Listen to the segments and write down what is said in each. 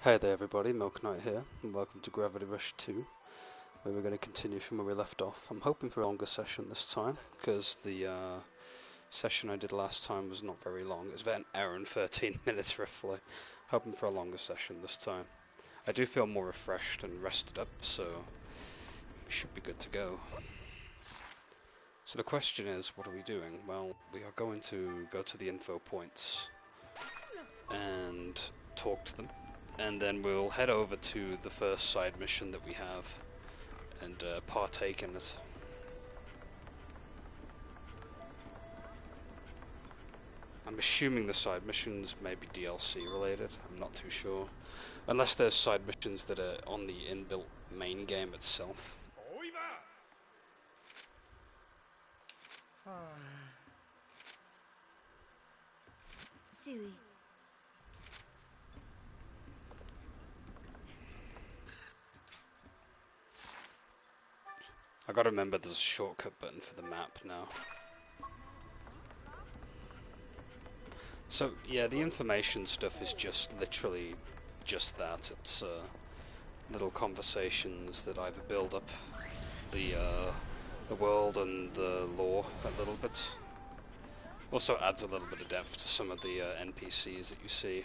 Hey there everybody, Milk Knight here, and welcome to Gravity Rush 2, where we're going to continue from where we left off. I'm hoping for a longer session this time, because the session I did last time was not very long. It was about an hour and 13 minutes roughly. Hoping for a longer session this time. I do feel more refreshed and rested up, so we should be good to go. So the question is, what are we doing? Well, we are going to go to the info points and talk to them. And then we'll head over to the first side mission that we have and partake in it. I'm assuming the side missions may be DLC related, I'm not too sure. Unless there's side missions that are on the inbuilt main game itself. Sui. I gotta remember there's a shortcut button for the map now. So yeah, the information stuff is just literally just that. It's little conversations that either build up the world and the lore a little bit. Also adds a little bit of depth to some of the NPCs that you see.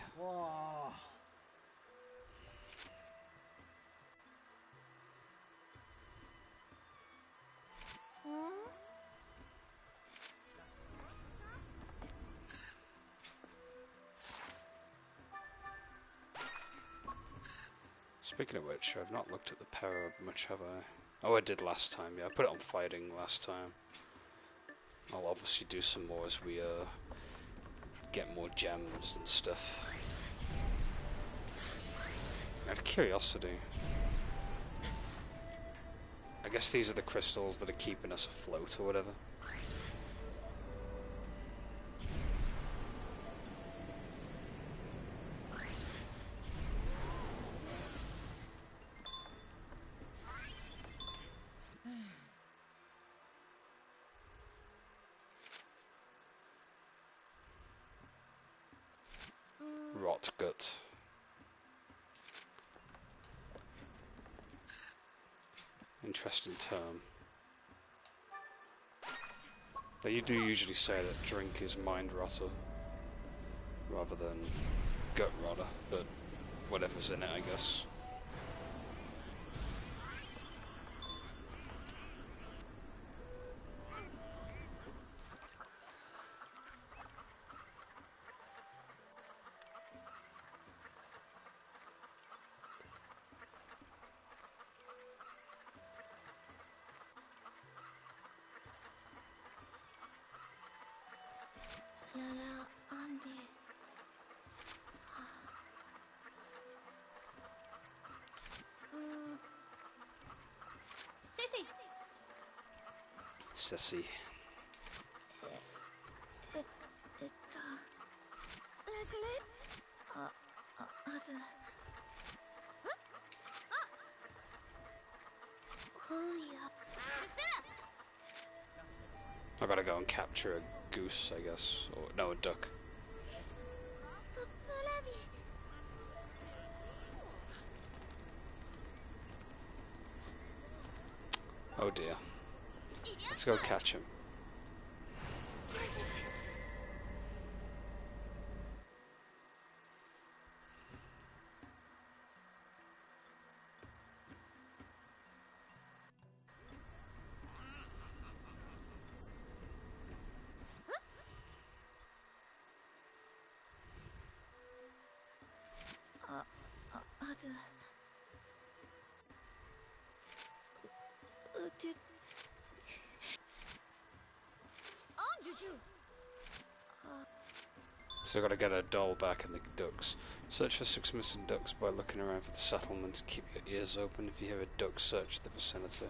Speaking of which, I've not looked at the power much, have I? Oh, I did last time, yeah. I put it on fighting last time. I'll obviously do some more as we get more gems and stuff. Out of curiosity, I guess these are the crystals that are keeping us afloat or whatever. Rot gut. Interesting term. They do usually say that drink is mind rotter rather than gut rotter, but whatever's in it, I guess. Sissy. I gotta go and capture a goose, I guess. Or, no, a duck. Oh dear. Let's go catch him. So I gotta get a doll back in the ducks. Search for 6 missing ducks by looking around for the settlement. Keep your ears open if you hear a duck, search the vicinity.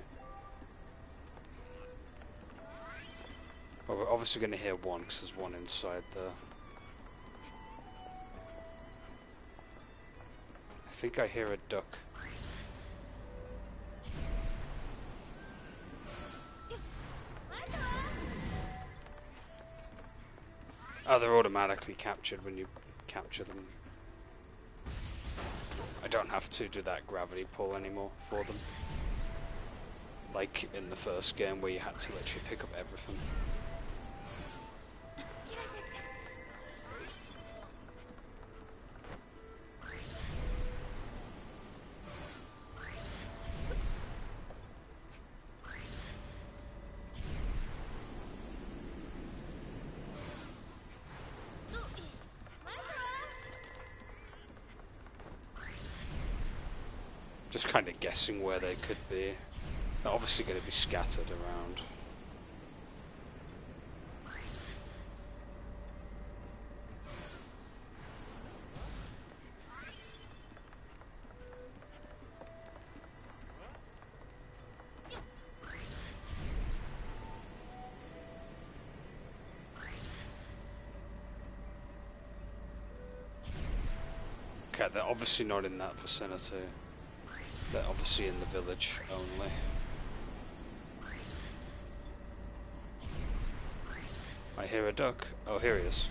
Well, we're obviously gonna hear one because there's one inside there. I think I hear a duck. Oh, they're automatically captured when you capture them. don't have to do that gravity pull anymore for them. Like in the first game where you had to literally pick up everything. Just kind of guessing where they could be. They're obviously going to be scattered around. Okay, they're obviously not in that vicinity. They're obviously in the village only. I hear a duck. Oh, here he is.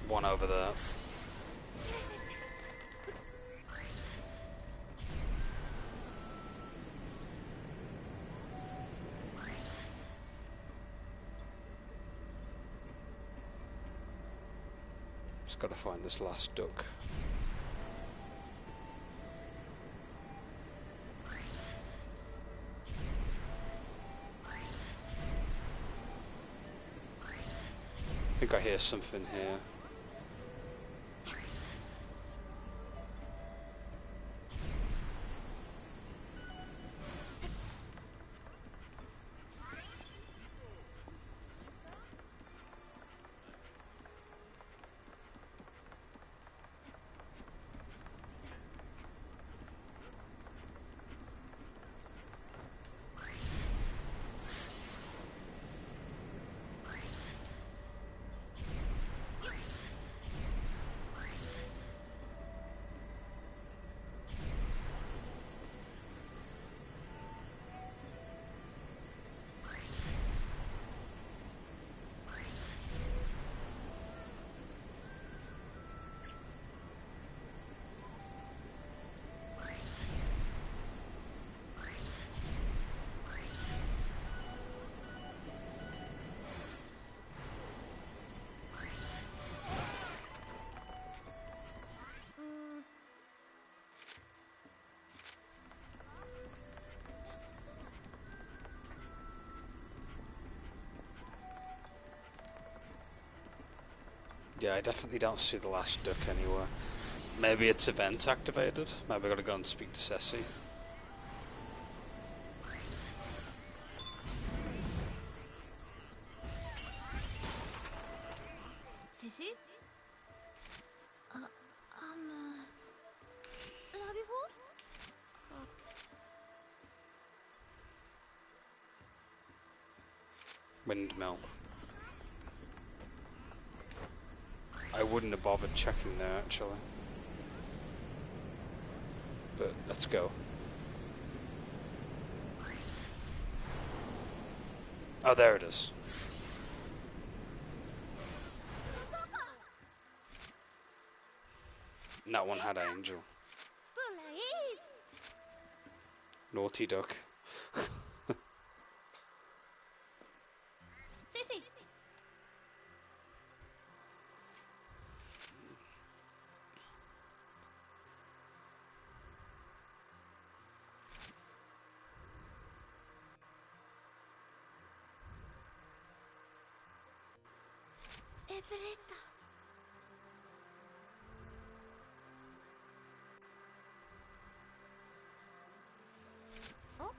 One over there. Just gotta find this last duck. I think I hear something here. Yeah, I definitely don't see the last duck anywhere. Maybe it's event activated. Maybe I gotta go and speak to Ceci. Sissy? Rabbit Windmill. I wouldn't have bothered checking there actually. But let's go. Oh, there it is. And that one had Angel. Naughty duck. Sissy! Everetta. Oh?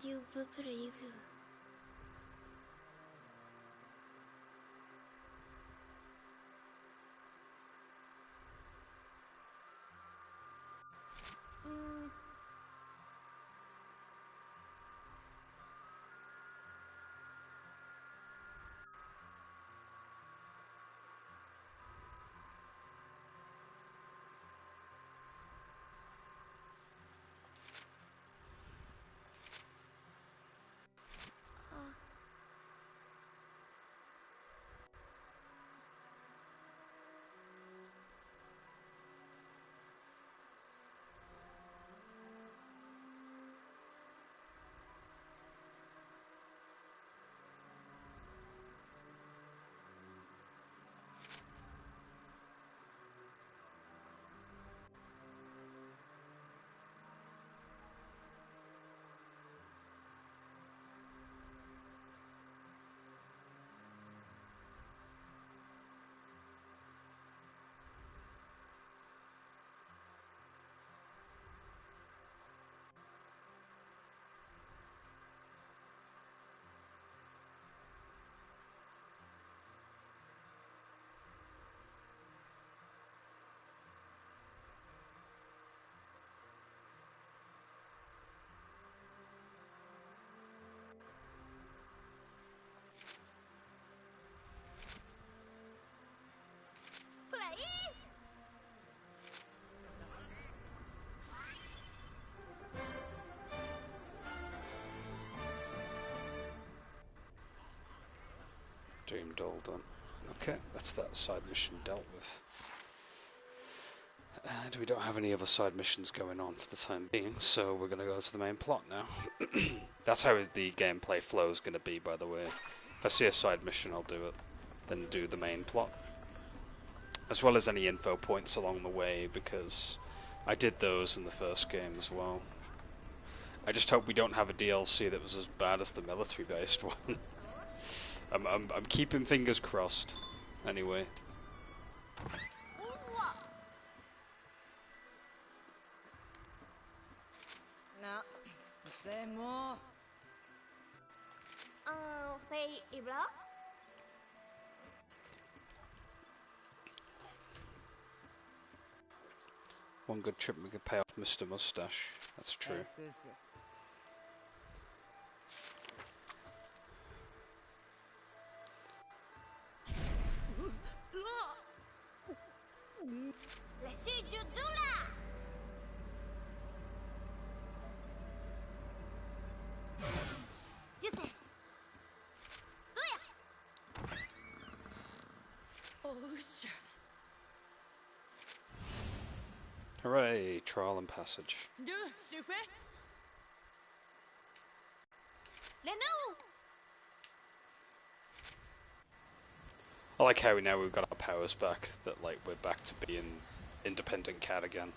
You brave. Deemed all done. Okay, that's that side mission dealt with. And we don't have any other side missions going on for the time being, so we're going to go to the main plot now. That's how the gameplay flow is going to be, by the way. If I see a side mission, I'll do it. Then do the main plot. As well as any info points along the way, because I did those in the first game as well. I just hope we don't have a DLC that was as bad as the military-based one. I'm keeping fingers crossed. Anyway. Phi y block. One good trip we could pay off Mr. Mustache. That's true. Let's see you do that. Just Hooray! Trial and passage. I like how now we've got our powers back, that like we're back to being independent cat again.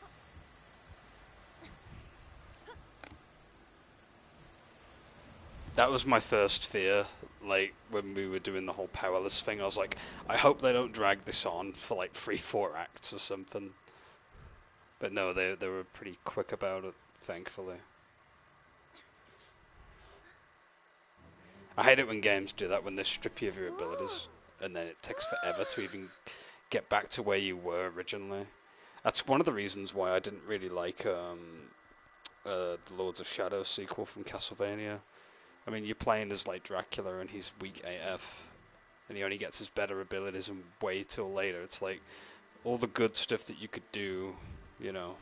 That was my first fear, like when we were doing the whole powerless thing. I was like, I hope they don't drag this on for like 3-4 acts or something. But no, they were pretty quick about it, thankfully. I hate it when games do that, when they strip you of your abilities, and then it takes forever to even get back to where you were originally. That's one of the reasons why I didn't really like the Lords of Shadow sequel from Castlevania. I mean, you're playing as like Dracula and he's weak AF, and he only gets his better abilities and way till later. It's like all the good stuff that you could do, you know.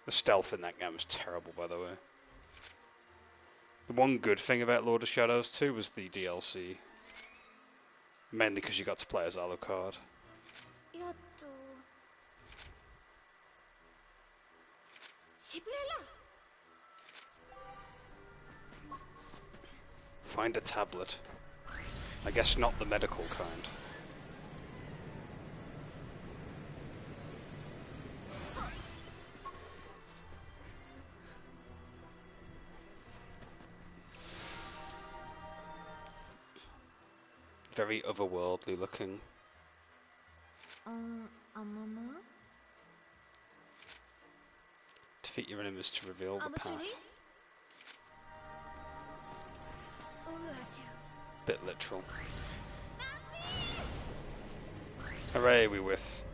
The stealth in that game was terrible, by the way. The one good thing about Lord of Shadows 2 was the DLC. Mainly because you got to play as Alucard. Find a tablet. I guess not the medical kind. Very otherworldly looking. Defeat your enemies to reveal the path. Bit literal. Hooray, we whiff.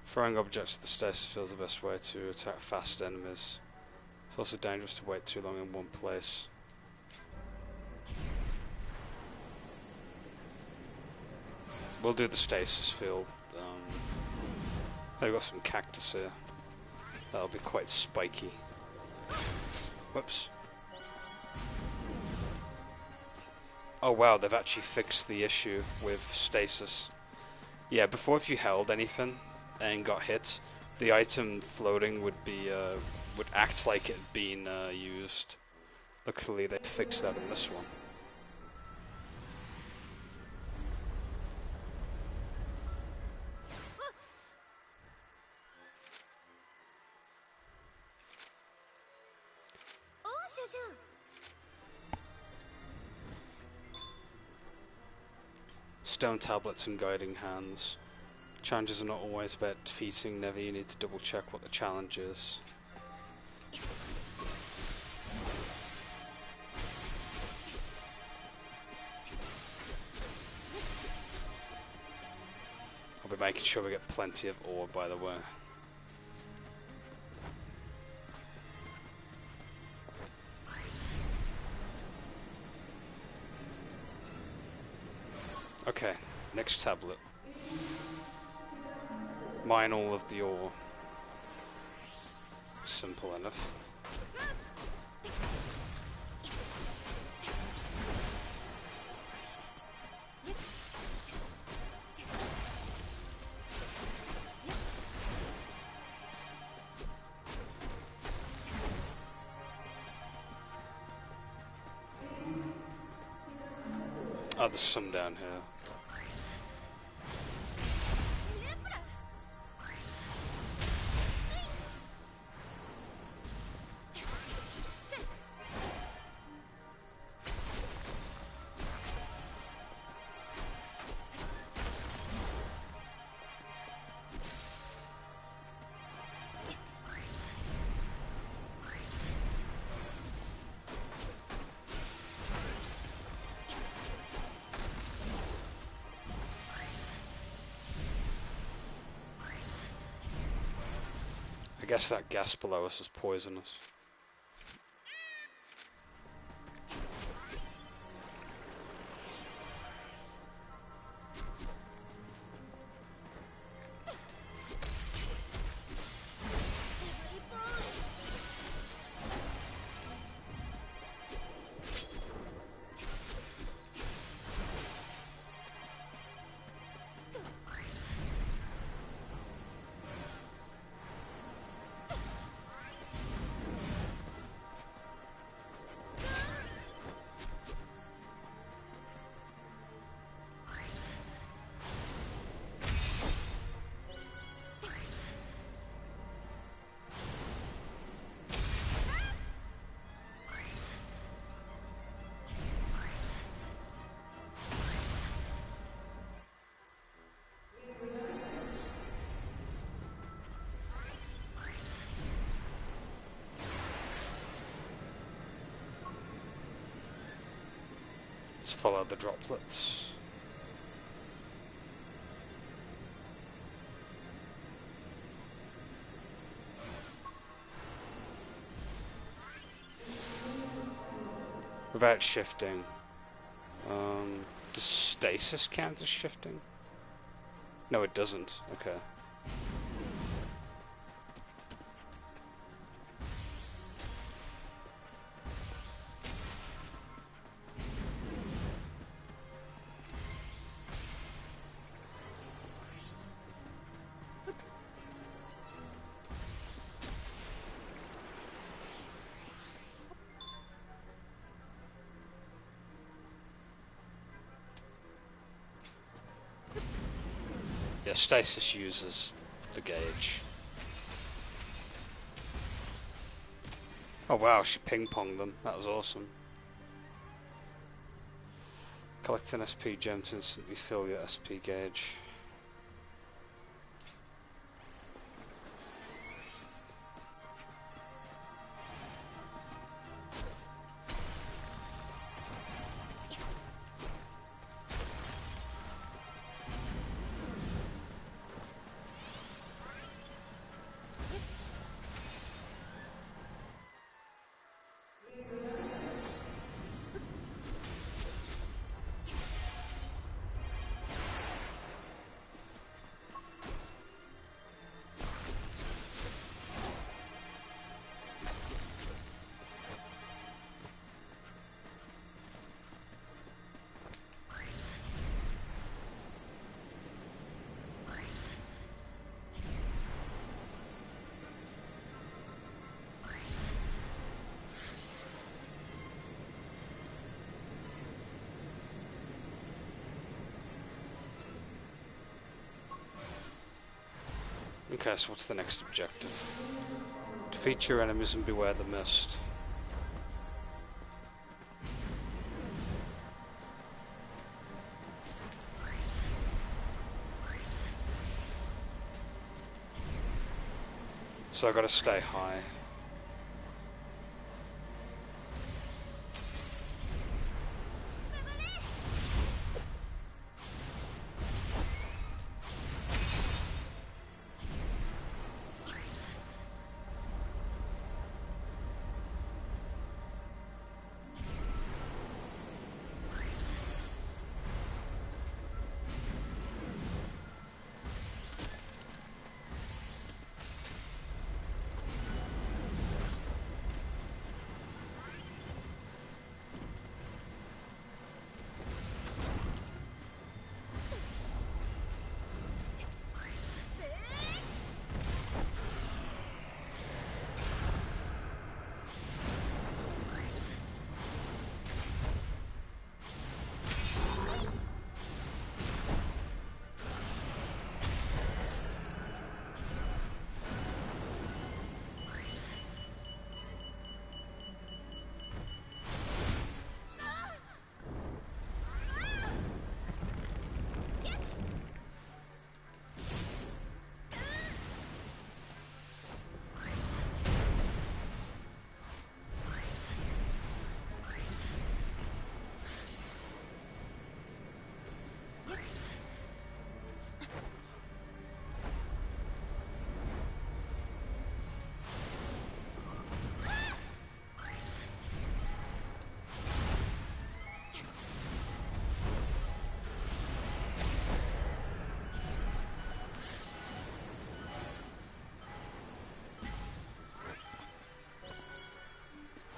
Throwing objects to the stasis field is the best way to attack fast enemies. It's also dangerous to wait too long in one place. We'll do the stasis field. They've got some cactus here. That'll be quite spiky. Whoops. Oh wow, they've actually fixed the issue with stasis. Yeah, before if you held anything and got hit, the item floating would be would act like it had been used. Luckily they fixed that in this one. Stone tablets and guiding hands. Challenges are not always about defeating Nevi, you need to double check what the challenge is. I'll be making sure we get plenty of ore, by the way. Okay, next tablet. Mine all of the ore. simple enough. Oh, there's some down here. I guess that gas below us is poisonous. Let's follow the droplets. Without shifting. Does stasis count as shifting? No, it doesn't. Okay. Yeah, stasis uses the gauge. Oh wow, she ping-ponged them. That was awesome. Collect an SP gem to instantly fill your SP gauge. Okay, so what's the next objective? Defeat your enemies and beware the mist. So I gotta stay high.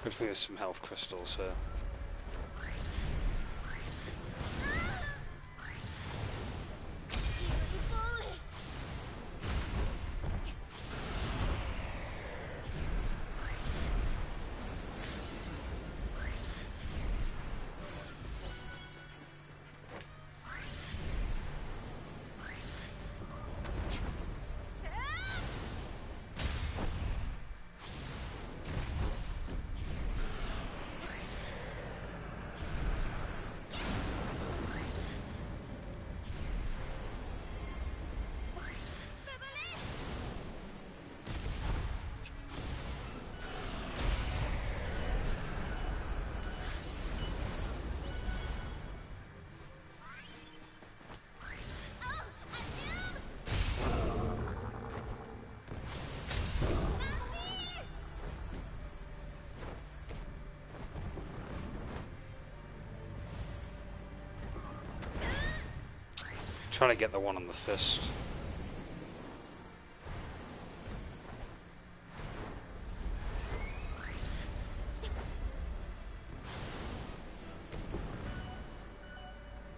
Good thing there's some health crystals here. Trying to get the one on the fist.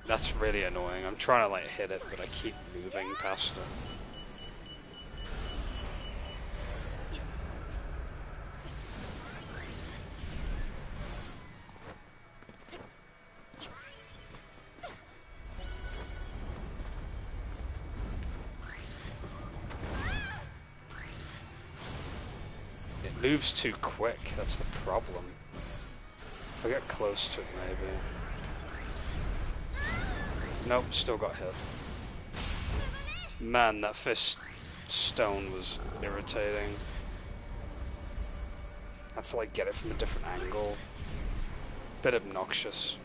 That's really annoying. I'm trying to like hit it, but I keep moving past it. Moves too quick, that's the problem. If I get close to it, maybe. Nope, still got hit. Man, that fist stone was irritating. I had to like get it from a different angle. Bit obnoxious.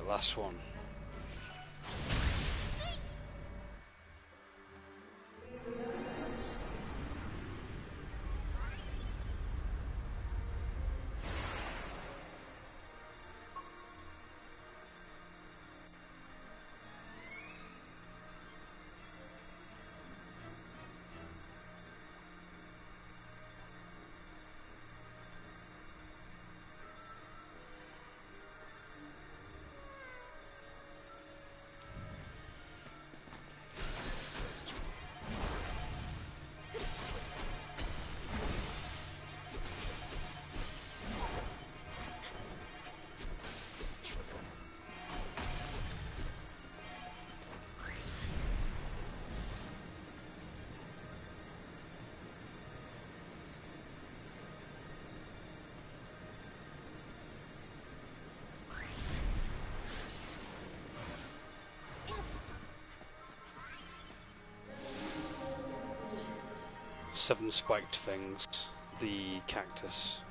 Last one. Seven spiked things. The cactus.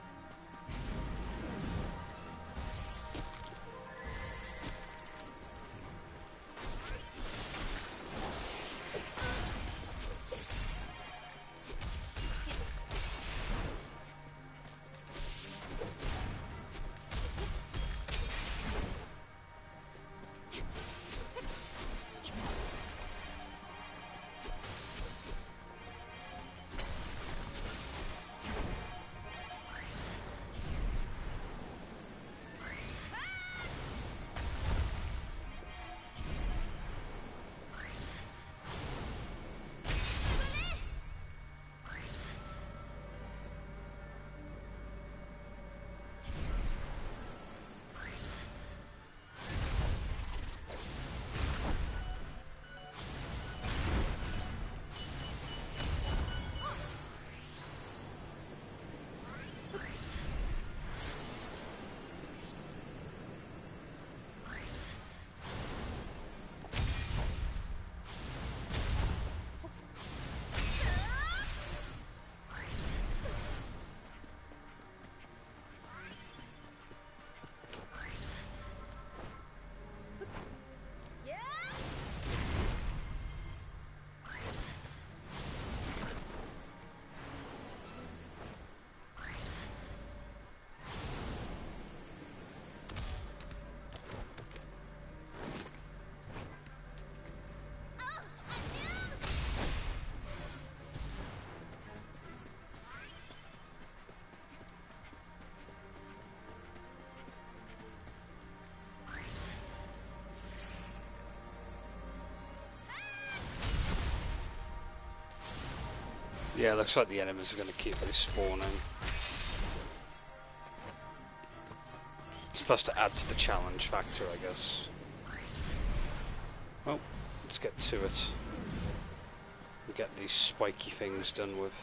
Yeah, it looks like the enemies are going to keep respawning. It's supposed to add to the challenge factor, I guess. Well, let's get to it. And get these spiky things done with.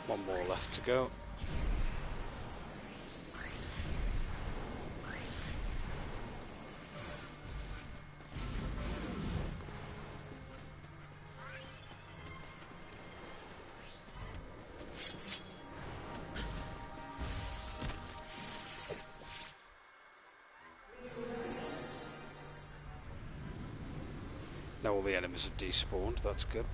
One more left to go. Now all the enemies have despawned, that's good.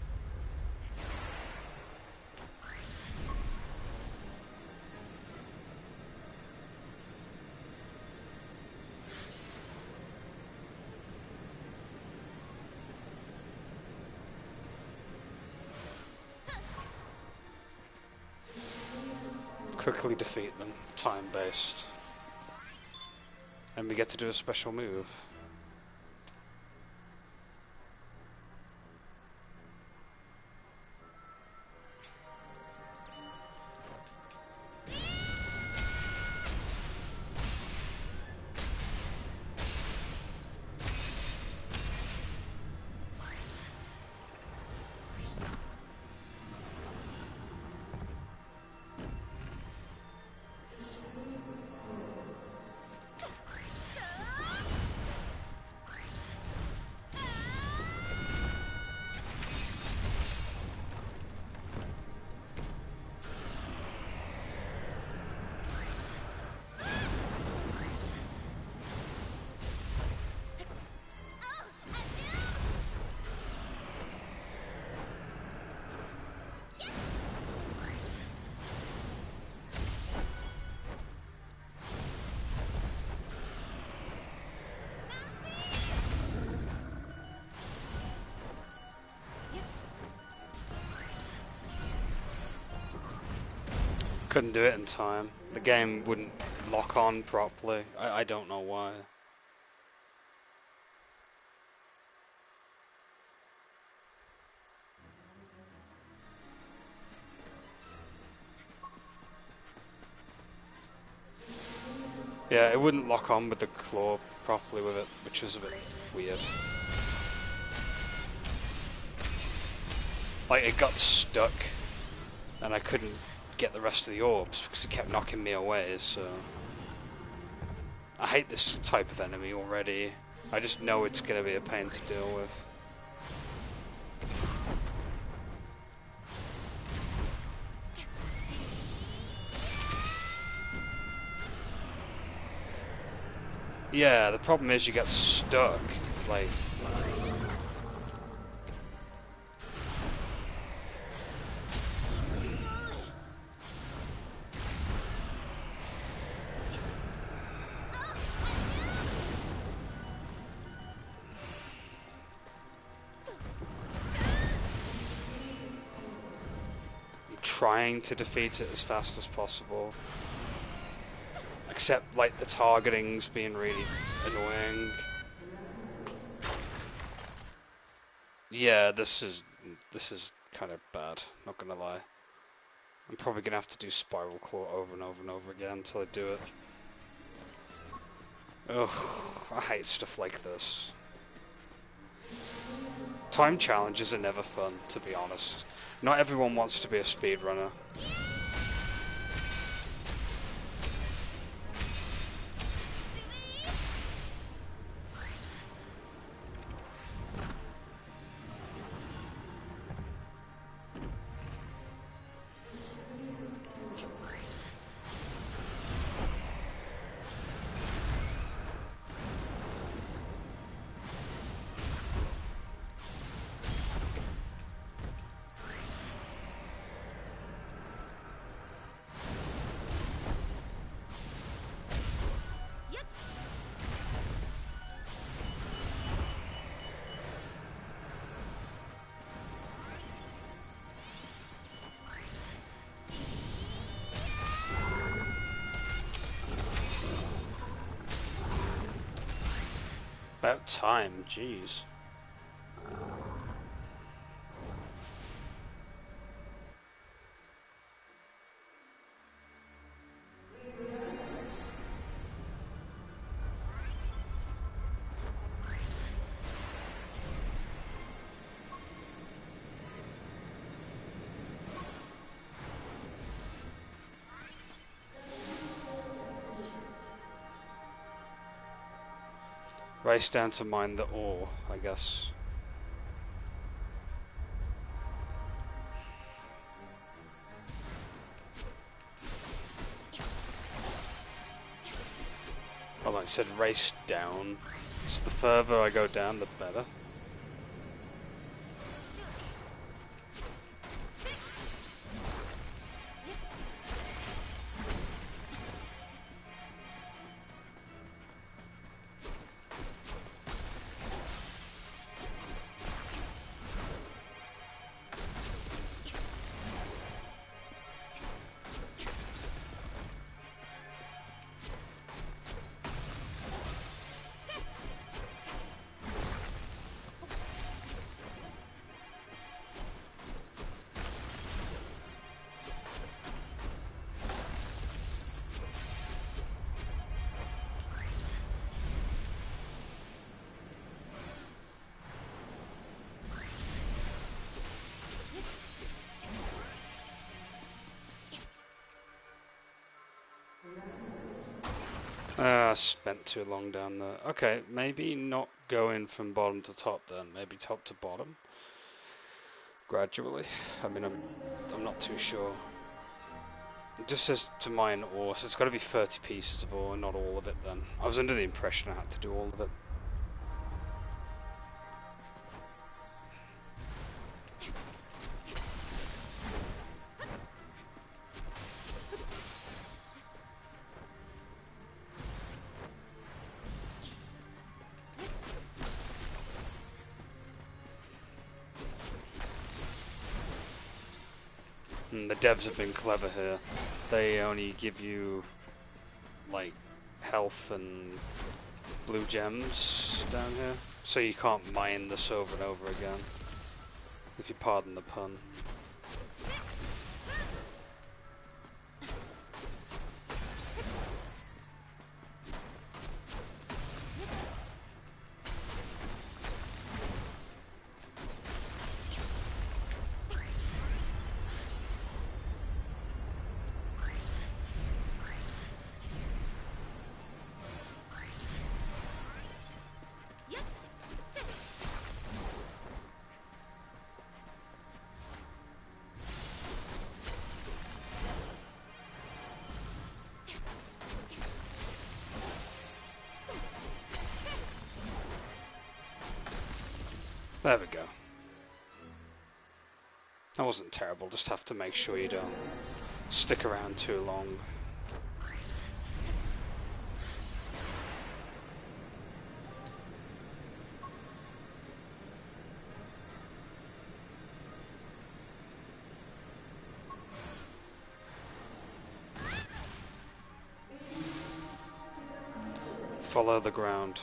Quickly defeat them, time-based. And we get to do a special move. Couldn't do it in time. The game wouldn't lock on properly. I don't know why. Yeah, it wouldn't lock on with the claw properly with it, which was a bit weird. Like, it got stuck, and I couldn't get the rest of the orbs because it kept knocking me away, so... I hate this type of enemy already. I just know it's going to be a pain to deal with. Yeah, the problem is you get stuck, like... trying to defeat it as fast as possible. Except, like, the targeting's being really annoying. Yeah, this is kind of bad, not gonna lie. I'm probably gonna have to do Spiral Claw over and over and over again until I do it. Ugh, I hate stuff like this. Time challenges are never fun, to be honest. Not everyone wants to be a speedrunner. About time, jeez. Race down to mine the ore, I guess. Well, like I said, race down. So the further I go down, the better. Spent too long down there. Okay, maybe not going from bottom to top then. Maybe top to bottom. Gradually. I mean, I'm not too sure. It just says to mine ore, so it's got to be 30 pieces of ore, not all of it then. I was under the impression I had to do all of it. The devs have been clever here. They only give you like health and blue gems down here, so you can't mine this over and over again, if you pardon the pun. There we go. That wasn't terrible, just have to make sure you don't stick around too long. Follow the ground.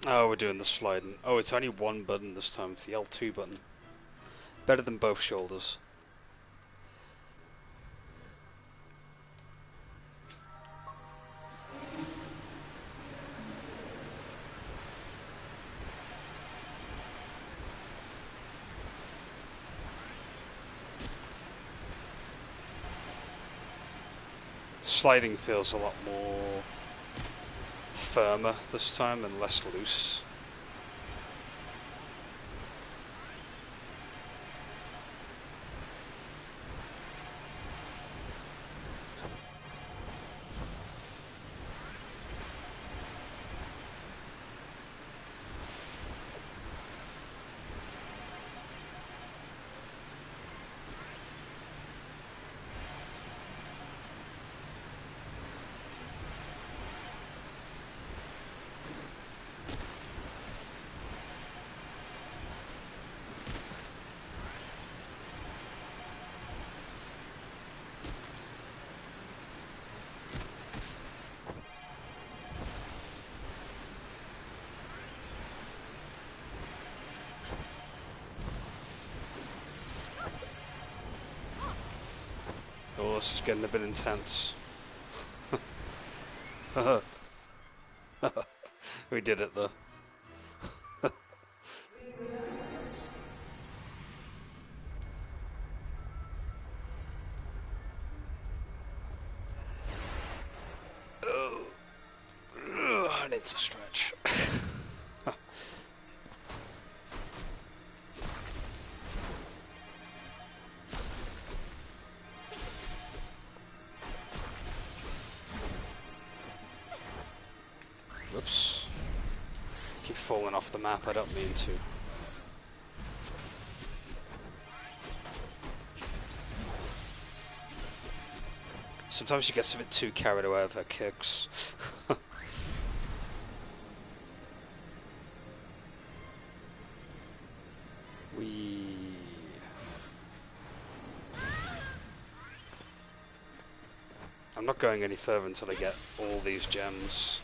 Oh, we're doing the sliding. Oh, it's only one button this time. It's the L2 button. Better than both shoulders. Sliding feels a lot more firmer this time and less loose. this is getting a bit intense. We did it though. I need to stretch. Whoops. Keep falling off the map, I don't mean to. Sometimes she gets a bit too carried away with her kicks. I'm not going any further until I get all these gems.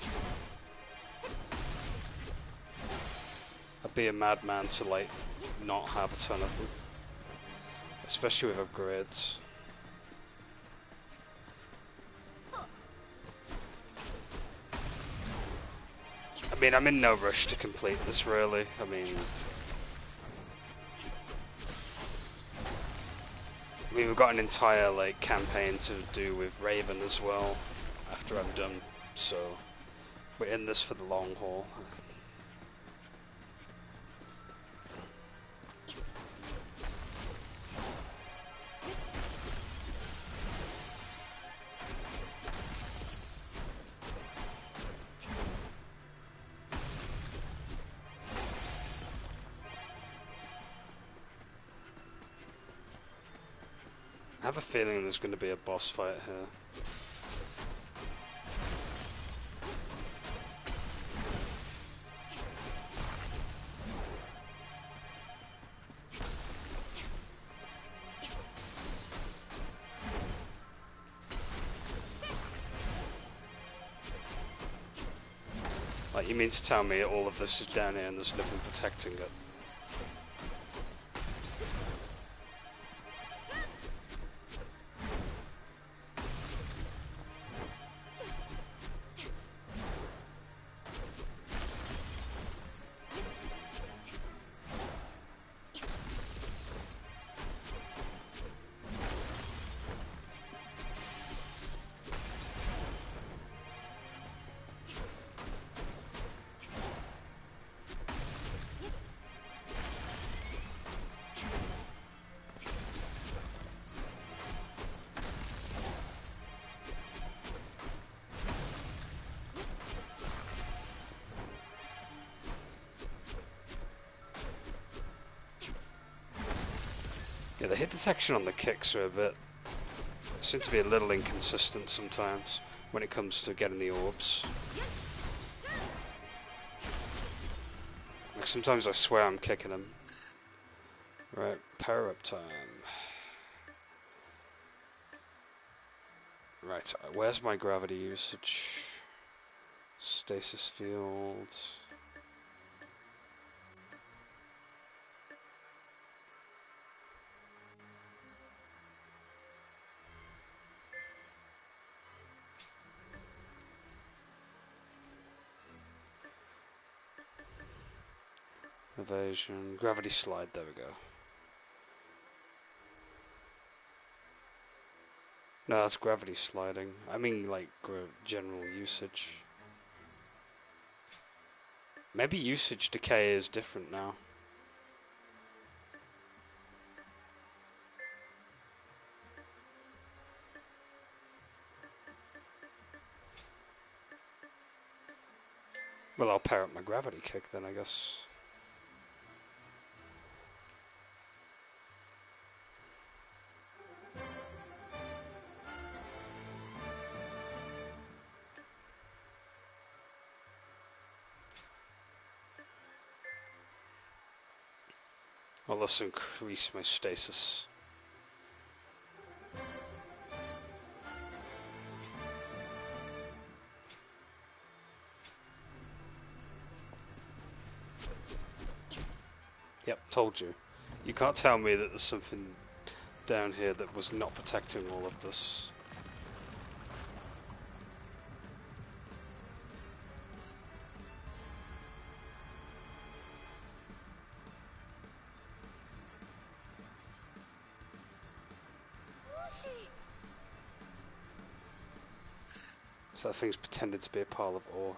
I'd be a madman to like not have a ton of them, especially with upgrades. I mean, I'm in no rush to complete this really. I mean, we've got an entire like campaign to do with Raven as well after I'm done, so we're in this for the long haul. I have a feeling there's going to be a boss fight here. Like, you mean to tell me all of this is down here and there's nothing protecting it? Yeah, the hit detection on the kicks are seem to be a little inconsistent sometimes when it comes to getting the orbs. Like sometimes I swear I'm kicking them. Right, power up time. Right, where's my gravity usage? Stasis field. Evasion, gravity slide, there we go. No, that's gravity sliding. I mean, like, general usage. Maybe usage decay is different now. Well, I'll pair up my gravity kick then, I guess. I'll also increase my stasis. Yep, told you. You can't tell me that there's something down here that was not protecting all of this. So that thing's pretended to be a pile of ore.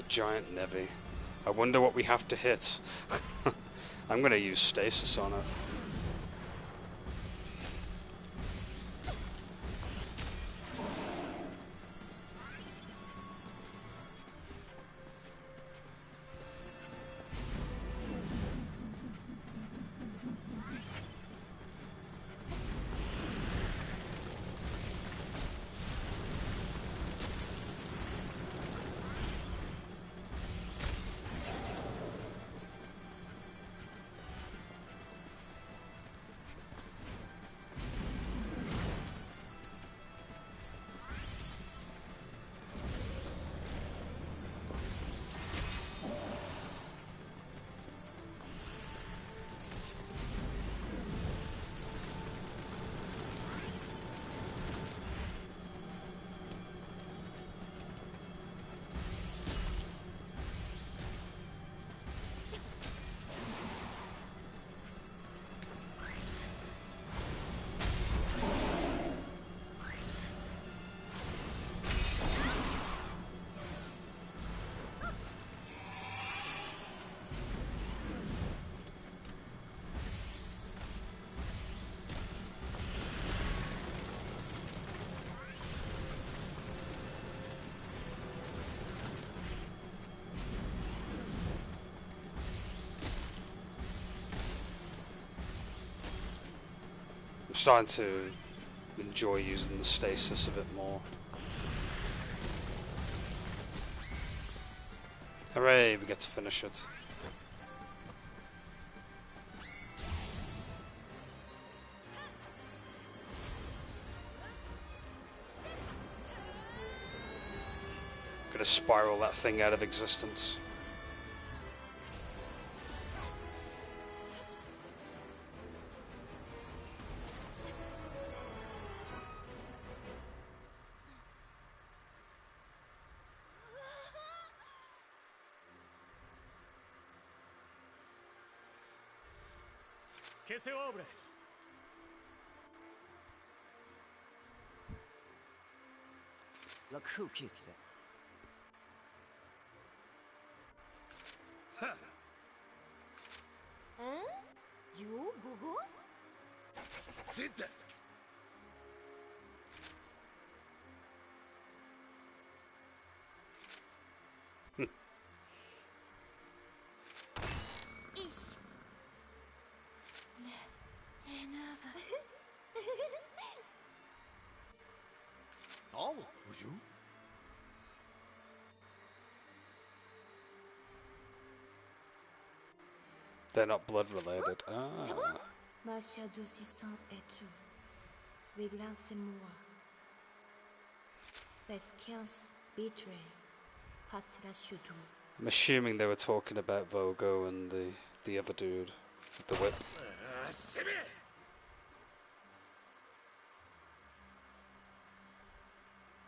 Giant Nevi. I wonder what we have to hit. I'm going to use stasis on it. Starting to enjoy using the stasis a bit more. Hooray, we get to finish it. Gonna spiral that thing out of existence. Que se obre. La cookies. Hein? Du gogo? Did that? Ish. Les nerfs. Oh, you? They're not blood related. Ah. Masha adoucissant et tout. Viglin c'est moi. Pesquins betray. Passe la choutou. I'm assuming they were talking about Vogo and the other dude with the whip.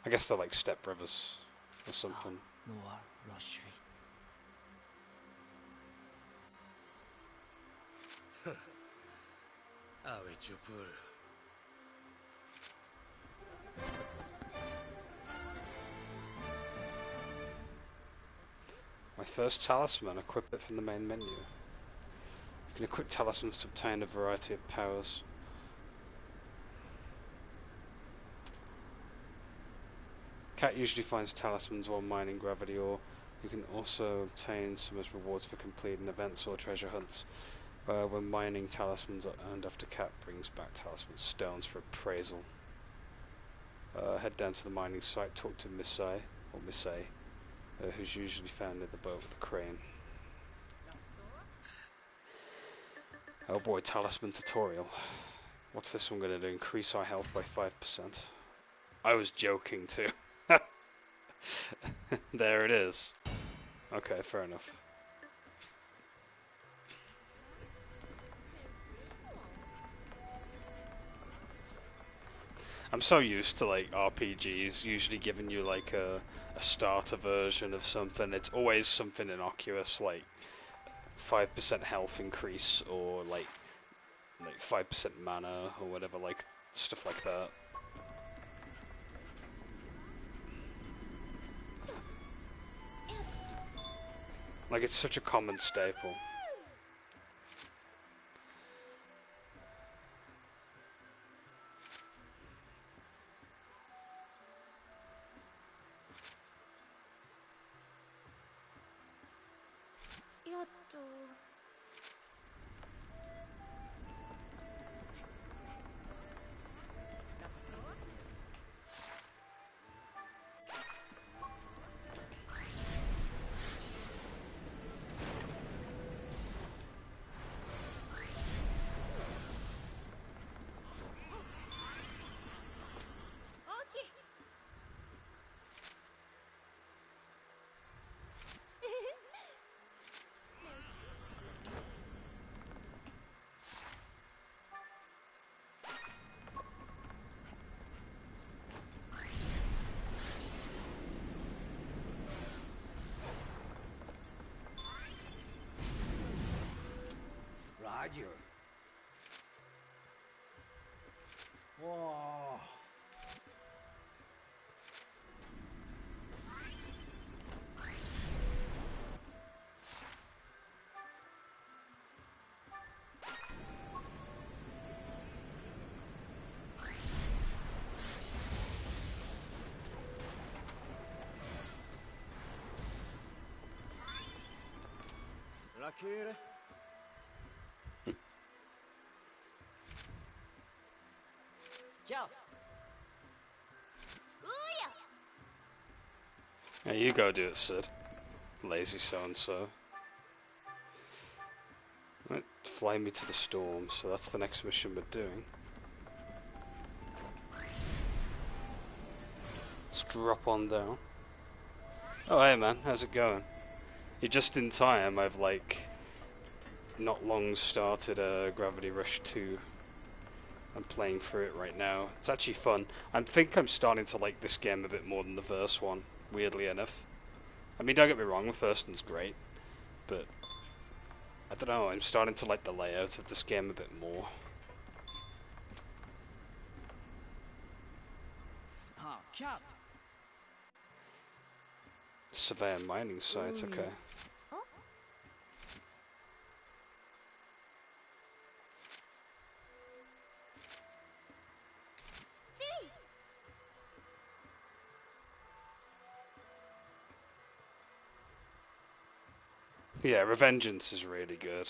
I guess they're like stepbrothers or something. Noir Rochery. Avec du pour. My first talisman, equip it from the main menu. You can equip talismans to obtain a variety of powers. Cat usually finds talismans while mining gravity ore. You can also obtain some as rewards for completing events or treasure hunts. When mining, talismans are earned after Cat brings back talisman stones for appraisal. Head down to the mining site, talk to Misai, who's usually found near the boat of the crane. Oh boy, talisman tutorial. What's this one going to do? Increase our health by 5%. I was joking too. There it is. Okay, fair enough. I'm so used to like RPGs usually giving you like a starter version of something. It's always something innocuous like 5% health increase or like 5% mana or whatever, like stuff like that. Like it's such a common staple. Roger. Whoa. Rakere. Yeah, you go do it, Sid. Lazy so-and-so. Right, fly me to the storm, so that's the next mission we're doing. Let's drop on down. Oh hey man, how's it going? You're just in time. I've like not long started Gravity Rush 2. I'm playing through it right now. It's actually fun. I think I'm starting to like this game a bit more than the first one, weirdly enough. I mean, don't get me wrong, the first one's great, but I don't know, I'm starting to like the layout of this game a bit more. Cat. Surveyor mining site, okay. Yeah, Revengeance is really good.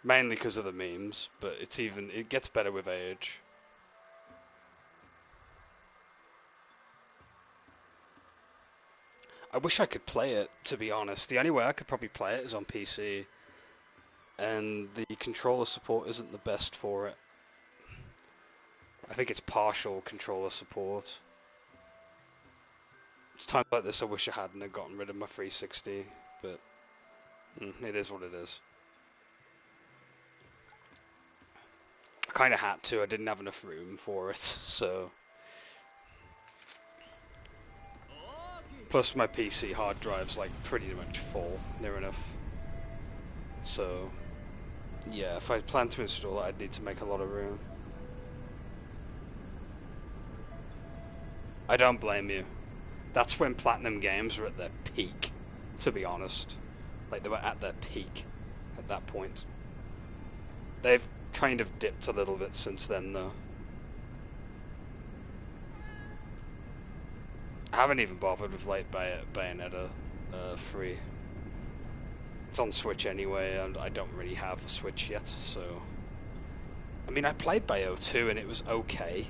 Mainly because of the memes, but it gets better with age. I wish I could play it, to be honest. The only way I could probably play it is on PC. And the controller support isn't the best for it. I think it's partial controller support. It's times like this I wish I hadn't gotten rid of my 360, but it is what it is. I kind of had to, I didn't have enough room for it, so... Plus my PC hard drive's like pretty much full, near enough. So, yeah, if I plan to install it, I'd need to make a lot of room. I don't blame you. That's when Platinum games were at their peak, to be honest. Like, they were at their peak at that point. They've kind of dipped a little bit since then, though. I haven't even bothered with like Bayonetta 3. It's on Switch anyway, and I don't really have a Switch yet, so... I mean, I played Bayo 2 and it was okay.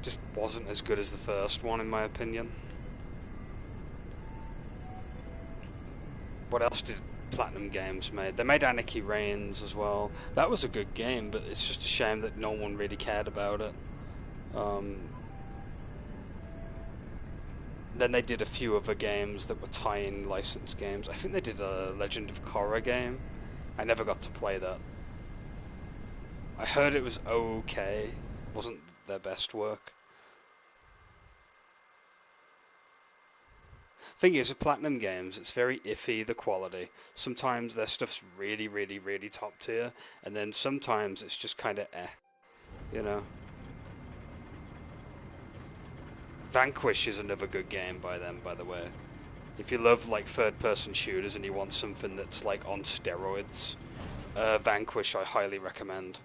Just wasn't as good as the first one, in my opinion. What else did Platinum Games make? They made Anarchy Reigns as well. That was a good game, but it's just a shame that no one really cared about it. Then they did a few other games that were tie-in licensed games. I think they did a Legend of Korra game. I never got to play that. I heard it was okay. Wasn't their best work. Thing is, with Platinum Games, it's very iffy, the quality. Sometimes their stuff's really, really, really top tier, and then sometimes it's just kind of you know. Vanquish is another good game by them, by the way. If you love like third-person shooters and you want something that's like on steroids, Vanquish I highly recommend.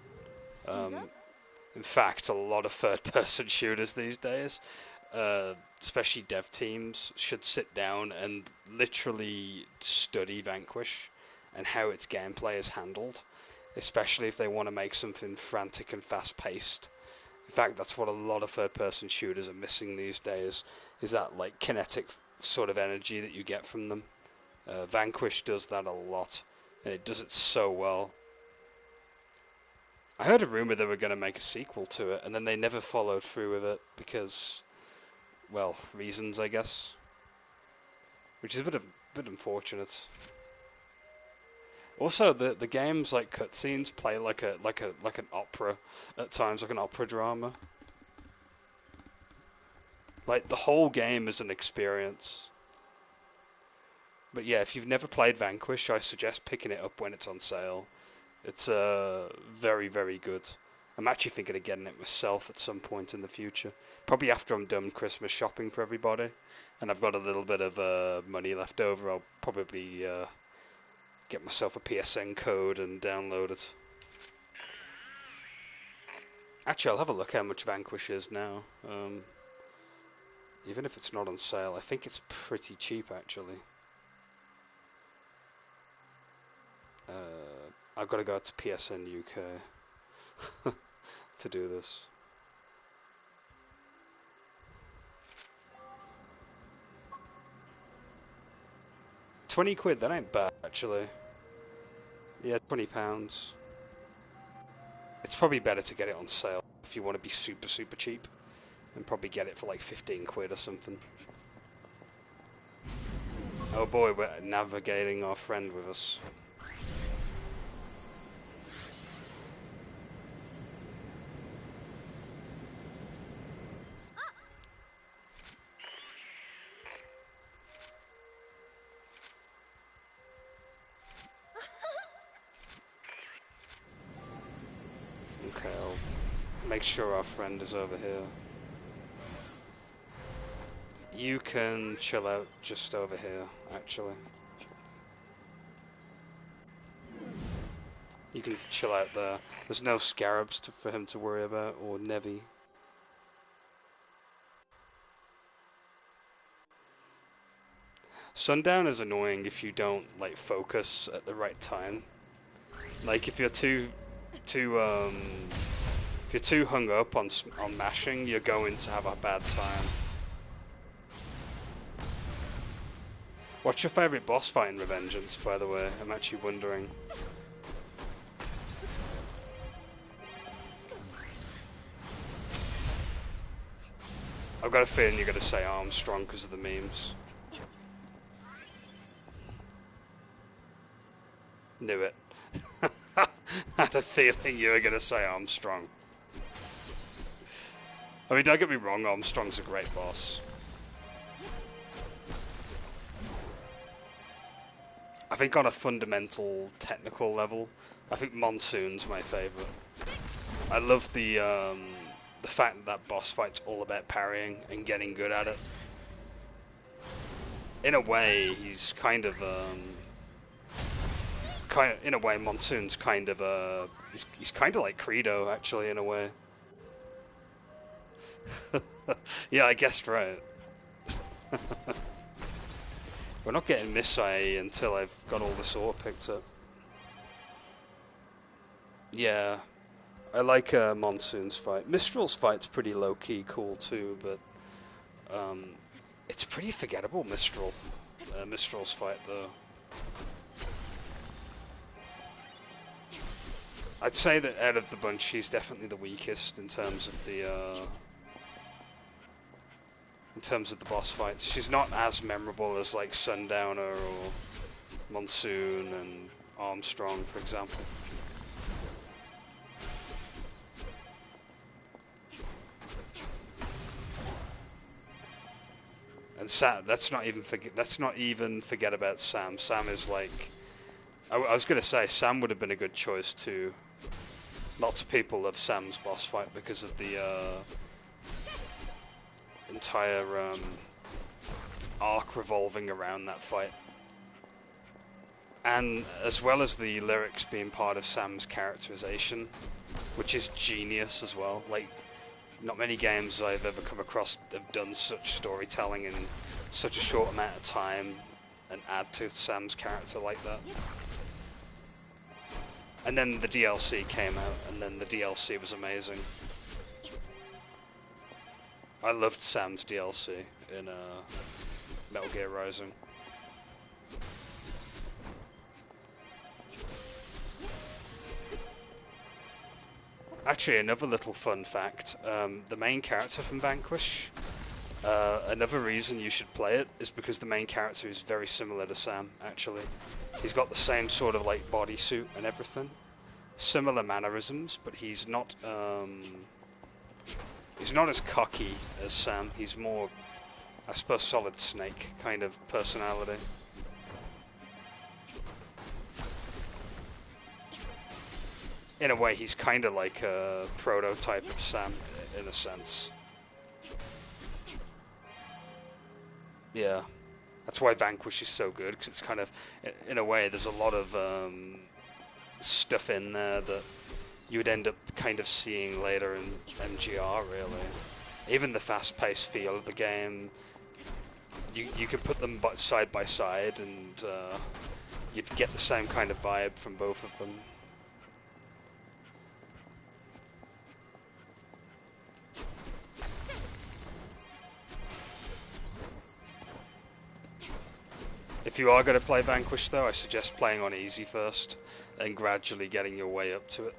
In fact, a lot of third-person shooters these days, especially dev teams, should sit down and literally study Vanquish and how its gameplay is handled, especially if they want to make something frantic and fast-paced. In fact, that's what a lot of third-person shooters are missing these days, is that like kinetic sort of energy that you get from them. Vanquish does that a lot, and it does it so well. I heard a rumor they were going to make a sequel to it, and then they never followed through with it because, well, reasons, I guess. Which is a bit unfortunate. Also, the game's like cutscenes play like an opera at times, like an opera drama. Like the whole game is an experience. But yeah, if you've never played Vanquish, I suggest picking it up when it's on sale. It's very, very good. I'm actually thinking of getting it myself at some point in the future. Probably after I'm done Christmas shopping for everybody, and I've got a little bit of money left over. I'll probably get myself a PSN code and download it. Actually, I'll have a look how much Vanquish is now. Even if it's not on sale, I think it's pretty cheap actually. I've got to go to PSN UK to do this. 20 quid, that ain't bad actually. Yeah, £20. It's probably better to get it on sale if you want to be super, super cheap. And probably get it for like 15 quid or something. Oh boy, we're navigating our friend with us. Okay, I'll make sure our friend is over here. You can chill out just over here, actually. You can chill out there. There's no scarabs for him to worry about, or Nevi. Sundown is annoying if you don't like focus at the right time. Like if you're too hung up on mashing, you're going to have a bad time. What's your favourite boss fight in Revengeance, by the way? I'm actually wondering. I've got a feeling you're going to say Armstrong because of the memes. Knew it. I had a feeling you were going to say Armstrong. I mean, don't get me wrong, Armstrong's a great boss. I think on a fundamental technical level, I think Monsoon's my favourite. I love the fact that that boss fight's all about parrying and getting good at it. In a way, he's kind of in a way, Monsoon's kind of he's kind of like Credo actually in a way. Yeah, I guessed right. We're not getting this IE until I've got all this ore picked up. Yeah, I like Monsoon's fight. Mistral's fight's pretty low-key cool too, but it's pretty forgettable, Mistral's fight though. I'd say that out of the bunch, he's definitely the weakest in terms of the boss fights. She's not as memorable as like Sundowner or Monsoon and Armstrong, for example. And Sam, let's not even forget about Sam. Sam is like, I was gonna say Sam would have been a good choice too. Lots of people love Sam's boss fight because of the entire arc revolving around that fight, and as well as the lyrics being part of Sam's characterization, which is genius as well. Like, not many games I've ever come across have done such storytelling in such a short amount of time and add to Sam's character like that. And then the DLC came out, and then the DLC was amazing. I loved Sam's DLC in Metal Gear Rising. Actually, another little fun fact, the main character from Vanquish, another reason you should play it is because the main character is very similar to Sam, actually. He's got the same sort of like bodysuit and everything. Similar mannerisms, but he's not as cocky as Sam. He's more, I suppose, Solid Snake kind of personality. In a way, he's kind of like a prototype of Sam, in a sense. Yeah, that's why Vanquish is so good, because it's kind of, in a way, there's a lot of stuff in there that you would end up kind of seeing later in MGR, really. Even the fast-paced feel of the game, you could put them side by side, and you'd get the same kind of vibe from both of them. If you are going to play Vanquish, though, I suggest playing on easy first, and gradually getting your way up to it.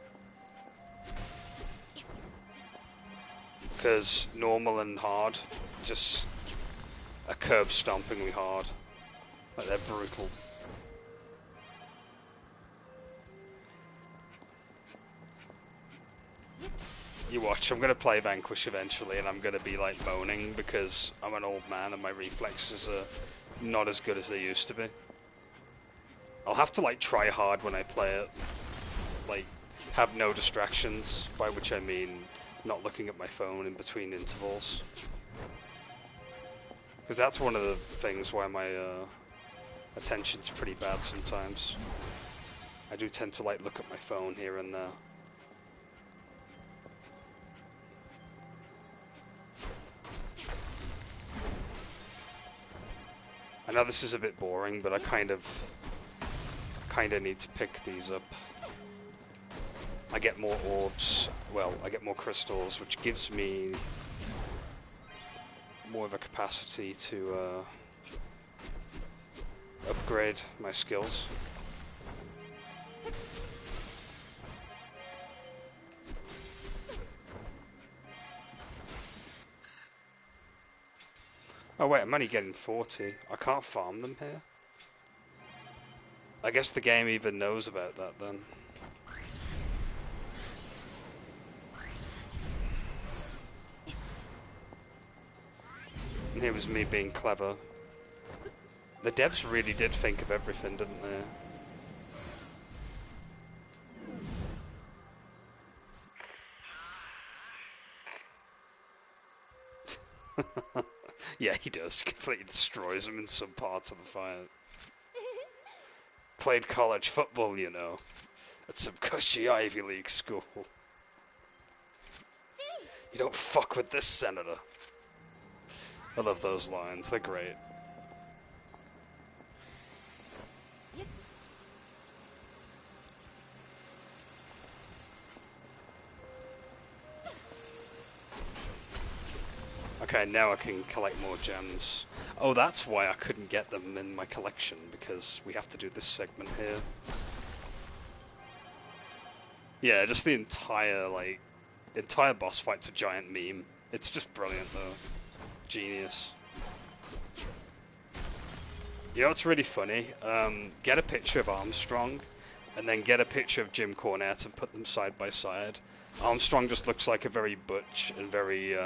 Because normal and hard just are curb-stompingly hard. Like, they're brutal. You watch, I'm going to play Vanquish eventually, and I'm going to be, like, moaning because I'm an old man and my reflexes are not as good as they used to be. I'll have to, like, try hard when I play it. Like, have no distractions, by which I mean not looking at my phone in between intervals. Because that's one of the things why my attention's pretty bad sometimes. I do tend to, like, look at my phone here and there. I know this is a bit boring, but I kind of need to pick these up. I get more orbs, well, I get more crystals, which gives me more of a capacity to upgrade my skills. Oh wait, I'm only getting 40. I can't farm them here. I guess the game even knows about that then. Here was me being clever. The devs really did think of everything, didn't they? Yeah, he does. Completely destroys him in some parts of the fight. Played college football, you know, at some cushy Ivy League school. You don't fuck with this, Senator. I love those lines, they're great. Okay, now I can collect more gems. Oh, that's why I couldn't get them in my collection, because we have to do this segment here. Yeah, just the entire boss fight's a giant meme. It's just brilliant, though. Genius. You know what's really funny? Get a picture of Armstrong, and then get a picture of Jim Cornette and put them side by side. Armstrong just looks like a very butch and very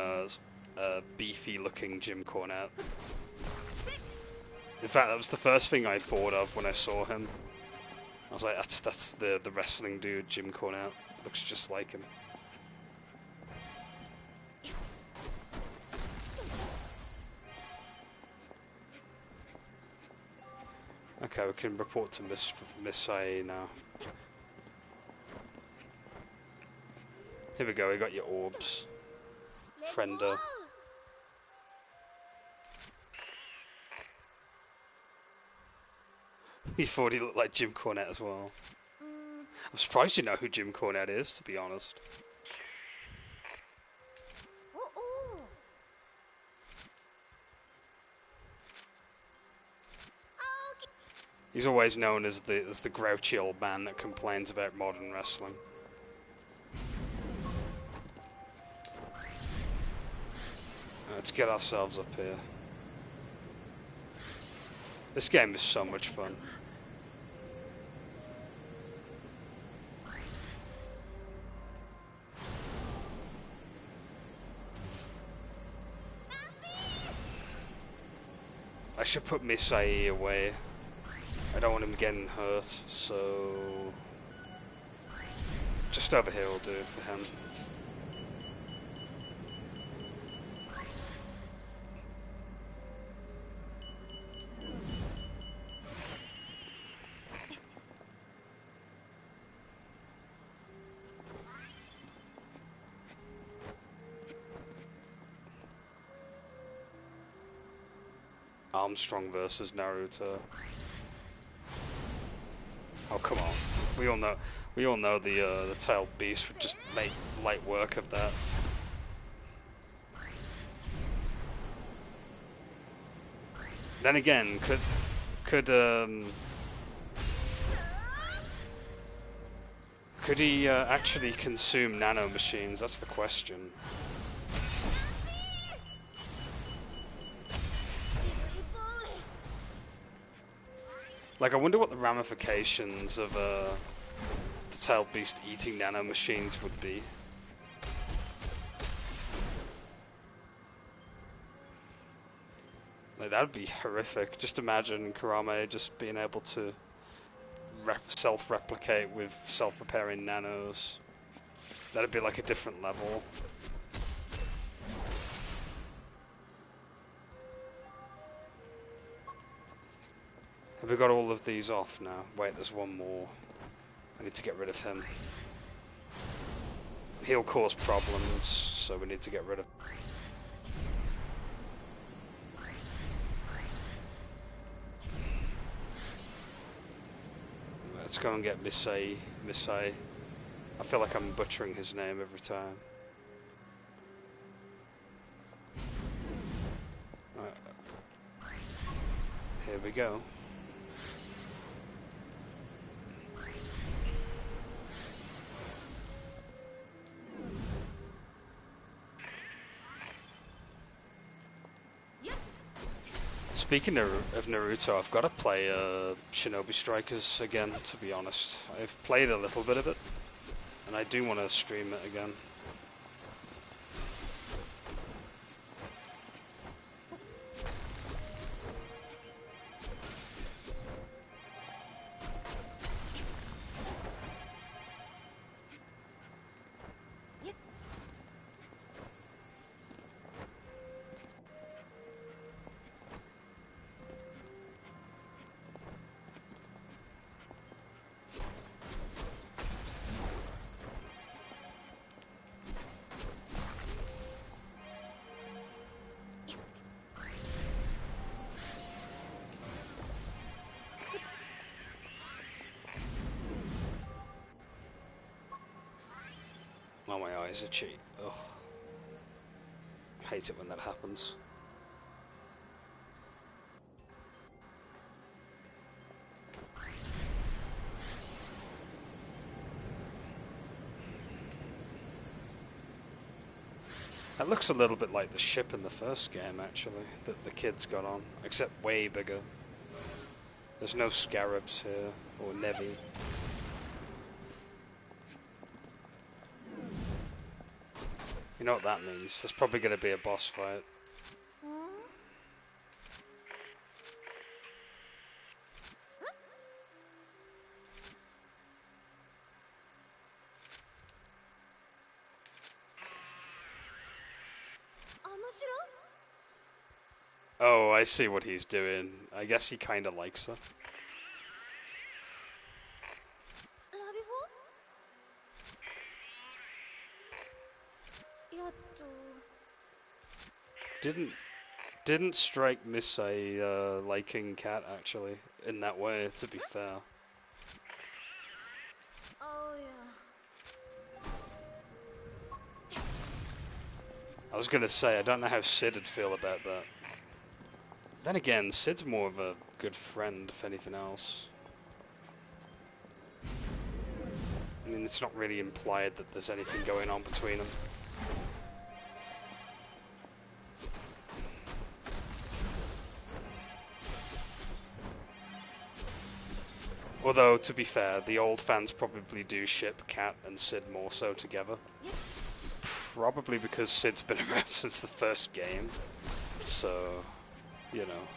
beefy-looking Jim Cornette. In fact, that was the first thing I thought of when I saw him. I was like, that's the wrestling dude, Jim Cornette. Looks just like him. Okay, we can report to Miss A now. Here we go, we got your orbs. Friender. He thought he looked like Jim Cornette as well. I'm surprised you know who Jim Cornette is, to be honest. He's always known as the grouchy old man that complains about modern wrestling. Let's get ourselves up here. This game is so much fun. I should put Misai away. I don't want him getting hurt, so just over here will do it for him. Armstrong versus Naruto. Oh come on! We all know the tailed beast would just make light work of that. Then again, could he actually consume nano machines? That's the question. Like, I wonder what the ramifications of the tailed beast eating nano machines would be. Like, that would be horrific. Just imagine Karame just being able to self-replicate with self-repairing nanos. That'd be like a different level. Have we got all of these off now? Wait, there's one more. I need to get rid of him. He'll cause problems, so we need to get rid of... Let's go and get Misai. I feel like I'm butchering his name every time. Right. Here we go. Speaking of Naruto, I've got to play Shinobi Strikers again, to be honest. I've played a little bit of it, and I do want to stream it again. Oh, my eyes are cheap. Ugh. Hate it when that happens. That looks a little bit like the ship in the first game, actually, that the kids got on, except way bigger. There's no scarabs here, or Nevi. You know what that means? There's probably going to be a boss fight. Oh, I see what he's doing. I guess he kind of likes her. Didn't strike Miss a liking cat actually in that way. To be fair. I was gonna say I don't know how Cid'd feel about that. Then again, Cid's more of a good friend, if anything else. I mean, it's not really implied that there's anything going on between them. Although, to be fair, the old fans probably do ship Cat and Cid more so together. Probably because Cid's been around since the first game. So, you know.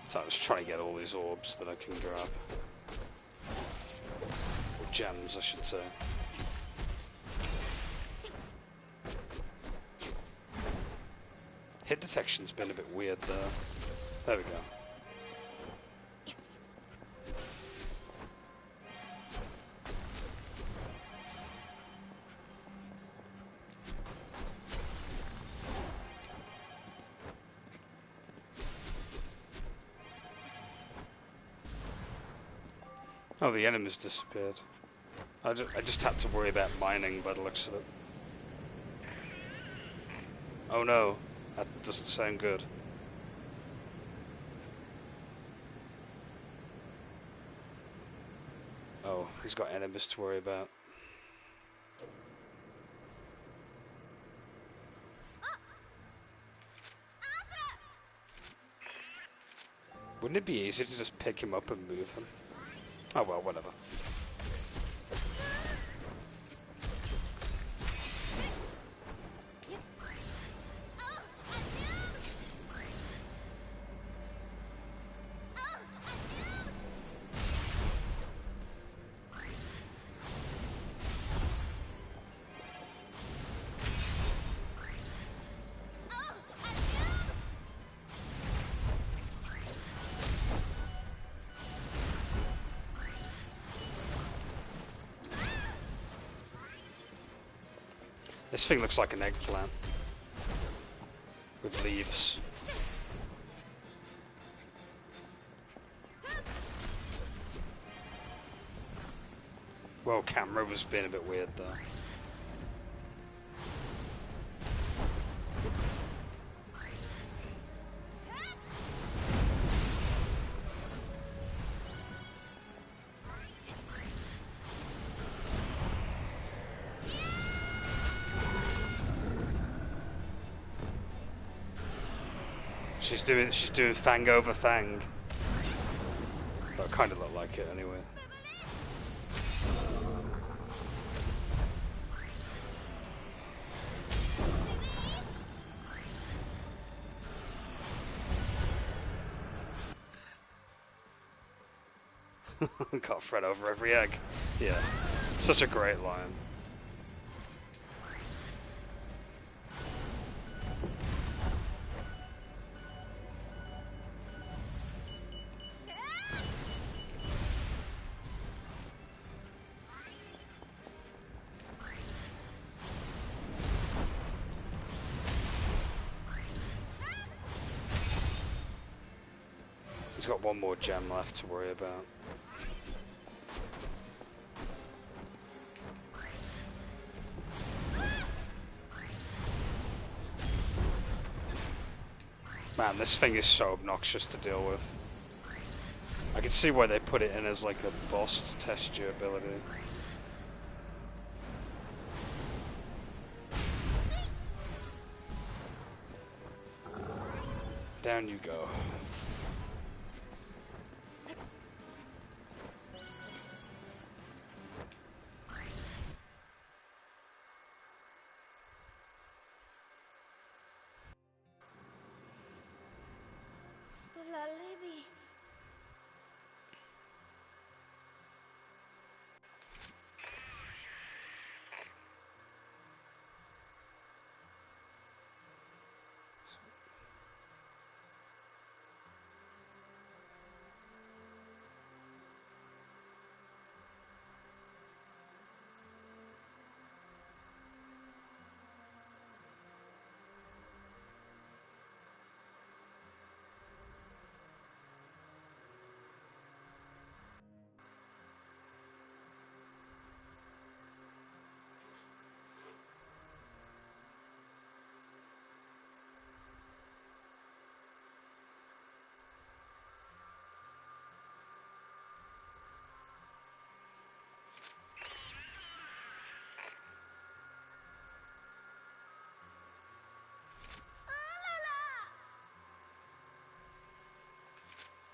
So I was trying to get all these orbs that I can grab. Or gems, I should say. Hit detection's been a bit weird there. There we go. Oh, the enemy's disappeared. I just had to worry about mining by the looks of it. Oh no, that doesn't sound good. Oh, he's got enemies to worry about. Wouldn't it be easy to just pick him up and move him? Oh well, whatever. This thing looks like an eggplant with leaves. Well, camera was being a bit weird there. She's doing fang over fang. But kind of look like it anyway. Can't fret over every egg. Yeah, such a great line. He's got one more gem left to worry about. Man, this thing is so obnoxious to deal with. I can see why they put it in as like a boss to test your ability. Down you go. La Lady.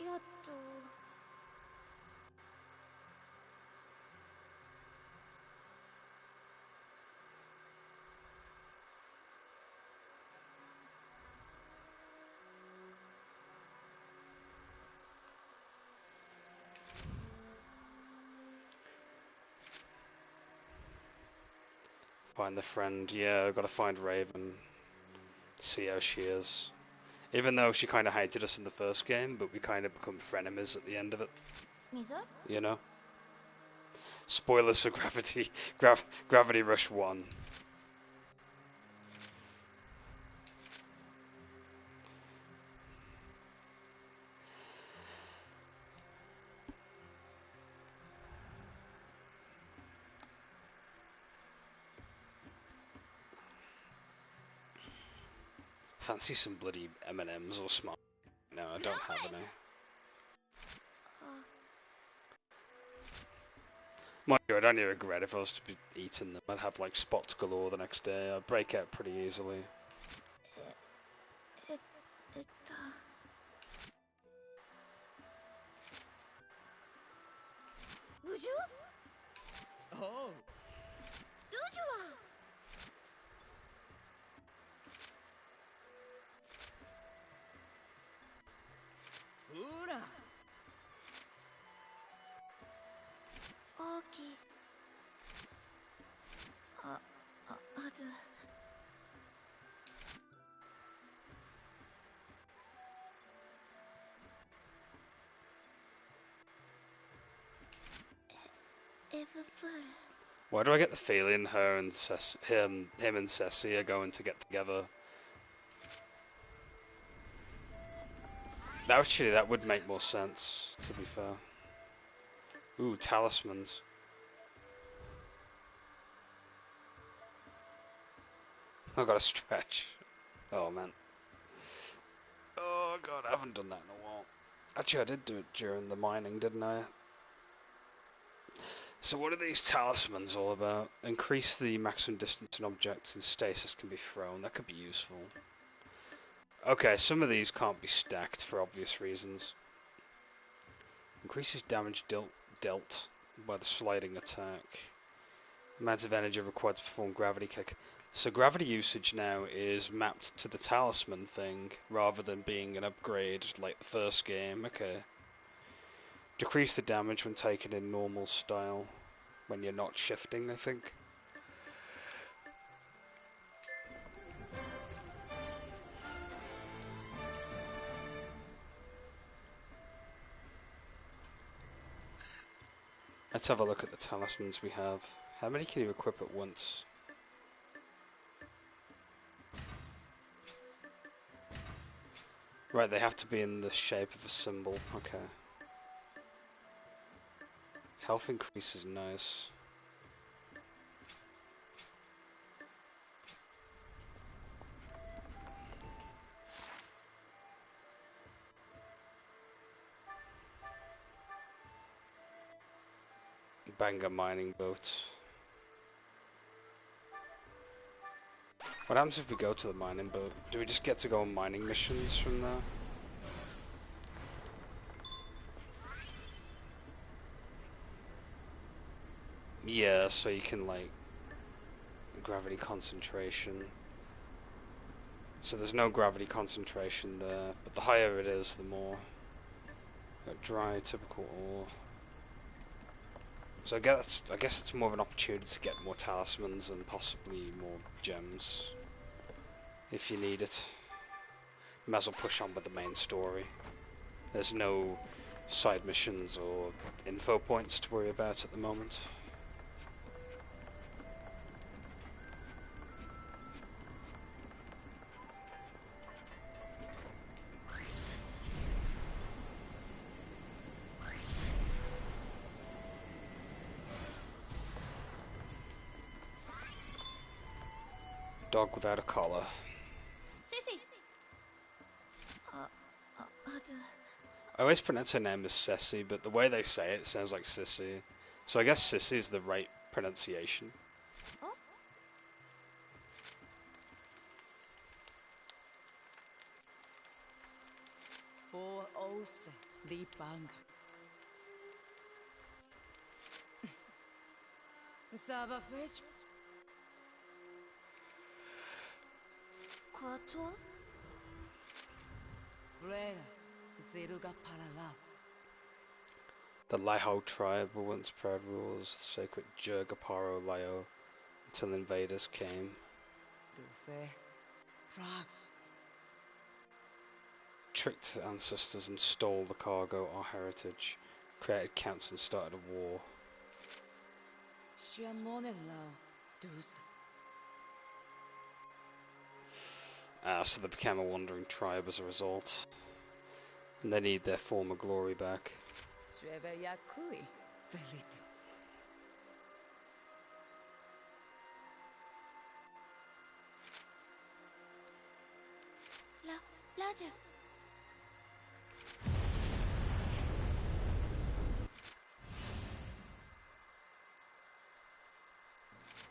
Yatto. Find the friend. Yeah, I've got to find Raven. See how she is. Even though she kind of hated us in the first game, but we kind of become frenemies at the end of it. Mizu? You know? Spoilers for Gravity Rush 1. Fancy some bloody M&Ms or Smart. No, I don't have any. Mind you, I'd only regret if I was to be eating them. I'd have like spots galore the next day. I'd break out pretty easily. えっと。無情？おう。どうじゃ？ほら。大きい。あず。エブプール。 Why do I get the feeling her and him and Ceci are going to get together? Actually, that would make more sense, to be fair. Ooh, talismans. I've got to stretch. Oh, man. Oh, God, I haven't done that in a while. Actually, I did do it during the mining, didn't I? So what are these talismans all about? Increase the maximum distance an object in stasis can be thrown. That could be useful. Okay, some of these can't be stacked for obvious reasons. Increases damage dealt by the sliding attack. Amount of energy required to perform gravity kick. So gravity usage now is mapped to the talisman thing rather than being an upgrade like the first game. Okay. Decrease the damage when taken in normal style when you're not shifting, I think. Let's have a look at the talismans we have. How many can you equip at once? Right, they have to be in the shape of a symbol. Okay. Health increase is nice. Banger mining boat. What happens if we go to the mining boat? Do we just get to go on mining missions from there? Yeah, so you can like gravity concentration. So there's no gravity concentration there, but the higher it is, the more. Got dry, typical ore. So I guess it's more of an opportunity to get more talismans and possibly more gems if you need it. You might as well push on with the main story. There's no side missions or info points to worry about at the moment. Dog without a collar. I always pronounce her name as Ceci, but the way they say it sounds like Sissy. So I guess Sissy is the right pronunciation. For Ose, the bang. Sava fish? Quattro? Brera, Zeruga Parala. The Laiho tribe were once proud rulers, sacred Jurgaparo Laio, until invaders came. Dufe, Prague. Tricked ancestors and stole the cargo, our heritage, created counts and started a war. Shiamone Lao, Dus. So they became a wandering tribe as a result. And they need their former glory back. Shreve Yakui, Velite. Raja.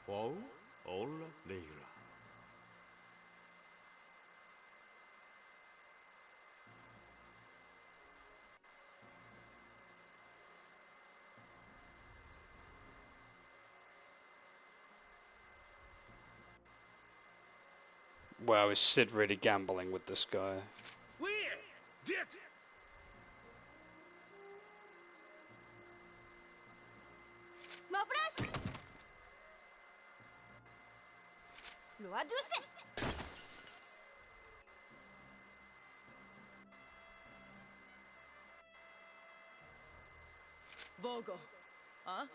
Wow, olla leila. Wow, is Sid really gambling with this guy? Where? Did Mopras! Loaduse! Vogo. Huh?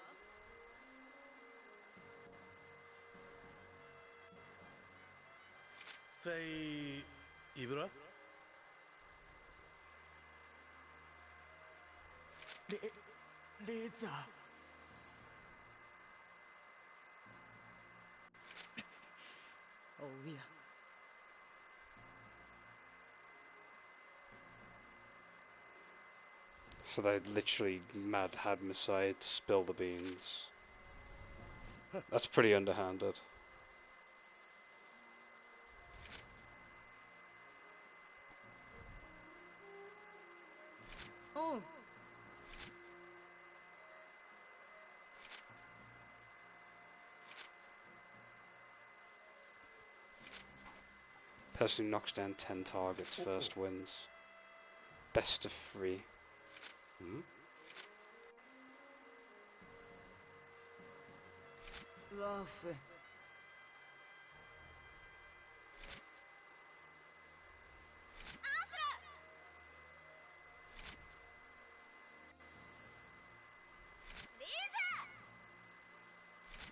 Fei Ibra? Leza. Oh, yeah. So they literally had Messiah to spill the beans. That's pretty underhanded. Person who knocks down 10 targets first wins. Best of 3. Hmm? Laugh.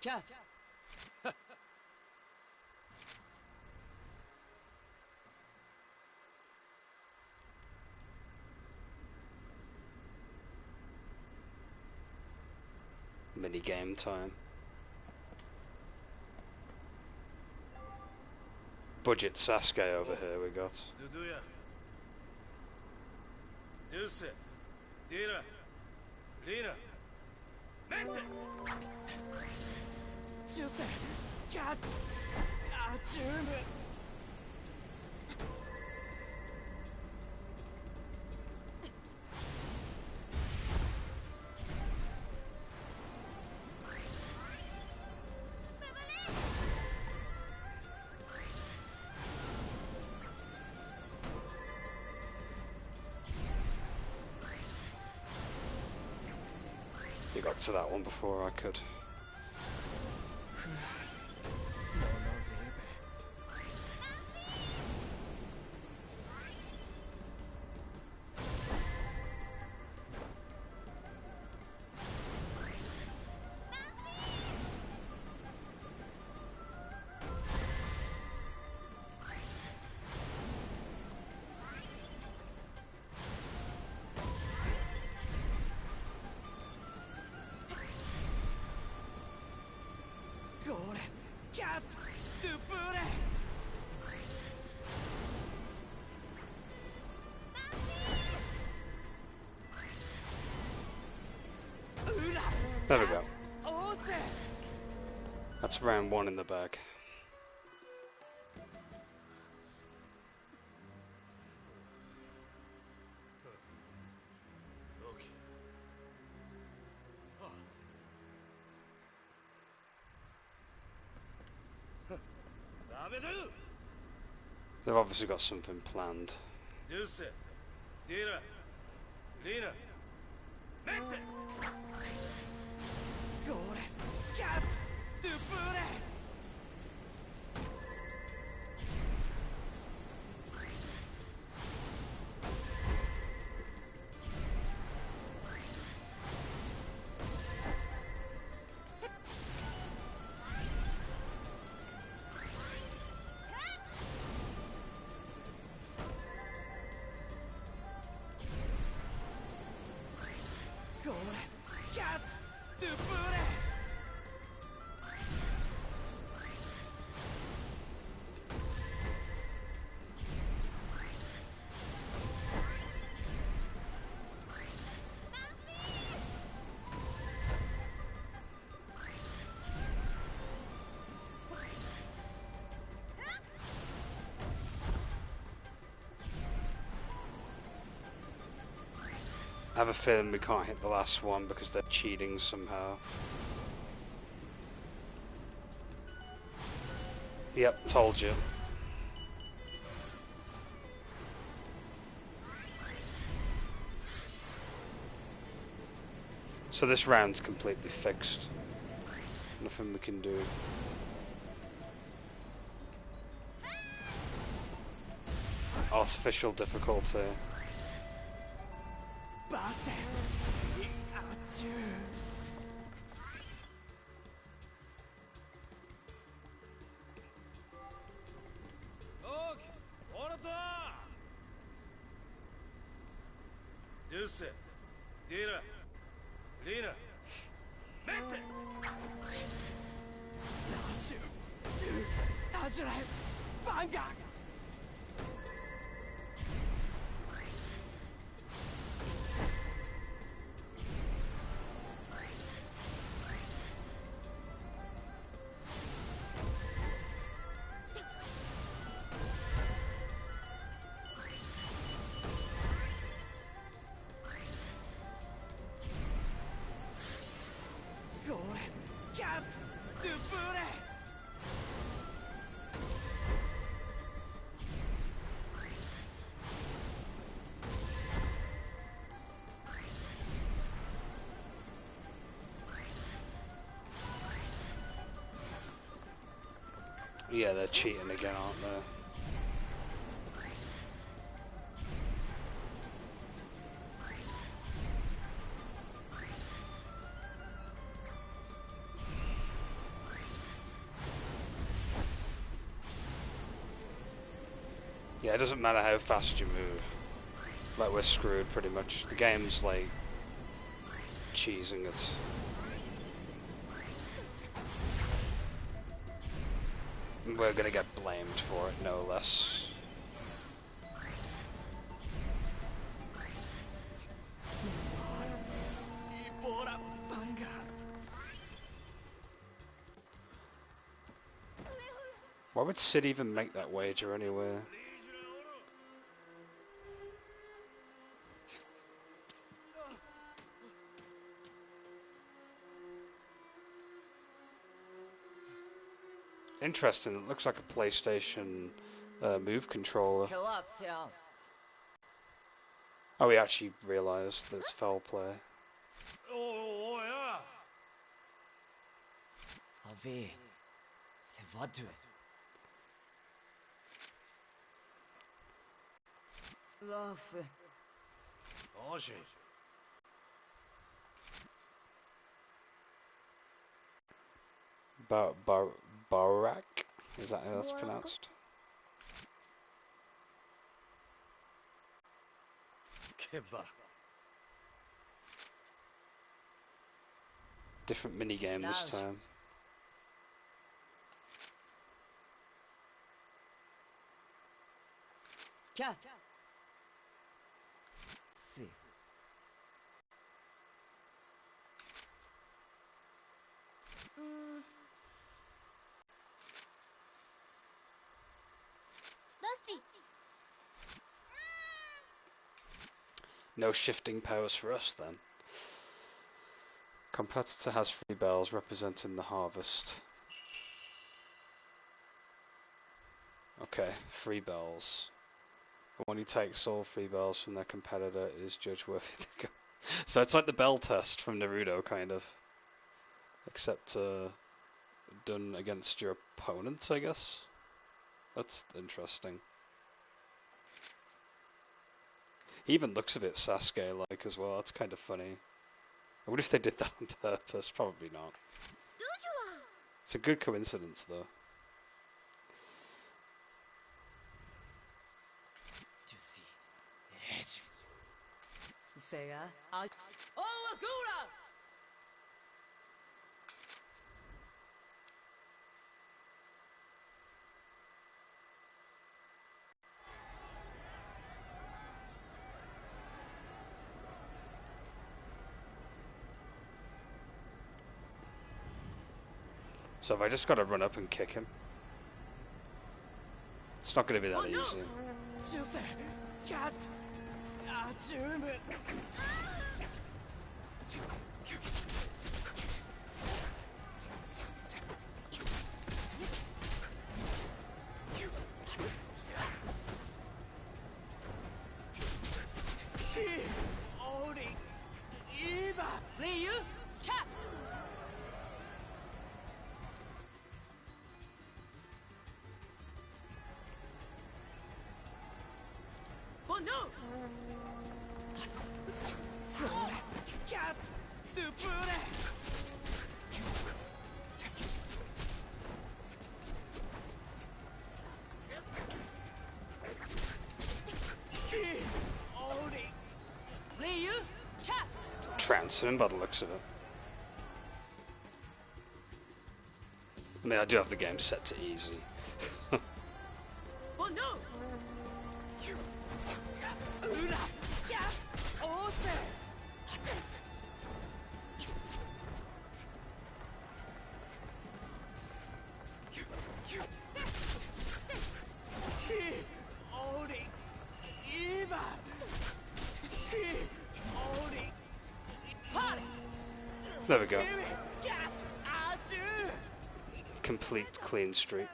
Cat. Mini game time. Budget Sasuke over here we got. Duduya. Dulce. Dira. Lina. Mete! Juice. Cat. June. You got to that one before I could. Cat. Du burde. There we go. That's round 1 in the bag. Okay. Damedu! They've obviously got something planned. Dulce. Dira. Lina. Mete! Cat. Du burde. Cat. Du burde. I have a feeling we can't hit the last one because they're cheating somehow. Yep, told you. So this round's completely fixed. Nothing we can do. Artificial difficulty. Base. Achoo. Okay. Orata! Dulce. Dira. Lina. Mete! Najere. Banga. Cat. Du burde. Yeah, they're cheating again, aren't they? Yeah, it doesn't matter how fast you move. Like, we're screwed pretty much. The game's like cheesing us. We're gonna get blamed for it, no less. Why would Sid even make that wager anyway? Interesting, it looks like a PlayStation Move controller. Oh, we actually realised that it's foul play. おいや Ave, c'est votre. Love. よし Barak? Is that how that's pronounced? けば Different minigame this Nice. time. Cat. C'est. Dusty. No shifting powers for us then. Competitor has 3 bells representing the harvest. Okay, 3 bells. The one who takes all 3 bells from their competitor is judged worthy to go. So it's like the bell test from Naruto, kind of. Except done against your opponents, I guess. That's interesting. He even looks a bit Sasuke-like as well. That's kind of funny. I wonder if they did that on purpose. Probably not. It's a good coincidence, though. Tu sais. Edge. Sega. Oh, Akura! So have I just got to run up and kick him? It's not going to be that easy. ジュセキャットあジューム Ryu. Cat. Oh no! キャットドゥプレ Ryu. Cat. Trouncing him by the looks of it. I mean, I do have the game set to easy. Oh no! ウラキャットオーセ There we go. Complete clean streak.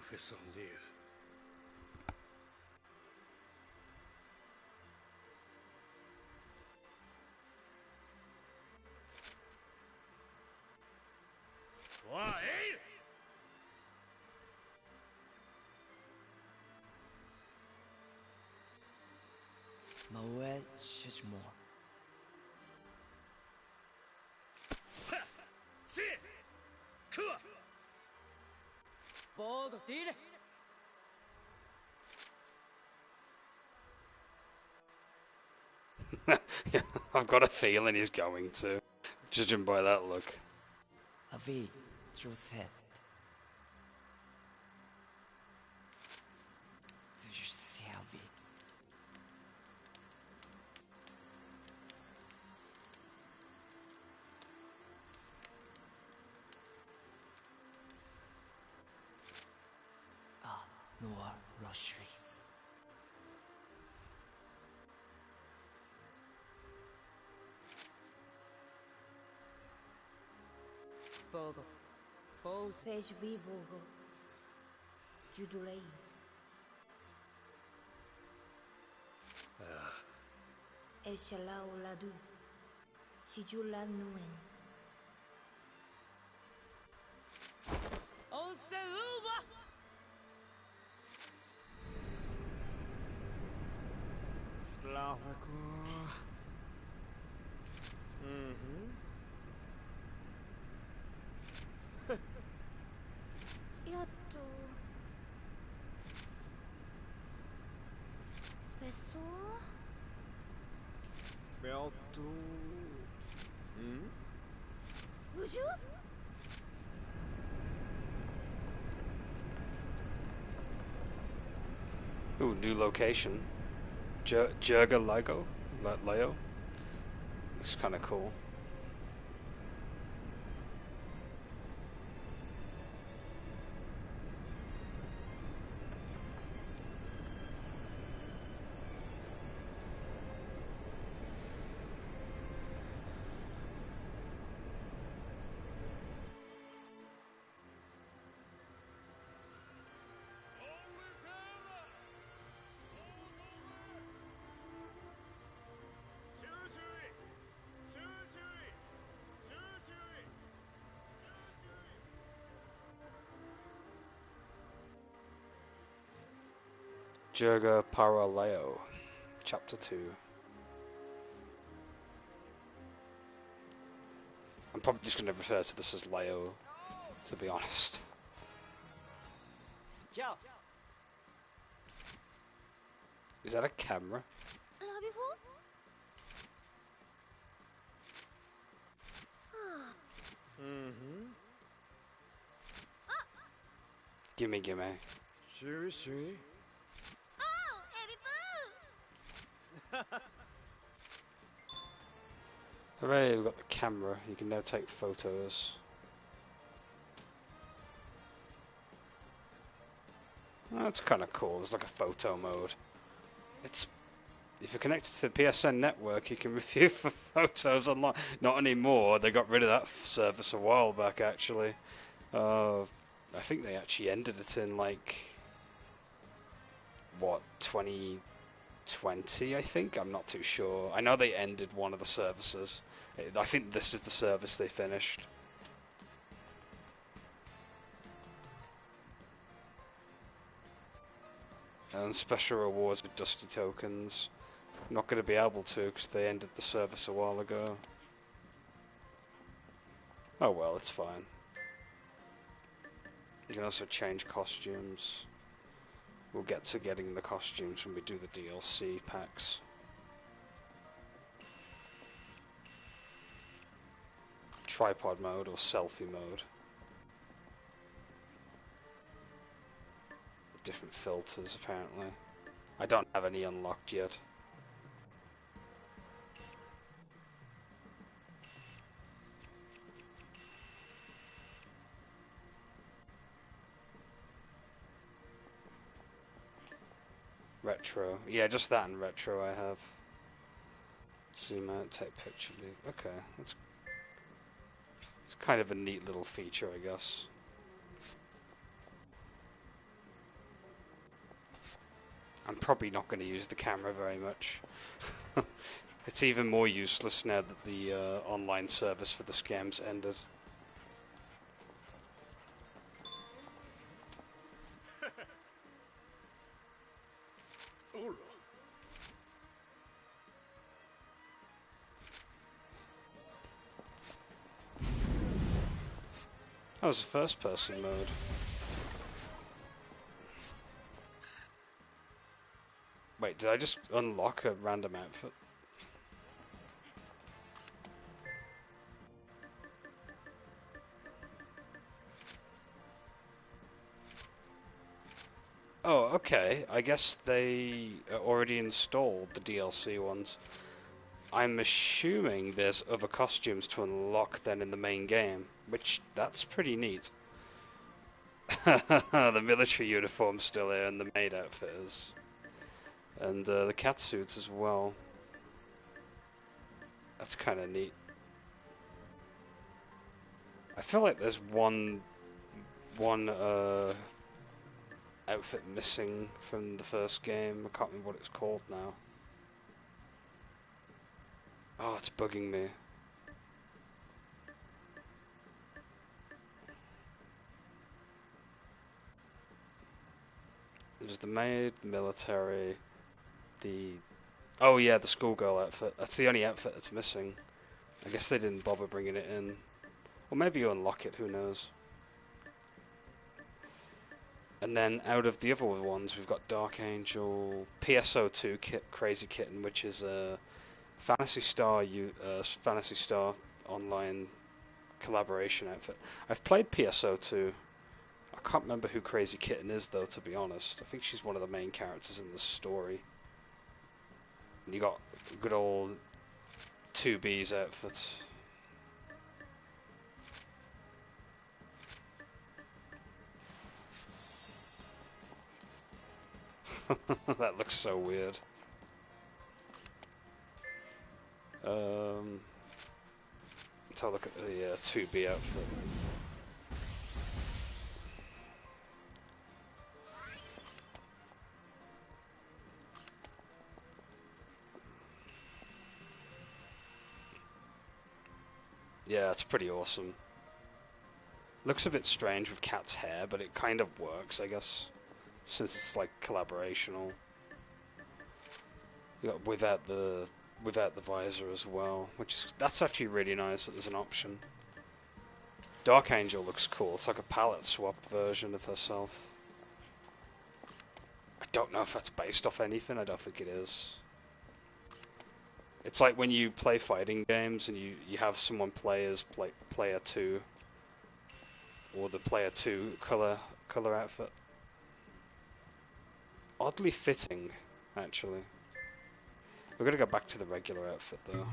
Professor Liu. Why? مواد شجمور Bogo tire. Yeah, I've got a feeling he's going to, judging by that look. Avi, Josette. Tu servi. Ah, Noir Rochery. Bogo. Foes. Fez vivo. Juduleit. Eshalau ladu. Shijula nuen. Onseuma! Lavaku. Yatto. Peso. Belto. Uju? Ooh, new location. Jurga Leo. Looks kind of cool. Jurga Paraleo, Chapter 2. I'm probably just going to refer to this as Leo, to be honest. Yeah. Is that a camera? Gimme. Shui. Hooray, we've got the camera. You can now take photos. Oh, that's kind of cool. It's like a photo mode. It's if you're connected to the PSN network, you can review for photos online. Not anymore. They got rid of that service a while back, actually. I think they actually ended it in like what 2020. I think. I'm not too sure. I know they ended one of the services. I think this is the service they finished. And special rewards with Dusty tokens. Not going to be able to because they ended the service a while ago. Oh well, it's fine. You can also change costumes. We'll get to getting the costumes when we do the DLC packs. Tripod mode or selfie mode. Different filters apparently. I don't have any unlocked yet. Retro. Yeah, just that and retro I have. Zoom out, take picture. Okay, it's kind of a neat little feature, I guess. I'm probably not going to use the camera very much. It's even more useless now that the online service for this game's ended. That was the first person mode. Wait, did I just unlock a random outfit? Oh, okay. I guess they already installed the DLC ones. I'm assuming there's other costumes to unlock then in the main game, which that's pretty neat. The military uniform's still here and the maid outfit is. And the cat suits as well. That's kind of neat. I feel like there's one outfit missing from the first game. I can't remember what it's called now. Oh, it's bugging me. There's the maid, the military, the... Oh yeah, the schoolgirl outfit. That's the only outfit that's missing. I guess they didn't bother bringing it in. Or maybe you unlock it, who knows. And then out of the other ones, we've got Dark Angel, PSO2 Crazy Kitten, which is a Phantasy Star online collaboration outfit. I've played PSO2. I can't remember who Crazy Kitten is, though, to be honest. I think she's one of the main characters in the story. And you got good old 2B's outfits. That looks so weird. Let's have a look at the 2B outfit. Yeah, it's pretty awesome. Looks a bit strange with Cat's hair, but it kind of works, I guess, since it's like collaborational. You got without the visor as well, that's actually really nice that there's an option. Dark Angel looks cool. It's like a palette swapped version of herself. I don't know if that's based off anything. I don't think it is. It's like when you play fighting games and you have someone play as player 2, or the player 2 color outfit. Oddly fitting, actually. We're gonna go back to the regular outfit though.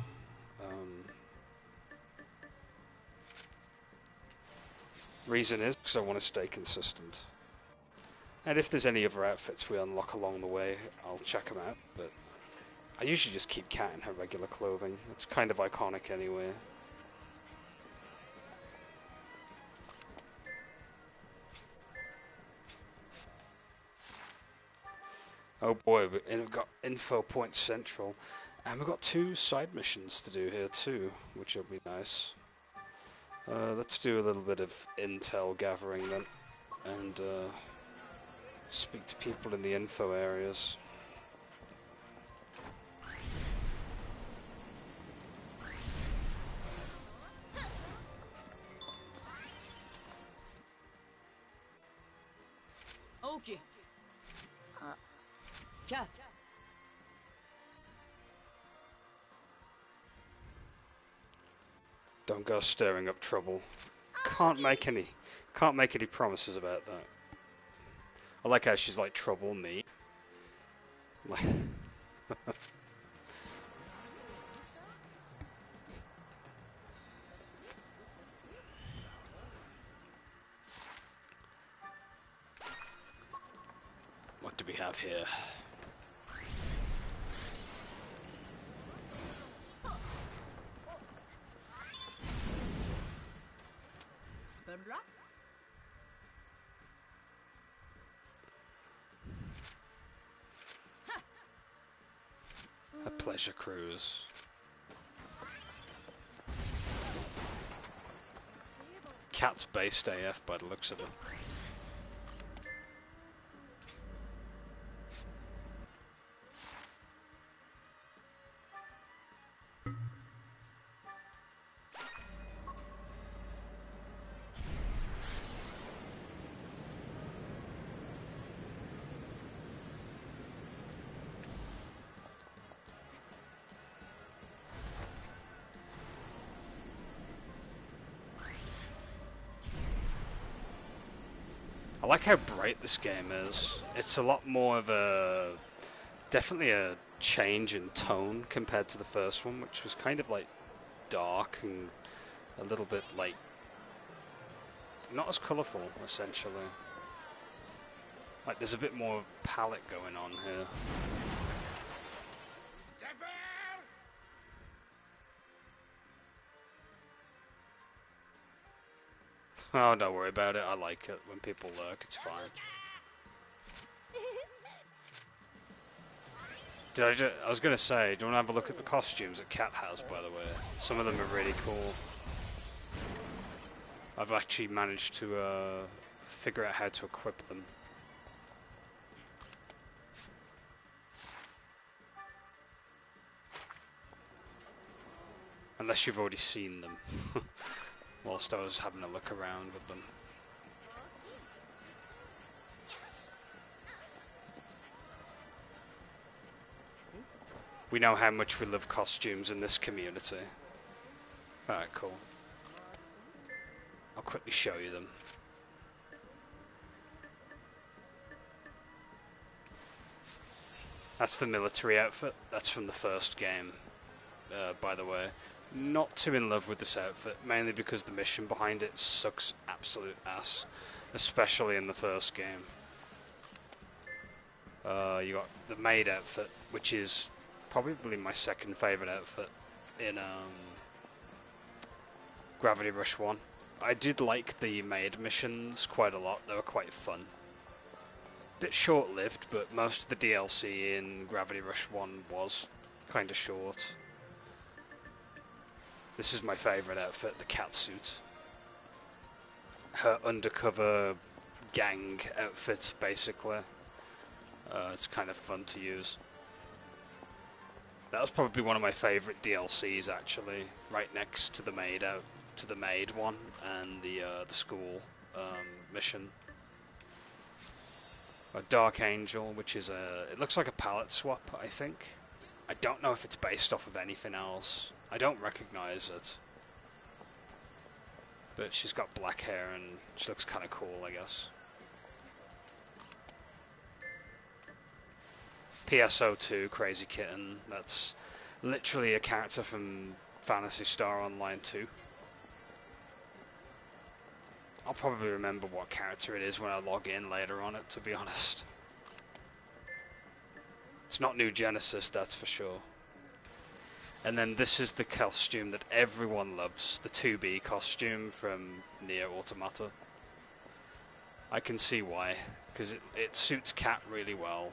Reason is because I want to stay consistent. And if there's any other outfits we unlock along the way, I'll check them out. But I usually just keep Cat in her regular clothing. It's kind of iconic anyway. Oh boy, we've got Info Point Central. And we've got 2 side missions to do here too, which will be nice. Let's do a little bit of intel gathering then, and speak to people in the info areas. Okay. Cat. Don't go stirring up trouble. Can't make any promises about that. I like how she's like, trouble me. What do we have here? pleasure cruise. Cat's based AF by the looks of it. I like how bright this game is. It's a lot more of a... definitely a change in tone compared to the first one, which was kind of like dark and a little bit like... not as colourful, essentially. Like there's a bit more palette going on here. Oh, don't worry about it. I like it when people lurk. It's fine. I was going to say, do you want to have a look at the costumes that Cat has, by the way? Some of them are really cool. I've actually managed to figure out how to equip them. Unless you've already seen them. Whilst I was having a look around with them. We know how much we love costumes in this community. Alright, cool. I'll quickly show you them. That's the military outfit. That's from the first game, by the way. Not too in love with this outfit, mainly because the mission behind it sucks absolute ass, especially in the first game. You got the maid outfit, which is probably my second favourite outfit in Gravity Rush 1. I did like the maid missions quite a lot, they were quite fun. Bit short-lived, but most of the DLC in Gravity Rush 1 was kind of short. This is my favourite outfit, the cat suit. Her undercover gang outfit, basically. It's kind of fun to use. That was probably one of my favourite DLCs, actually, right next to the maid one and the school mission. A Dark Angel, which is it looks like a palette swap, I think. I don't know if it's based off of anything else. I don't recognise it. But she's got black hair and she looks kind of cool, I guess. PSO2, Crazy Kitten. That's literally a character from Phantasy Star Online 2. I'll probably remember what character it is when I log in later on it, to be honest. It's not New Genesis, that's for sure. And then this is the costume that everyone loves, the 2B costume from Nier Automata. I can see why, because it suits Cat really well,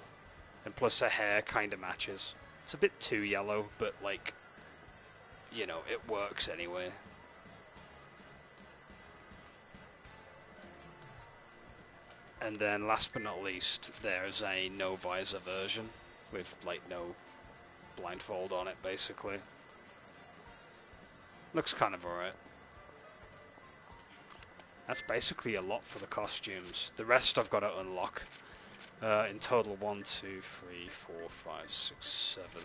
and plus her hair kind of matches. It's a bit too yellow, but like, you know, it works anyway. And then last but not least, there's a no visor version with like no blindfold on it, basically. Looks kind of alright. That's basically a lot for the costumes. The rest I've got to unlock. In total, 1, 2, 3, 4, 5, 6, 7,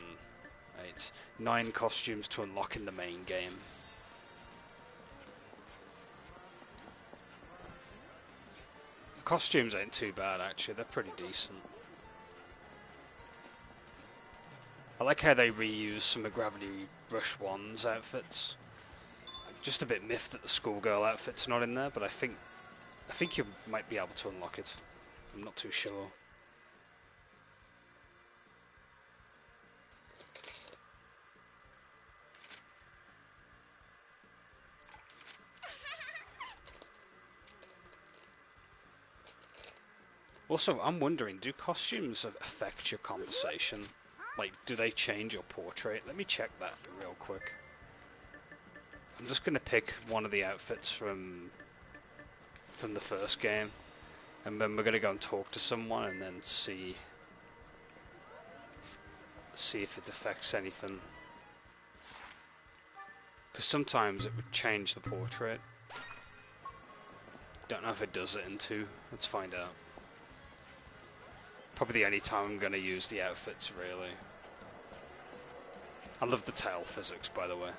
8, 9 costumes to unlock in the main game. The costumes ain't too bad, actually. They're pretty decent. I like how they reuse some of Gravity Rush 1's outfits. I'm just a bit miffed that the schoolgirl outfit's not in there, but I think you might be able to unlock it. I'm not too sure. Also, I'm wondering, do costumes affect your conversation? Like, do they change your portrait? Let me check that real quick. I'm just gonna pick one of the outfits from the first game, and then we're gonna go and talk to someone, and then see if it affects anything. Because sometimes it would change the portrait. Don't know if it does it in 2. Let's find out. Probably the only time I'm gonna use the outfits, really. I love the tail physics, by the way.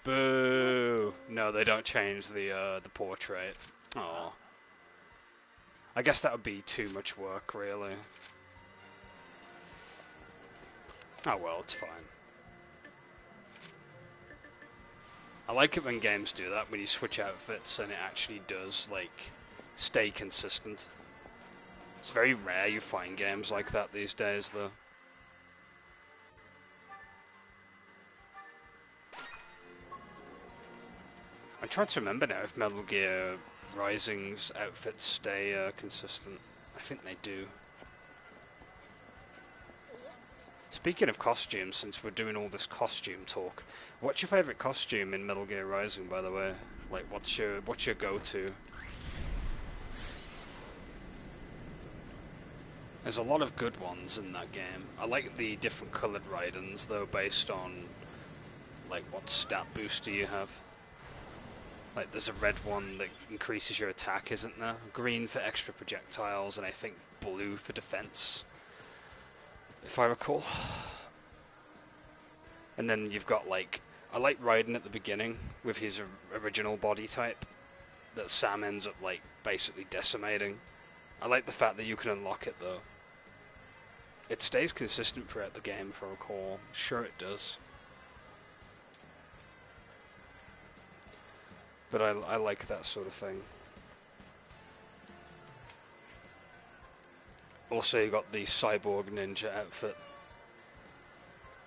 Boo! No, they don't change the portrait. Oh, I guess that would be too much work, really. Oh well, it's fine. I like it when games do that, when you switch outfits and it actually does, like, stay consistent. It's very rare you find games like that these days, though. I'm trying to remember now if Metal Gear Rising's outfits stay consistent. I think they do. Speaking of costumes, since we're doing all this costume talk, what's your favourite costume in Metal Gear Rising, by the way? Like, what's your go-to? There's a lot of good ones in that game. I like the different coloured Raidens, though, based on, like, what stat booster you have. Like, there's a red one that increases your attack, isn't there? Green for extra projectiles, and I think blue for defense, if I recall. And then you've got, like, I like Raiden at the beginning with his original body type that Sam ends up, like, basically decimating. I like the fact that you can unlock it, though. It stays consistent throughout the game, if I recall. Sure it does. But I like that sort of thing. Also, you got the Cyborg Ninja outfit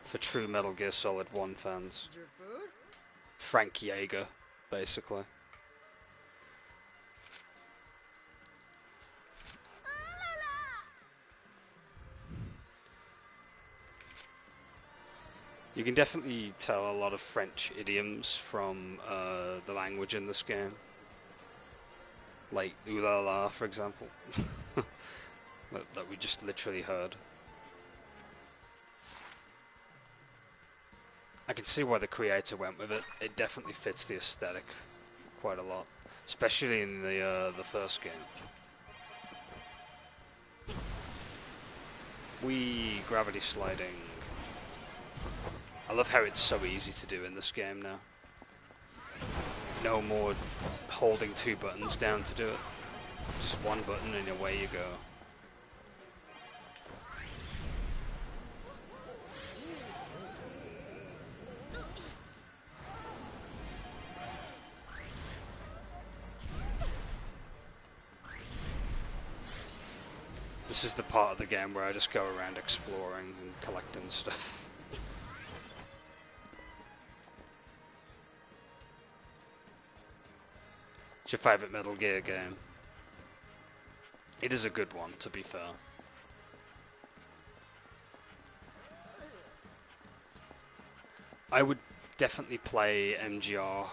for true Metal Gear Solid 1 fans. Frank Yeager, basically. You can definitely tell a lot of French idioms from the language in this game. Like ooh la la, for example. that we just literally heard. I can see why the creator went with it. It definitely fits the aesthetic quite a lot. Especially in the first game. Wee, gravity sliding. I love how it's so easy to do in this game now. No more holding 2 buttons down to do it. Just 1 button and away you go. This is the part of the game where I just go around exploring and collecting stuff. What's your favourite Metal Gear game? It is a good one, to be fair. I would definitely play MGR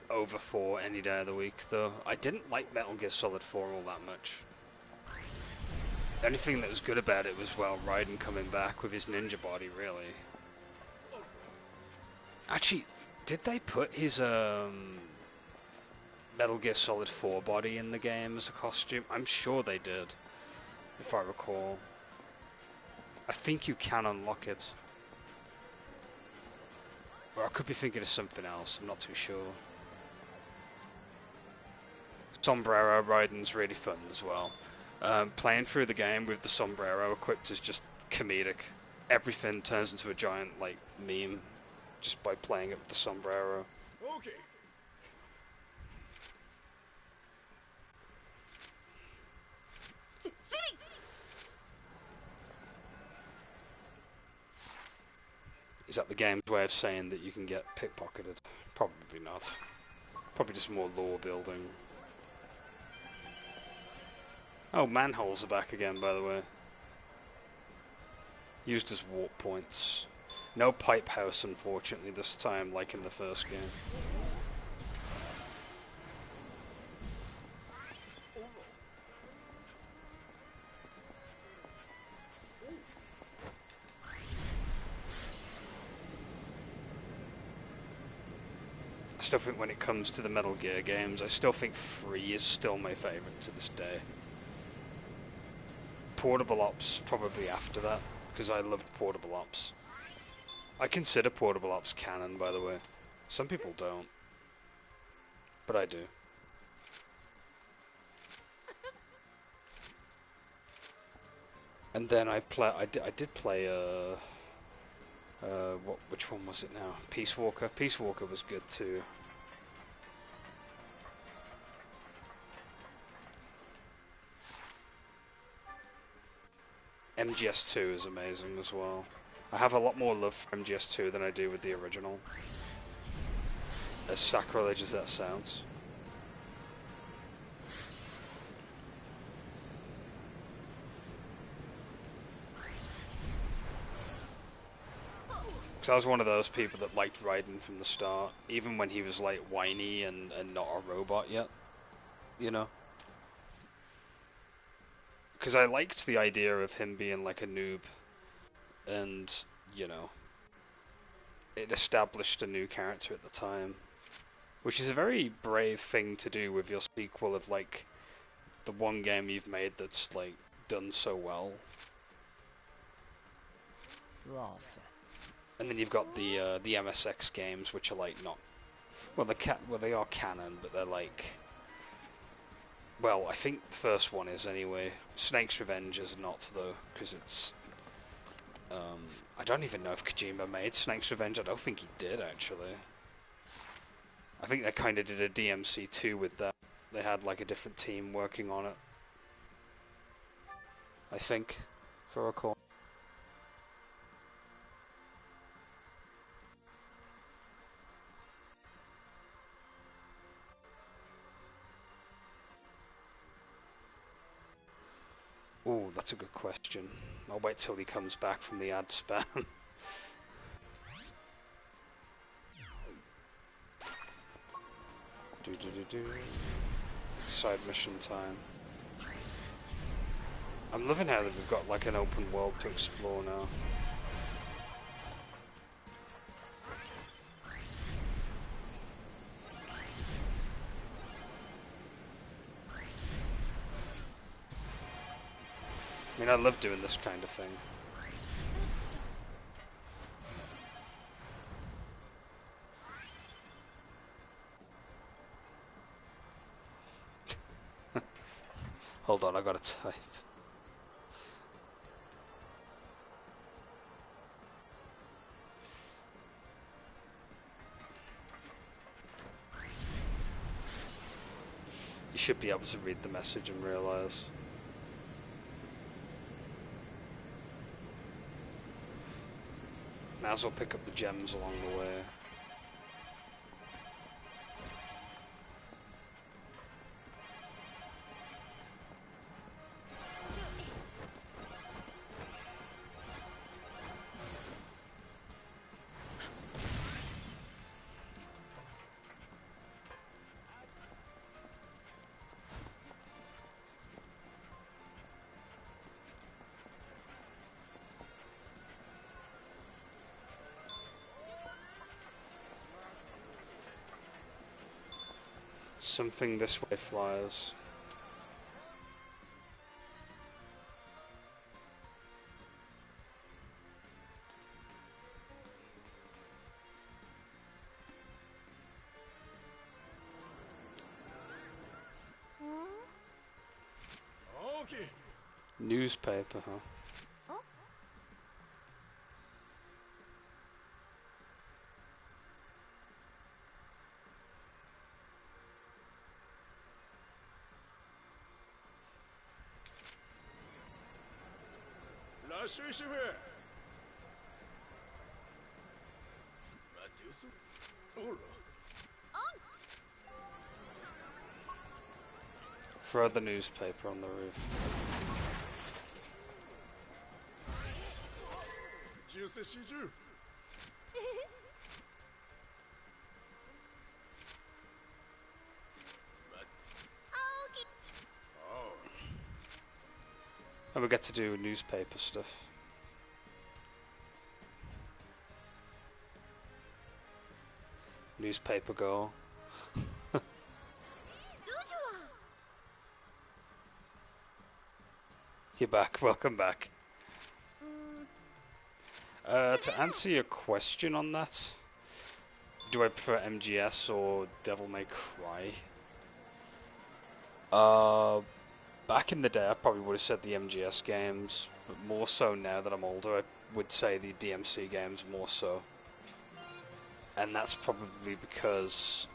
over 4 any day of the week, though. I didn't like Metal Gear Solid 4 all that much. The only thing that was good about it was, well, Raiden coming back with his ninja body, really. Actually, did they put his Metal Gear Solid 4 body in the game as a costume? I'm sure they did, if I recall. I think you can unlock it. Or I could be thinking of something else, I'm not too sure. Sombrero Raiden's really fun as well. Playing through the game with the sombrero equipped is just comedic. Everything turns into a giant, like, meme just by playing it with the sombrero. Okay. Is that the game's way of saying that you can get pickpocketed? Probably not. Probably just more lore building. Oh, manholes are back again, by the way. Used as warp points. No pipe house, unfortunately, this time, like in the first game. I still think when it comes to the Metal Gear games, I still think 3 is still my favourite to this day. Portable Ops probably after that, because I loved Portable Ops. I consider Portable Ops canon, by the way. Some people don't, but I do. And then I did play which one was it now? Peace Walker. Peace Walker was good too. MGS2 is amazing as well. I have a lot more love for MGS2 than I do with the original. As sacrilege as that sounds. Because I was one of those people that liked Raiden from the start, even when he was like whiny and not a robot yet, you know? Because I liked the idea of him being like a noob, and, you know, it established a new character at the time, which is a very brave thing to do with your sequel of like the one game you've made that's like done so well. And then you've got the MSX games, which are like not, well, they are canon, but they're like, well, I think the first one is anyway. Snake's Revenge is not though, because it's, I don't even know if Kojima made Snake's Revenge. I don't think he did actually. I think they kind of did a DMC2 with that. They had like a different team working on it, I think, if I recall. Ooh, that's a good question. I'll wait till he comes back from the ad spam. Side mission time. I'm loving how that we've got like an open world to explore now. I mean, I love doing this kind of thing. Hold on, I gotta type. You should be able to read the message and realize. Might as well pick up the gems along the way. Something this way flies. Okay. Newspaper, huh? La suis here. Radius? Oh, Throw the newspaper on the roof. And we get to do newspaper stuff. Newspaper girl. You're back. Welcome back. To answer your question on that, do I prefer MGS or Devil May Cry? Back in the day, I probably would have said the MGS games, but more so now that I'm older, I would say the DMC games more so. And that's probably because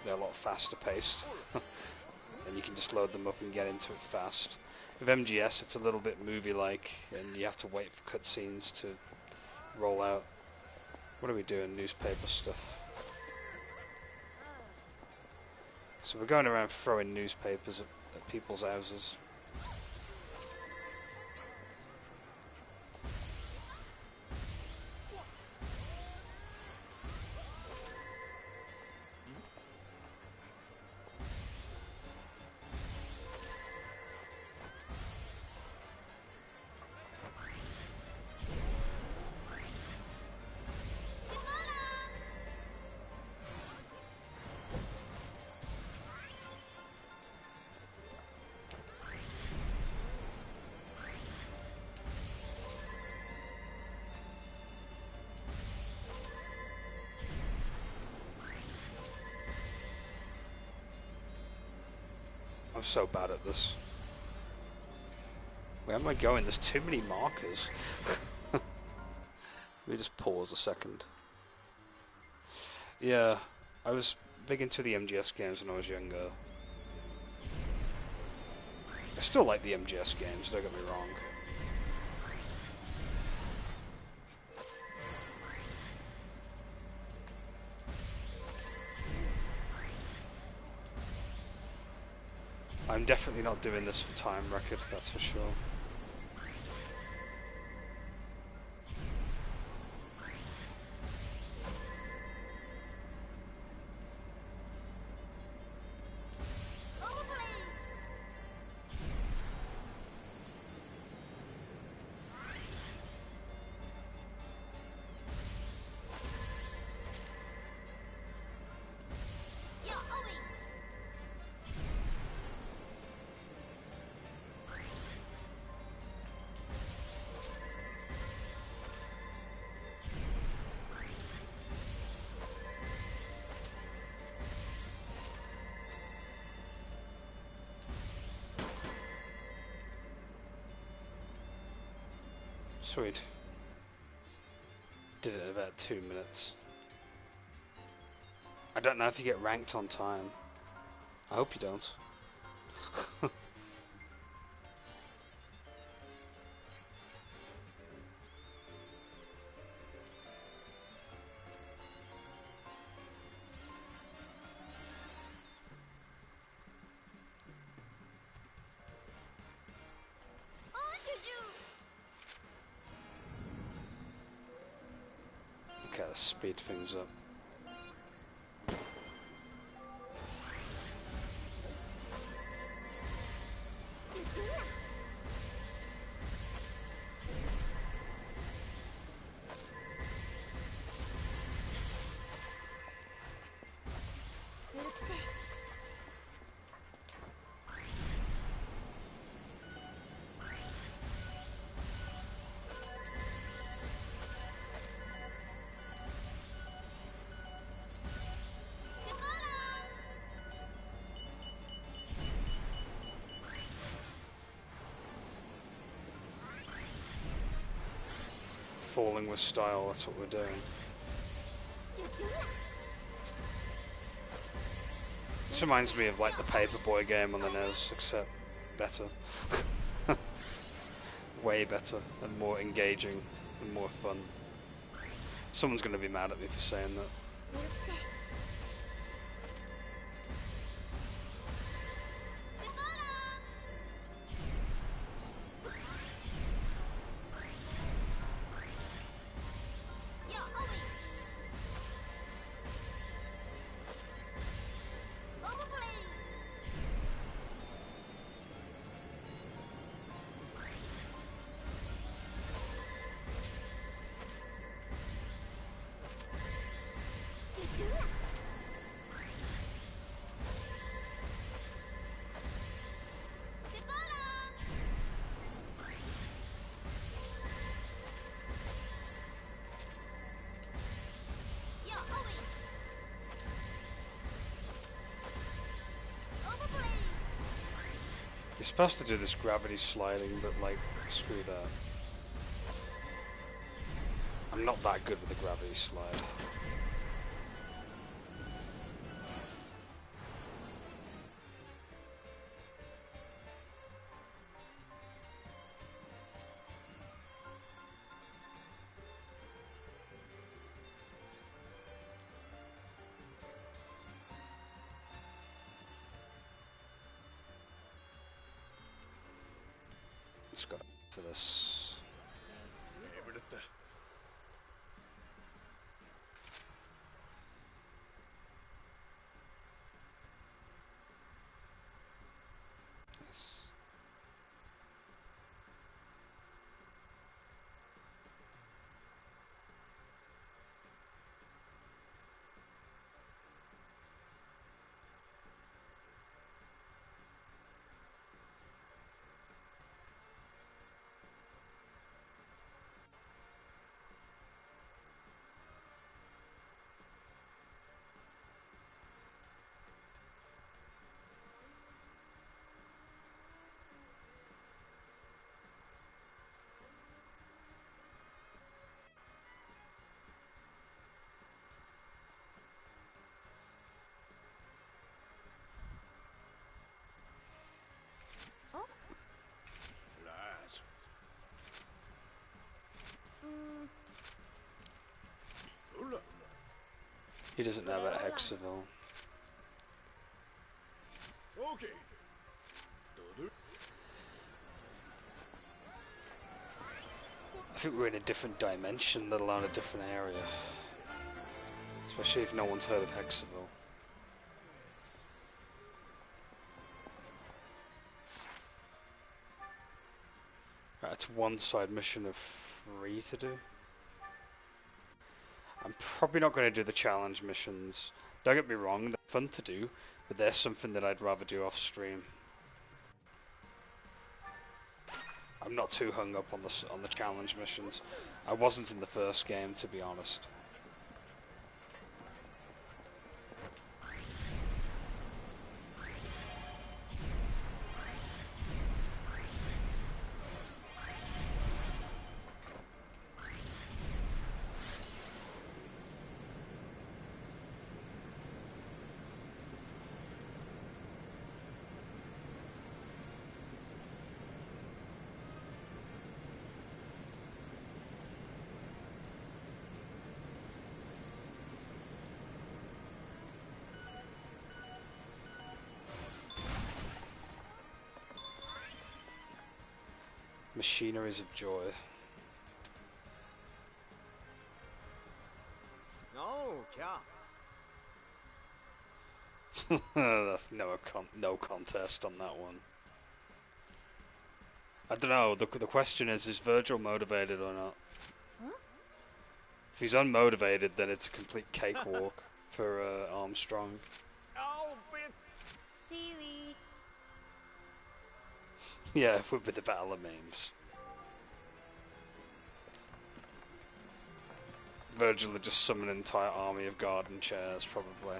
they're a lot faster paced, and you can just load them up and get into it fast. With MGS, it's a little bit movie-like, and you have to wait for cutscenes to roll out. What are we doing? Newspaper stuff. So we're going around throwing newspapers at people's houses. I'm so bad at this. Where am I going? There's too many markers. Let me just pause a second. Yeah, I was big into the MGS games when I was younger. I still like the MGS games, don't get me wrong. I'm definitely not doing this for time record, that's for sure. Sweet. Did it in about 2 minutes. I don't know if you get ranked on time. I hope you don't. Okay, let's speed things up. Falling with style, that's what we're doing. This reminds me of like the Paperboy game on the NES, except better. Way better and more engaging and more fun. Someone's going to be mad at me for saying that. supposed to do this gravity sliding, but like, screw that. I'm not that good with the gravity slide. Let's go for this. Nice. He doesn't know about Hexaville. Okay. I think we're in a different dimension, let alone a different area. Especially if no one's heard of Hexaville. Right, it's one side mission of 3 to do. I'm probably not going to do the challenge missions. Don't get me wrong, they're fun to do, but they're something that I'd rather do off stream. I'm not too hung up on the challenge missions. I wasn't in the first game, to be honest. Machineries of Joy. No, kya? That's no contest on that one. I don't know, the question is Virgil motivated or not? Huh? If he's unmotivated, then it's a complete cakewalk for Armstrong. Oh, bit. Seaweed. Yeah, with the Battle of Memes. Virgil would just summon an entire army of garden chairs, probably.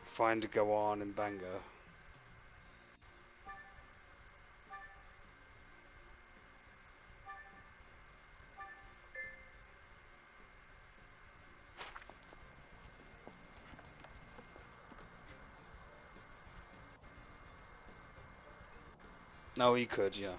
Find a go on in Bangor. No, he could, yeah.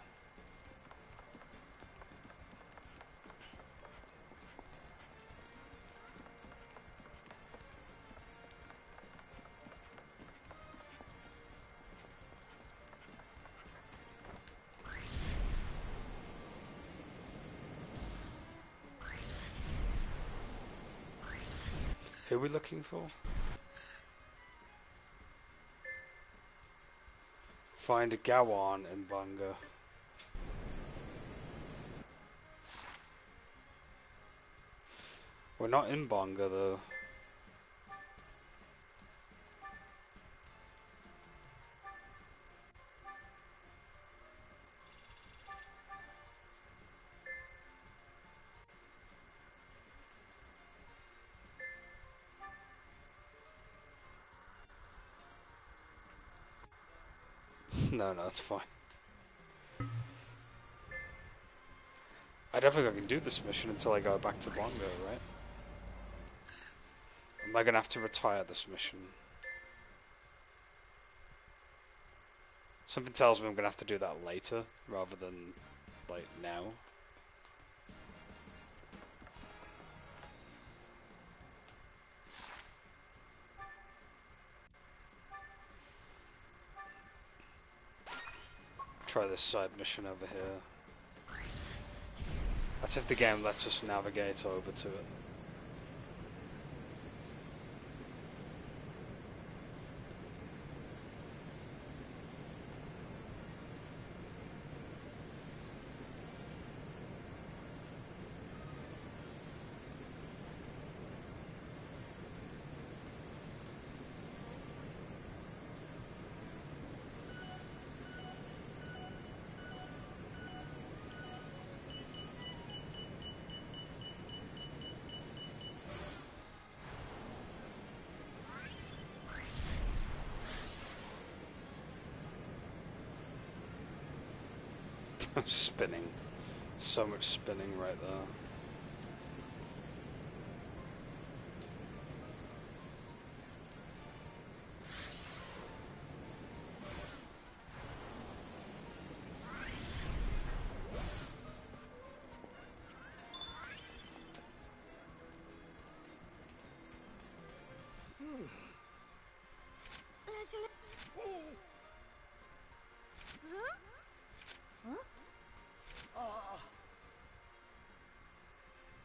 Who are we looking for? Find a Gawan in Bangor. We're not in Bangor though. No, no, it's fine. I don't think I can do this mission until I go back to Bongo, right? Am I gonna have to retire this mission? Something tells me I'm gonna have to do that later, rather than, like, now. Try this side mission over here. That's if the game lets us navigate over to it. Spinning. So much spinning right there.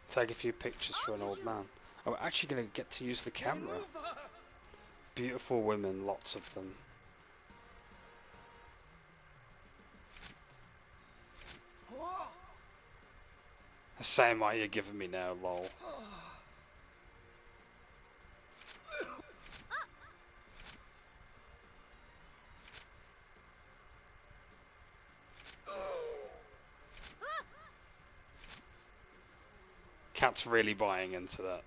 Take a few pictures for an old man. Oh, we're actually going to get to use the camera. Beautiful women, lots of them. The same eye you're giving me now, lol. Cat's really buying into that.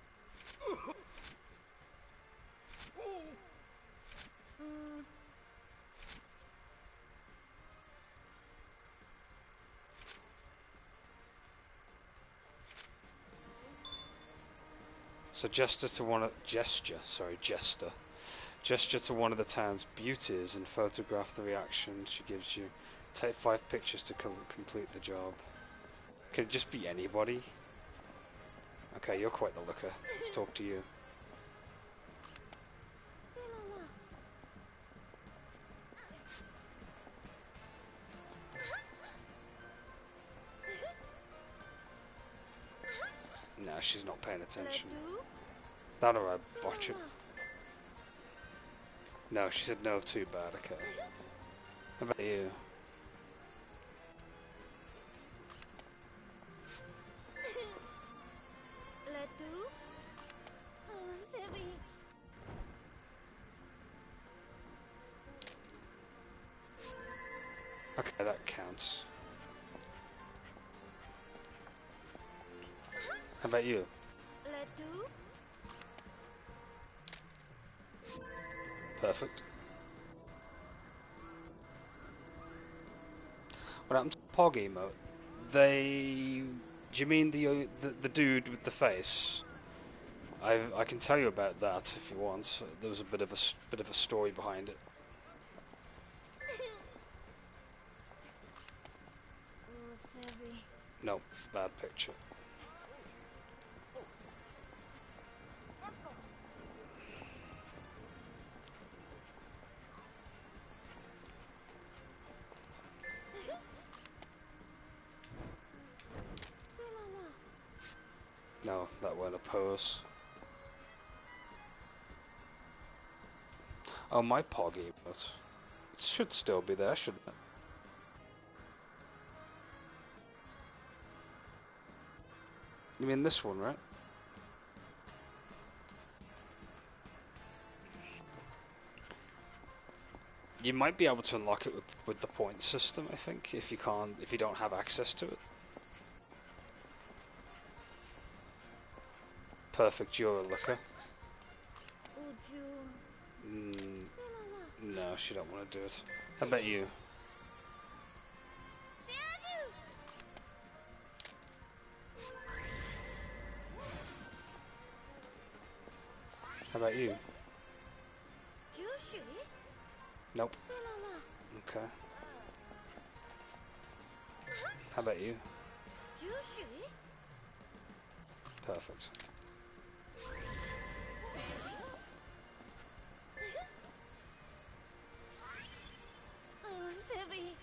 So gesture to one of the town's beauties and photograph the reaction she gives you. Take 5 pictures to complete the job. Could it just be anybody? Okay, you're quite the looker. Let's talk to you. Nah, she's not paying attention. That or I botch it. No, she said no, too bad, okay. How about you? Okay, that counts. How about you? Perfect. What happened to Pog emote? They... Do you mean the dude with the face? I can tell you about that if you want. There was a bit of a story behind it. No, bad picture. No, that weren't a pose. Oh, my Pog emote. It should still be there, shouldn't it? You mean this one, right? You might be able to unlock it with the point system, I think, if you don't have access to it. Perfect, you're a looker. No, she don't want to do it. How about you? about you? 流水 Nope. 碎了了 Okay. How about you? 流水 Perfect. Oh, Sebi.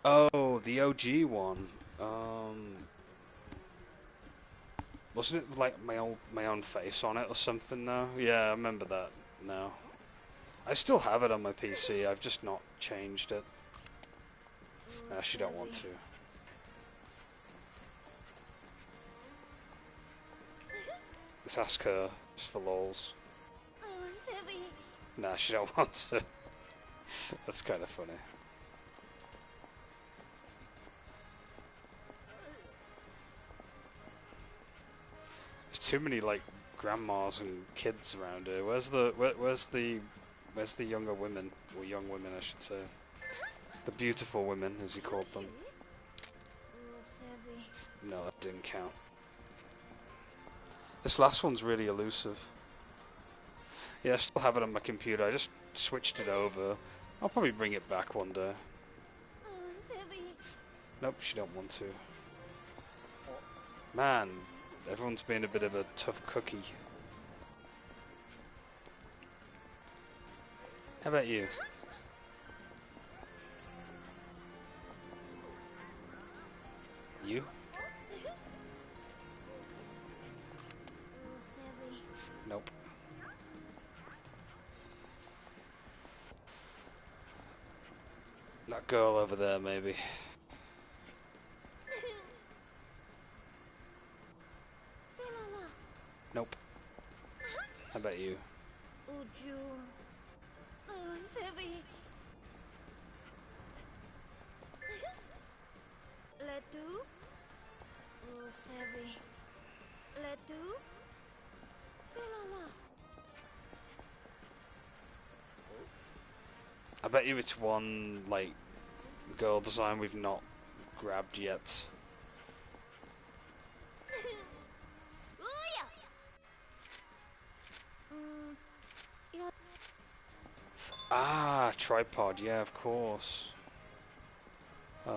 Oh, the OG one. Wasn't it like my own face on it or something now? Yeah, I remember that now. I still have it on my PC, I've just not changed it. Oh, No, she don't want to. Let's ask her, just for lols. Oh, Sebi. Nah, she don't want to. That's kind of funny. There's too many like grandmas and kids around here. Where's the younger women, or young women, I should say. The beautiful women, as he called them. Oh, Sebi. No, that didn't count. This last one's really elusive. Yeah, I still have it on my computer. I just switched it over. I'll probably bring it back one day. Oh, Sebi. Nope, she don't want to. Man, everyone's been a bit of a tough cookie. How about you? You? Oh, Sebi. Nope. That girl over there, maybe. Nope. How about you? Uju. Oh, Sebi. Letu. Oh, Sebi. Letu. Selala. I bet you it's one, like, girl design we've not grabbed yet. Ooh, yeah. Ah, tripod, yeah, of course. We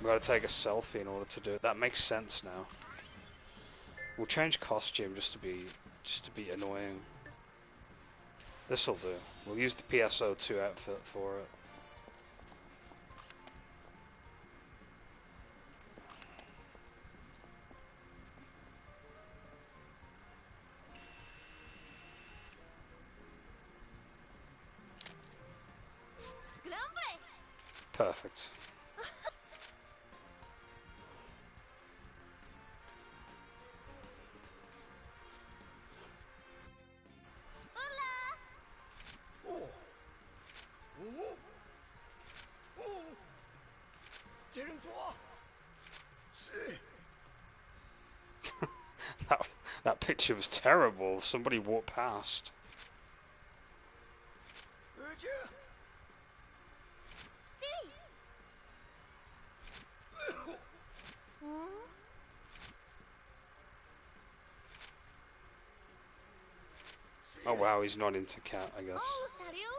gotta take a selfie in order to do it. That makes sense now. We'll change costume just to be annoying. This'll do. We'll use the PSO2 outfit for it. Perfect. That picture was terrible. Somebody walked past. Oh wow, he's not into cat, I guess. Oh, Sario.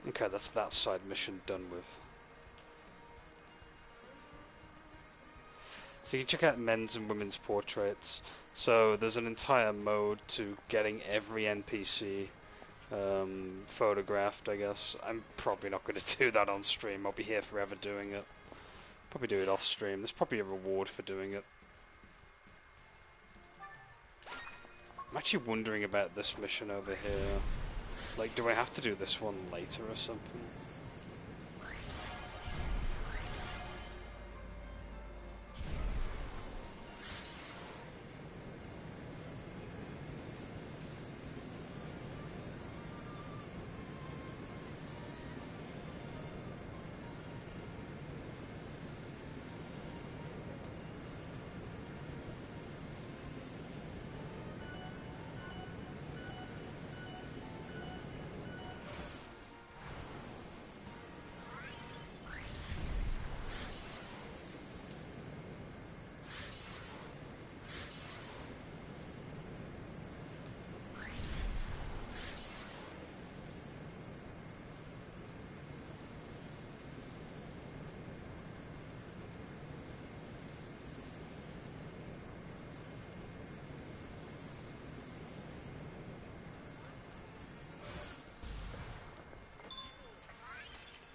Okay, that's that side mission done with. So you can check out men's and women's portraits. So there's an entire mode to getting every NPC photographed, I guess. I'm probably not going to do that on stream. I'll be here forever doing it. Probably do it off stream. There's probably a reward for doing it. I'm actually wondering about this mission over here. Like, do I have to do this one later or something?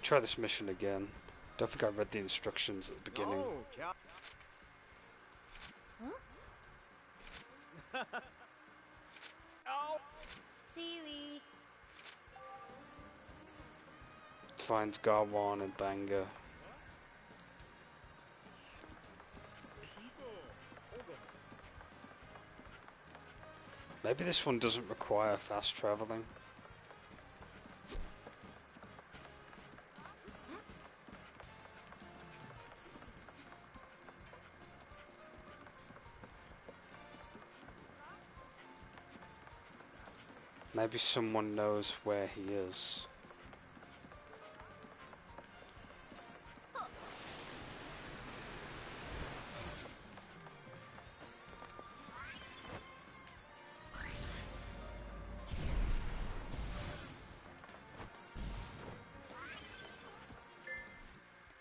try this mission again. Don't think I read the instructions at the beginning. No, Cat. Huh? Ow! Seaweed. Finds Garwan and Banga. Maybe this one doesn't require fast traveling. Maybe someone knows where he is.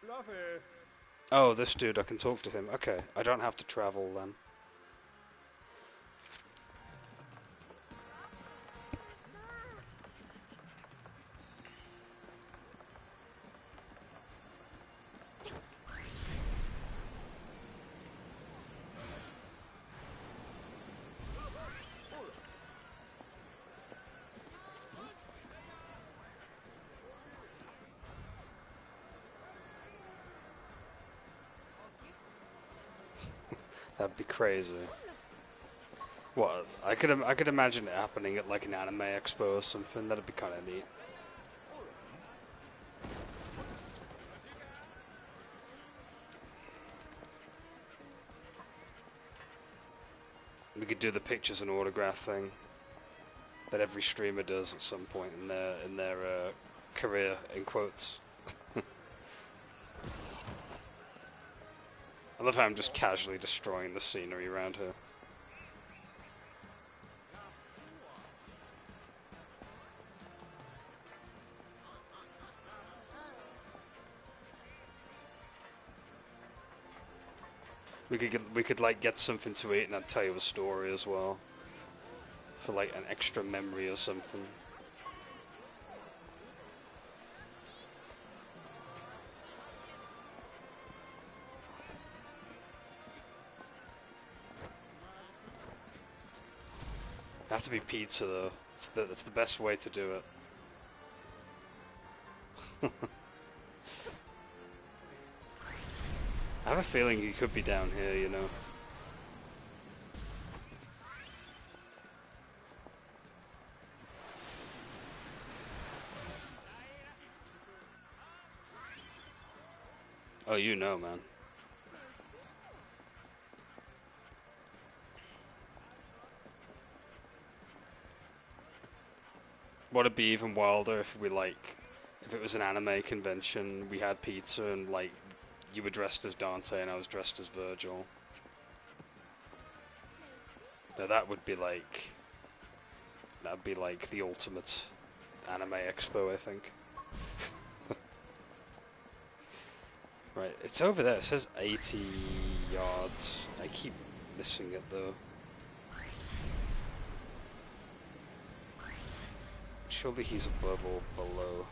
Fluffy. Oh, this dude, I can talk to him. Okay, I don't have to travel then. That'd be crazy. What? I could imagine it happening at like an anime expo or something. That'd be kind of neat. We could do the pictures and autograph thing that every streamer does at some point in their career, in quotes. I love how I'm just casually destroying the scenery around here. We could like get something to eat and I'd tell you a story as well. For like an extra memory or something. It have to be pizza though. It's the best way to do it. I have a feeling he could be down here, you know. Oh, you know, man. Would it be even wilder if if it was an anime convention, we had pizza and like you were dressed as Dante and I was dressed as Virgil? Now that'd be like the ultimate anime expo, I think. Right, it's over there. It says 80 yards. I keep missing it though. Surely he's above or below.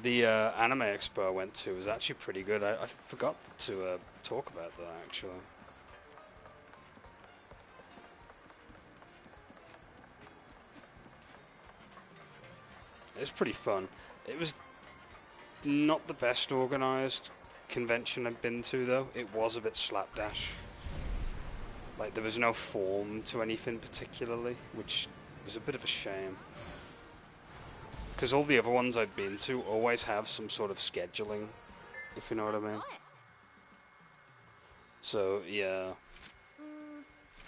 The anime expo I went to was actually pretty good. I forgot to talk about that actually. It was pretty fun. It was not the best organized convention I've been to though. It was a bit slapdash. Like there was no form to anything particularly, which was a bit of a shame. Because all the other ones I've been to always have some sort of scheduling, if you know what I mean. So, yeah.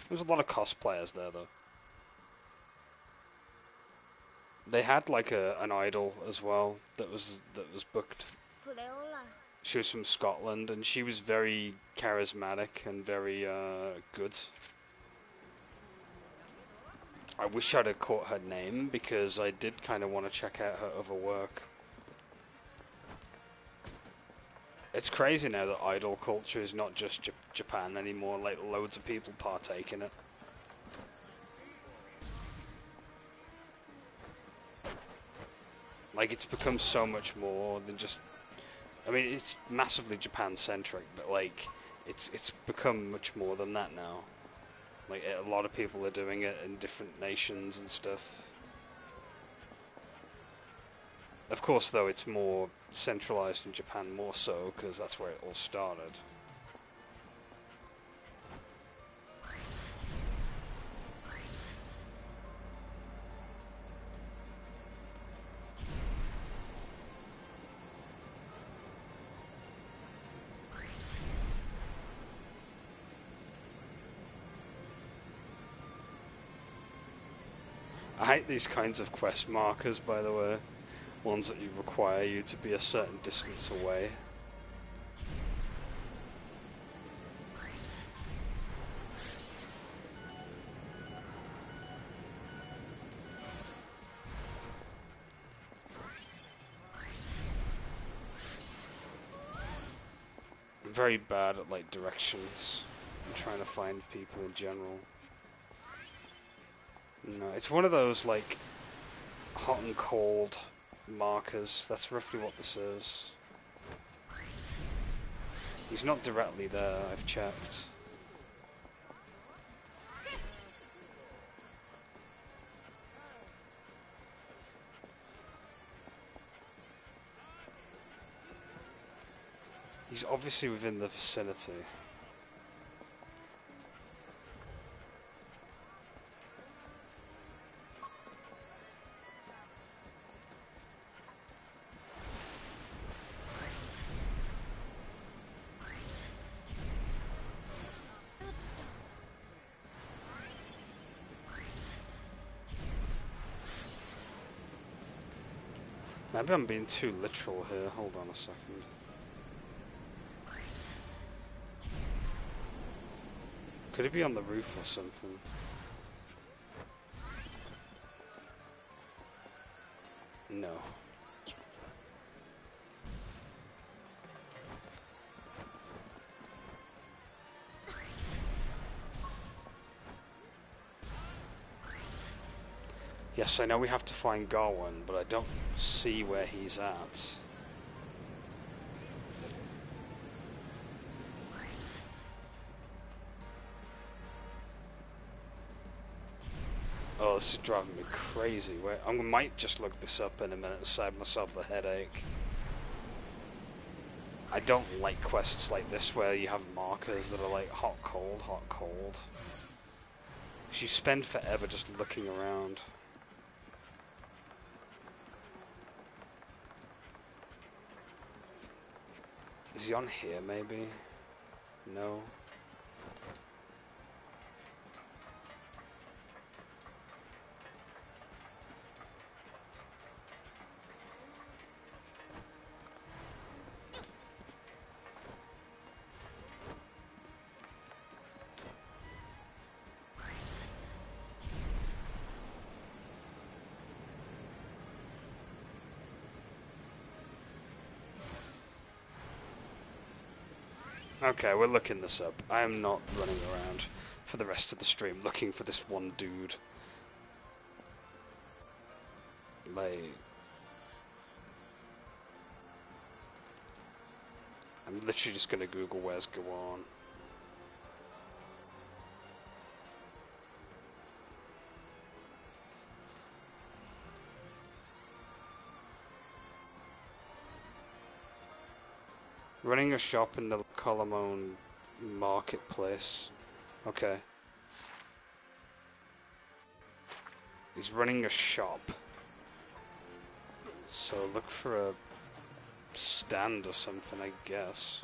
There's a lot of cosplayers there, though. They had, like, an idol as well that was booked. She was from Scotland, and she was very charismatic and very, good. I wish I'd have caught her name, because I did kind of want to check out her other work. It's crazy now that idol culture is not just Japan anymore. Like, loads of people partake in it. Like, it's become so much more than just... I mean, it's massively Japan-centric, but, like, it's become much more than that now. Like, a lot of people are doing it in different nations and stuff. Of course, though, it's more centralized in Japan, more so, because that's where it all started. I hate these kinds of quest markers, by the way. Ones that you require you to be a certain distance away. I'm very bad at, like, directions and trying to find people in general. No, it's one of those, like, hot and cold markers. That's roughly what this is. He's not directly there, I've checked. He's obviously within the vicinity. Maybe I'm being too literal here. Hold on a second. Could it be on the roof or something? No. Yes, I know we have to find Garwin, but I don't see where he's at. Oh, this is driving me crazy. I might just look this up in a minute and save myself the headache. I don't like quests like this where you have markers that are like hot, cold, hot, cold. 'Cause you spend forever just looking around. Is he on here, maybe? No. Okay, we're looking this up. I am not running around for the rest of the stream looking for this one dude. Like... I'm literally just gonna Google where's Gawan. Running a shop in the Colomone marketplace. Okay. He's running a shop. So look for a stand or something, I guess.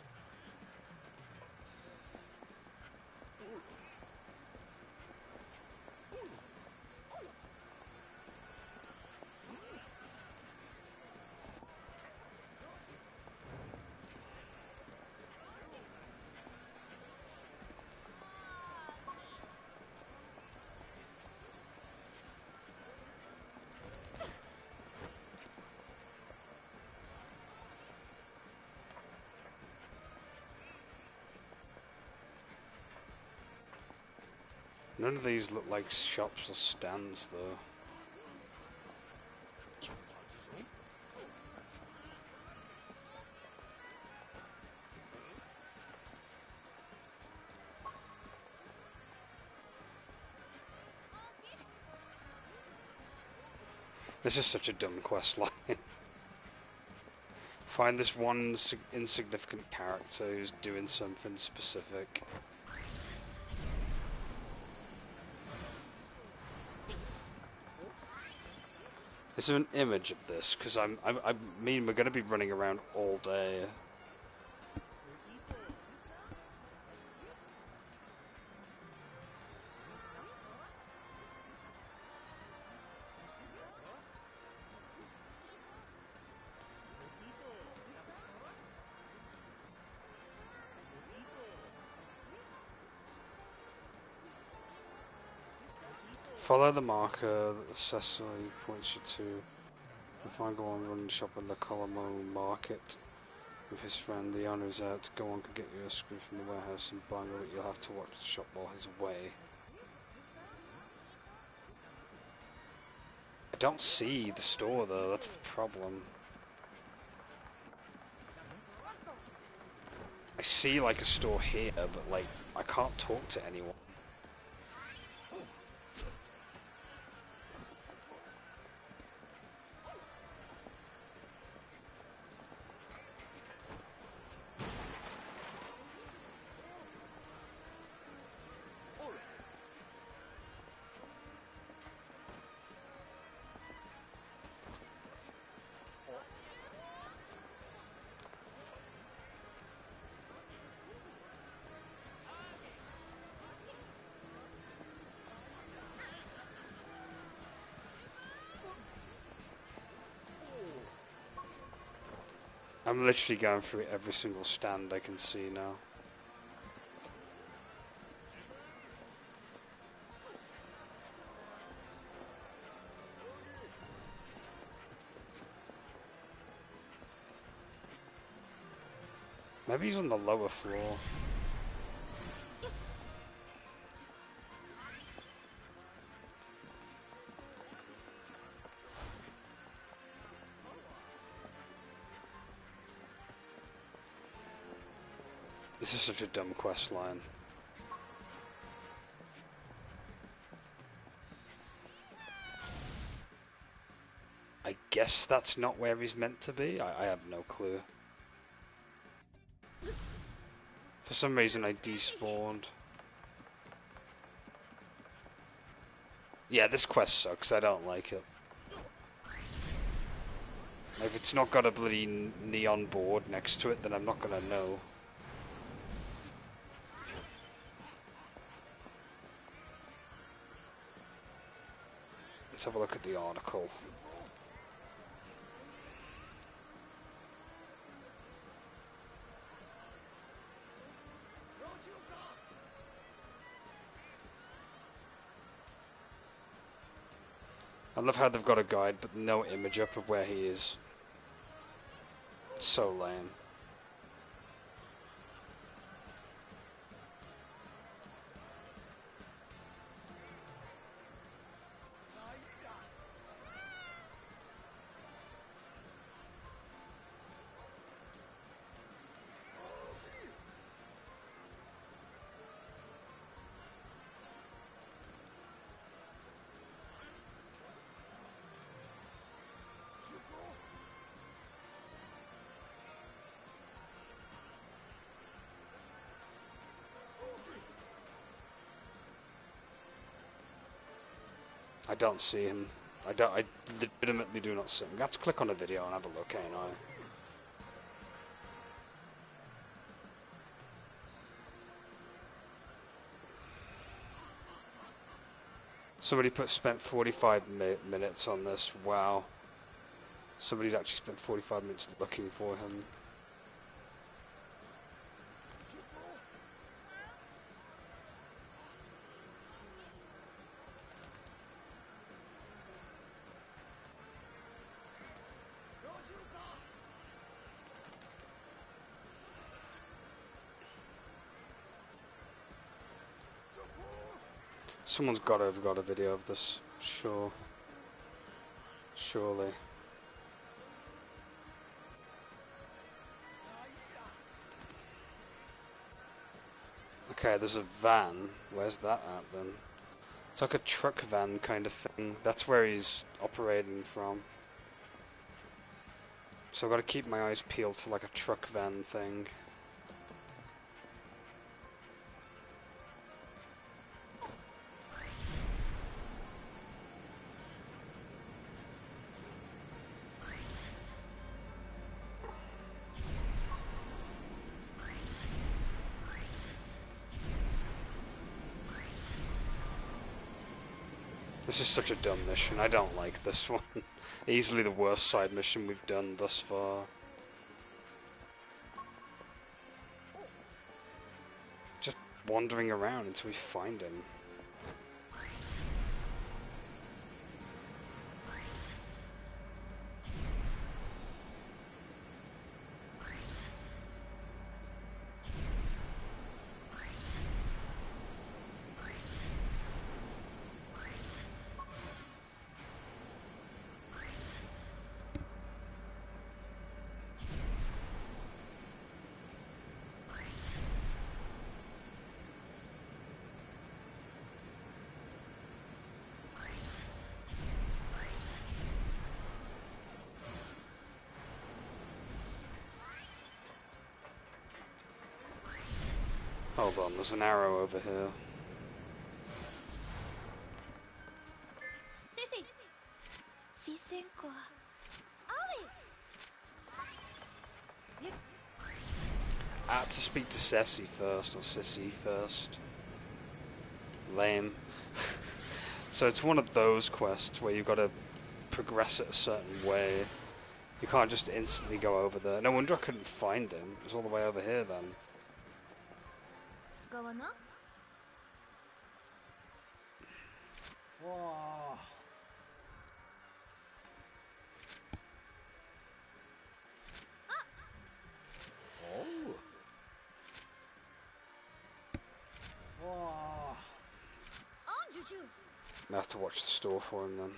None of these look like shops or stands, though. This is such a dumb quest line. Find this one insignificant character who's doing something specific. Is there an image of this? Because I mean, we're going to be running around all day. Follow the marker that Cecily points you to. If I go on run shop in the Colombo market with his friend, the owner's out. Go on, can get you a screw from the warehouse and buy it. You'll have to watch the shop while he's away. I don't see the store though, that's the problem. I see like a store here, but like I can't talk to anyone. I'm literally going through every single stand I can see now. Maybe he's on the lower floor. This is such a dumb quest line. I guess that's not where he's meant to be. I have no clue. For some reason I despawned. Yeah, this quest sucks. I don't like it. If it's not got a bloody neon board next to it, then I'm not gonna know. Let's have a look at the article. I love how they've got a guide but no image up of where he is. It's so lame. I don't see him. I legitimately do not see him. You have to click on a video and have a look, ain't I? Somebody spent 45 minutes on this. Wow. Somebody's actually spent 45 minutes looking for him. Someone's got to have got a video of this, sure. Surely. Okay, there's a van. Where's that at then? It's like a truck van kind of thing. That's where he's operating from. So I've got to keep my eyes peeled for like a truck van thing. This is such a dumb mission. I don't like this one. Easily the worst side mission we've done thus far. Just wandering around until we find him. Hold on, there's an arrow over here. I had to speak to Ceci first, or Sissy first. Lame. So it's one of those quests where you've got to progress it a certain way. You can't just instantly go over there. No wonder I couldn't find him. It was all the way over here then. Whoa. Oh. Whoa. I have to watch the store for him then.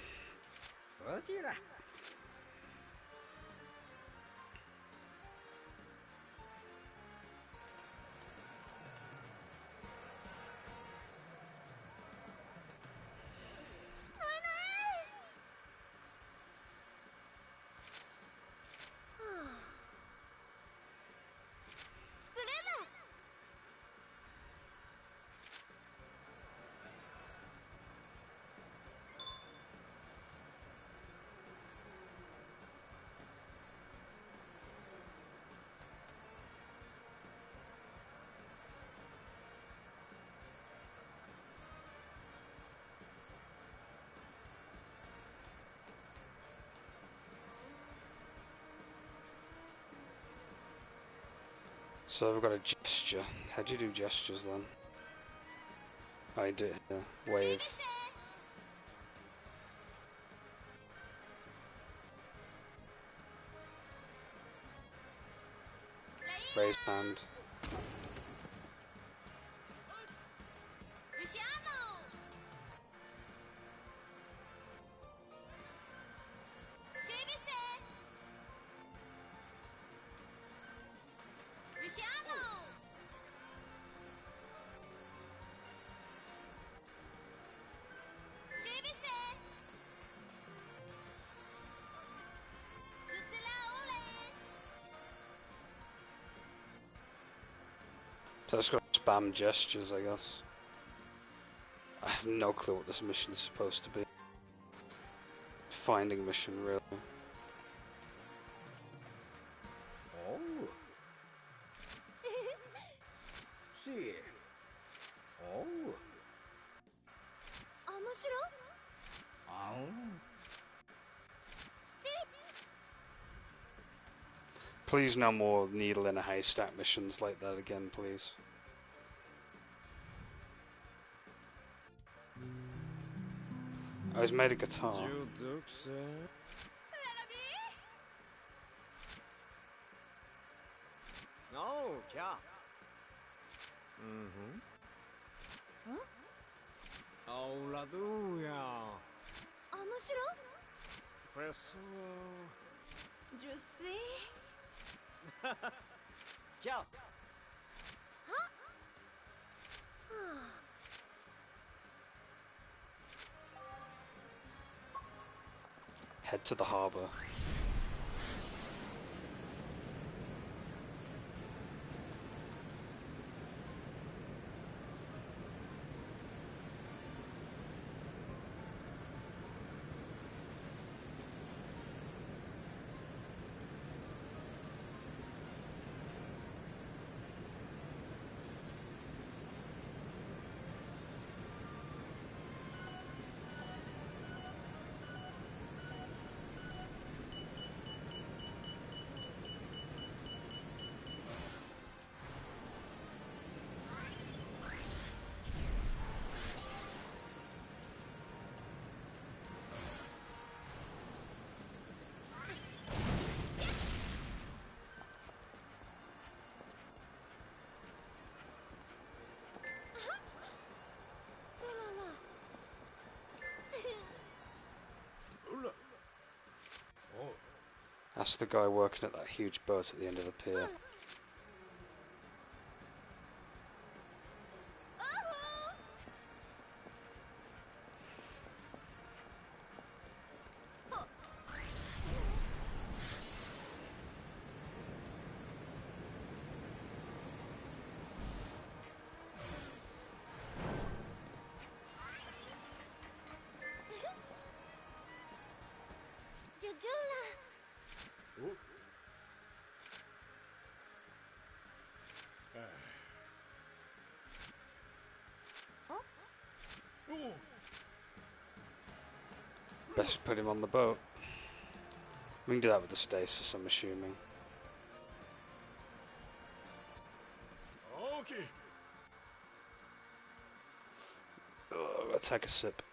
So we've got a gesture. How do you do gestures then? I do it here. Wave. Raise hand. So it's got spam gestures, I guess. I have no clue what this mission is supposed to be. Finding mission, really. Oh. See. Oh. Oh. Please no more needle in a haystack missions like that again, please. Oh, he's made a guitar. No, cat. Mm-hmm. Huh? Auladuya. Amushiro? Professor. Je sais. Cat. Head to the harbour. That's the guy working at that huge boat at the end of the pier. Best put him on the boat. We can do that with the stasis, I'm assuming. Okay. Oh, I'll take a sip.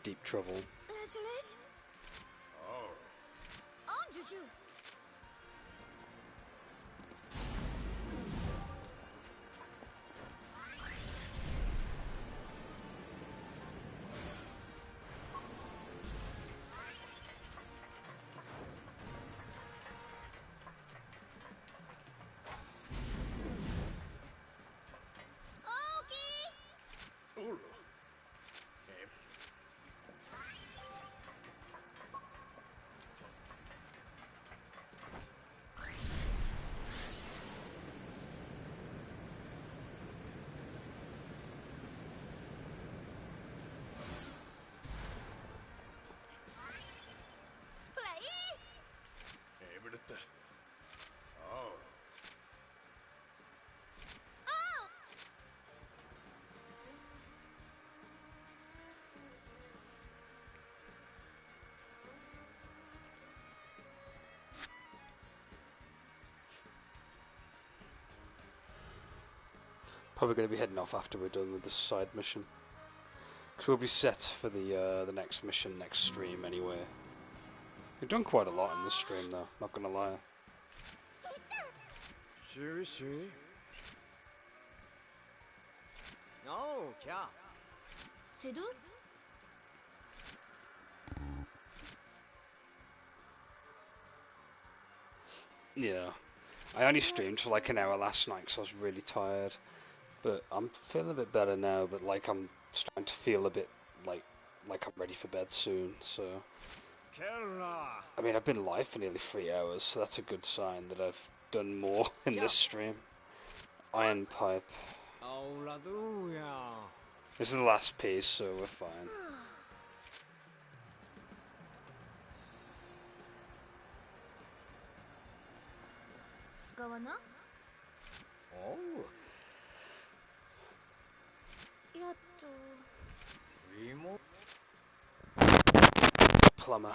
Deep trouble. Oh, Juju. Probably going to be heading off after we're done with this side mission, because we'll be set for the next mission, next stream anyway. We've done quite a lot in this stream though, not gonna lie. Sure. Oh, cat. C'est d'où? Yeah, I only streamed for like an hour last night because I was really tired, but I'm feeling a bit better now. But like I'm starting to feel a bit like I'm ready for bed soon. So I mean, I've been live for nearly 3 hours, so that's a good sign that I've done more in this stream. Iron pipe. This is the last piece, so we're fine. Governor? Oh. Yatto. Remo. Plumber.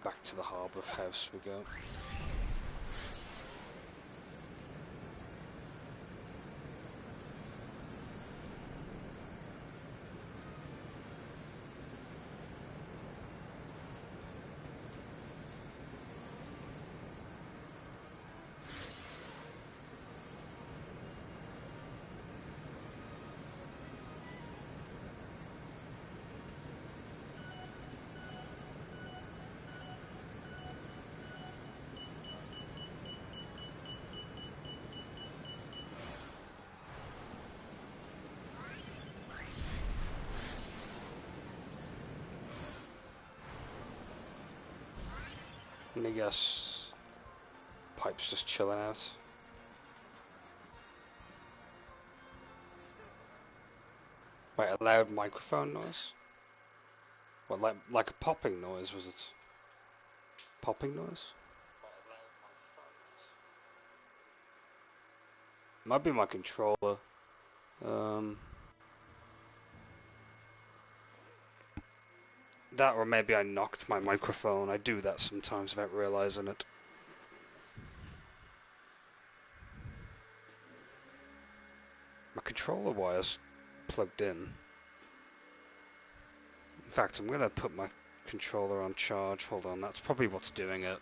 Back to the harbour house we go. And I guess Pipe's just chilling out. Wait, a loud microphone noise? What, like a popping noise, was it? Popping noise? Might be my controller. That or maybe I knocked my microphone. I do that sometimes without realizing it. My controller wire's plugged in. In fact, I'm gonna put my controller on charge. Hold on, that's probably what's doing it.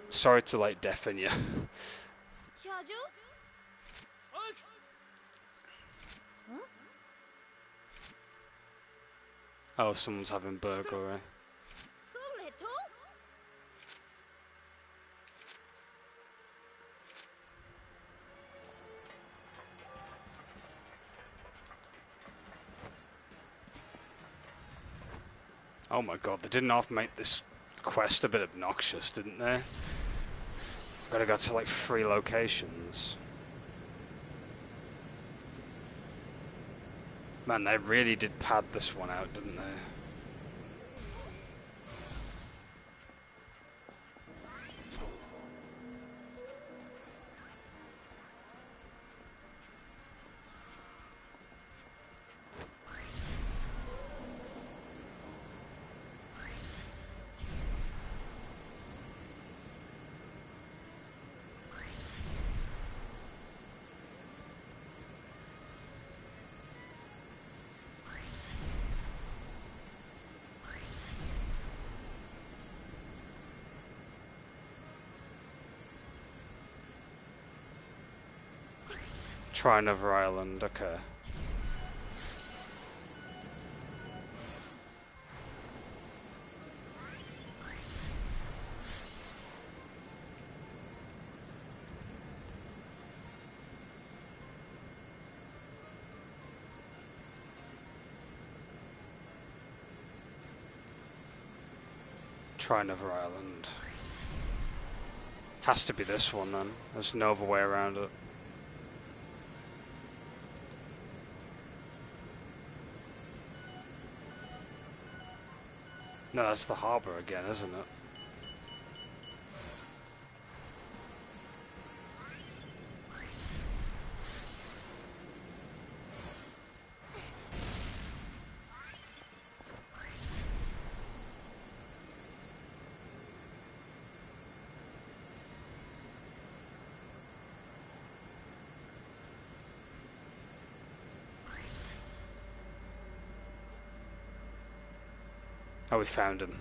Sorry to like deafen you. Oh, someone's having burglary. Oh my god, they didn't half make this quest a bit obnoxious, didn't they? Gotta go to like 3 locations. Man, they really did pad this one out, didn't they? Try another island, okay. Try another island. Has to be this one then. There's no other way around it. No, that's the harbour again, isn't it? Oh, we found him.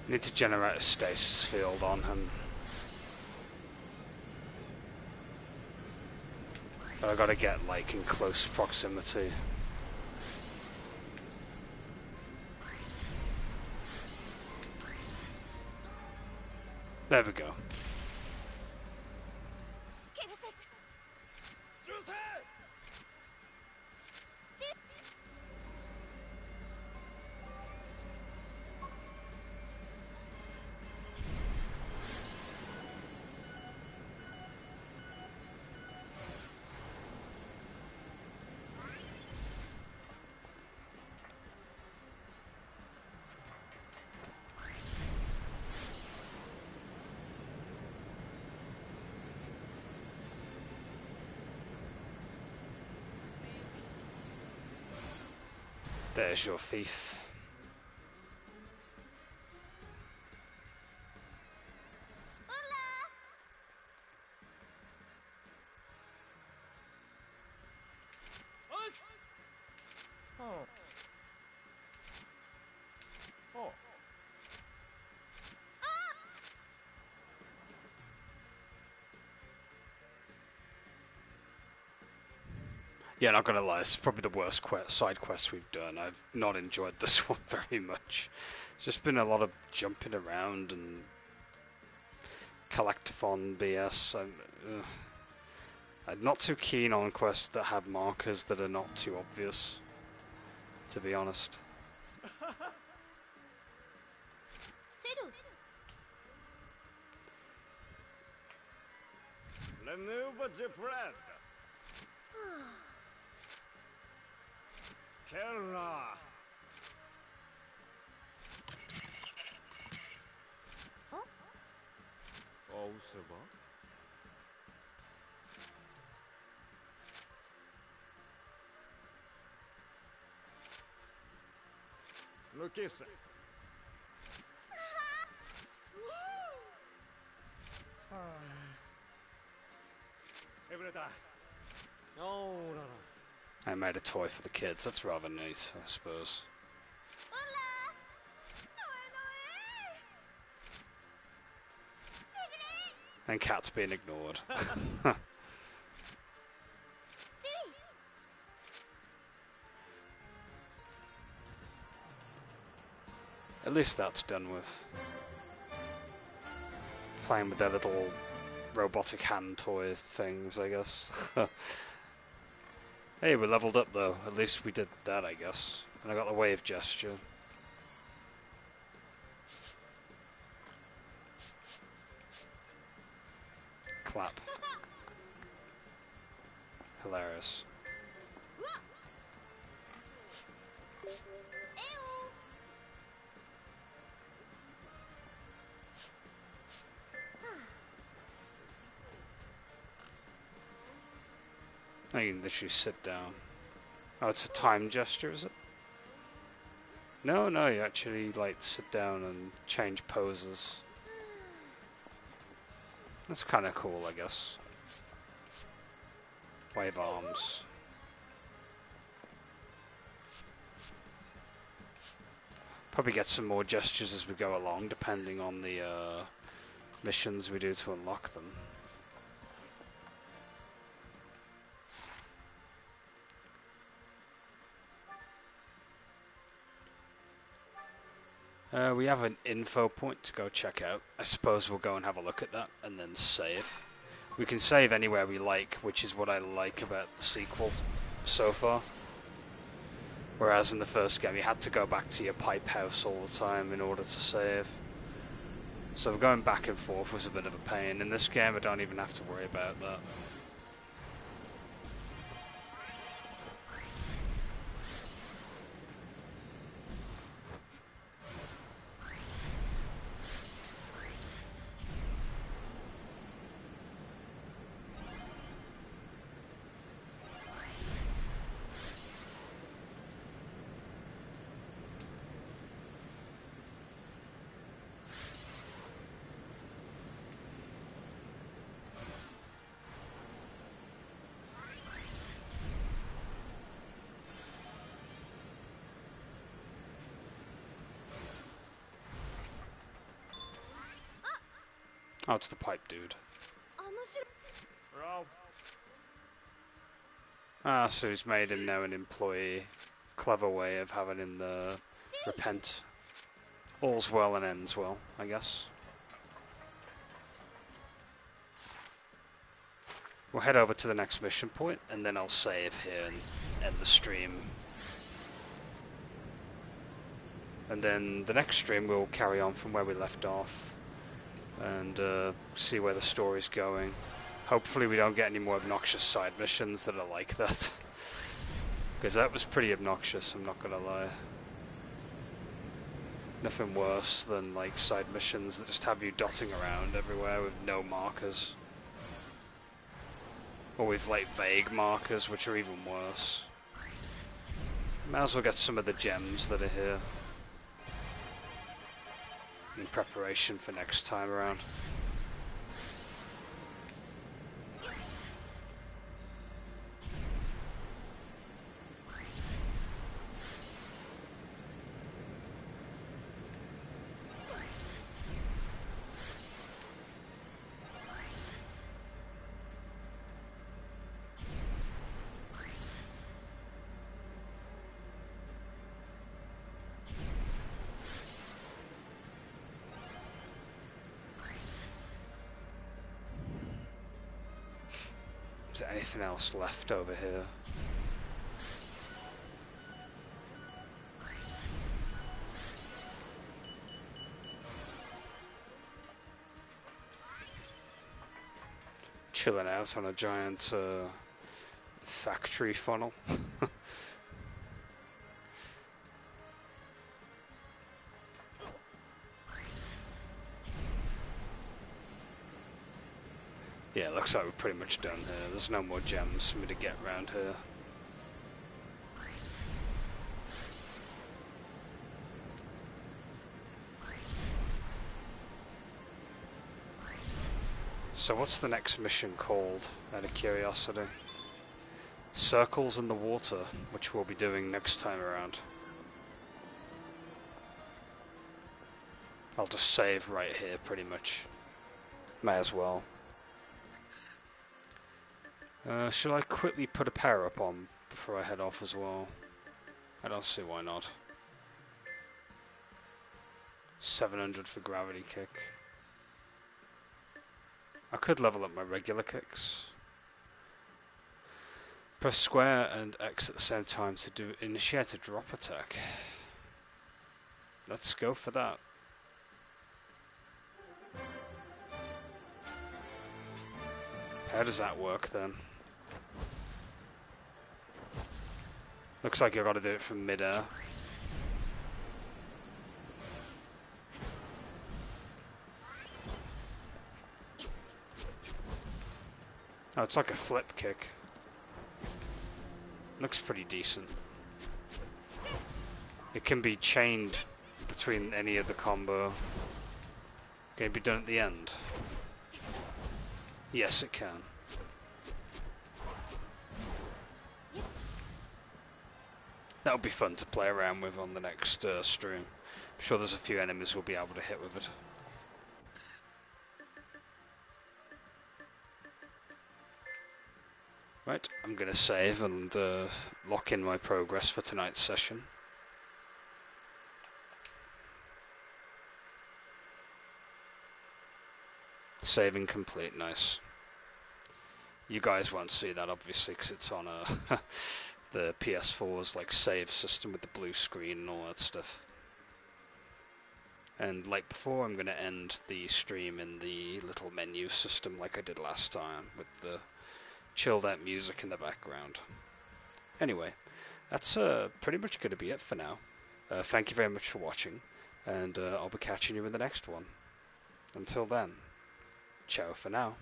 Need to generate a stasis field on him. But I gotta get like in close proximity. There we go. There's your thief. Oh. Oh. Yeah, not gonna lie, it's probably the worst side quest we've done. I've not enjoyed this one very much. It's just been a lot of jumping around and collectathon BS. I'm not too keen on quests that have markers that are not too obvious, to be honest. Le nouveau friend. Kella. Oh, ça va? Look is it. No, no, no. I made a toy for the kids. That's rather neat, I suppose. And cats being ignored. At least that's done with. Playing with their little robotic hand toy things, I guess. Hey, we leveled up though. At least we did that, I guess. And I got the wave gesture. Clap. Hilarious. I can literally sit down. Oh, it's a time gesture, is it? No, you actually, like, sit down and change poses. That's kind of cool, I guess. Wave arms. Probably get some more gestures as we go along, depending on the missions we do to unlock them. We have an info point to go check out. I suppose we'll go and have a look at that and then save. We can save anywhere we like, which is what I like about the sequel so far. Whereas in the first game you had to go back to your pipe house all the time in order to save. So going back and forth was a bit of a pain. In this game I don't even have to worry about that. Oh, it's the pipe dude. Bro. Ah, so he's made him now an employee. Clever way of having him repent. All's well and ends well, I guess. We'll head over to the next mission point, and then I'll save here and end the stream. And then the next stream we'll carry on from where we left off. And see where the story's going. Hopefully we don't get any more obnoxious side missions that are like that. Because that was pretty obnoxious, I'm not gonna lie. Nothing worse than like side missions that just have you dotting around everywhere with no markers. Or with like vague markers, which are even worse. Might as well get some of the gems that are here in preparation for next time around. Is there anything else left over here? Chilling out on a giant factory funnel. Yeah, looks like we're pretty much done here. There's no more gems for me to get around here. So what's the next mission called, out of curiosity? Circles in the Water, which we'll be doing next time around. I'll just save right here, pretty much. May as well. Shall I quickly put a power up on before I head off as well? I don't see why not. 700 for gravity kick. I could level up my regular kicks. Press square and X at the same time to initiate a drop attack. Let's go for that. How does that work then? Looks like you've got to do it from mid-air. Oh, it's like a flip kick. Looks pretty decent. It can be chained between any of the combo. Can it be done at the end? Yes, it can. That would be fun to play around with on the next stream. I'm sure there's a few enemies we'll be able to hit with it. Right, I'm going to save and lock in my progress for tonight's session. Saving complete, nice. You guys won't see that obviously because it's on the PS4's like save system with the blue screen and all that stuff. And like before, I'm going to end the stream in the little menu system like I did last time with the chilled out music in the background. Anyway, that's pretty much going to be it for now. Thank you very much for watching, and I'll be catching you in the next one. Until then, ciao for now.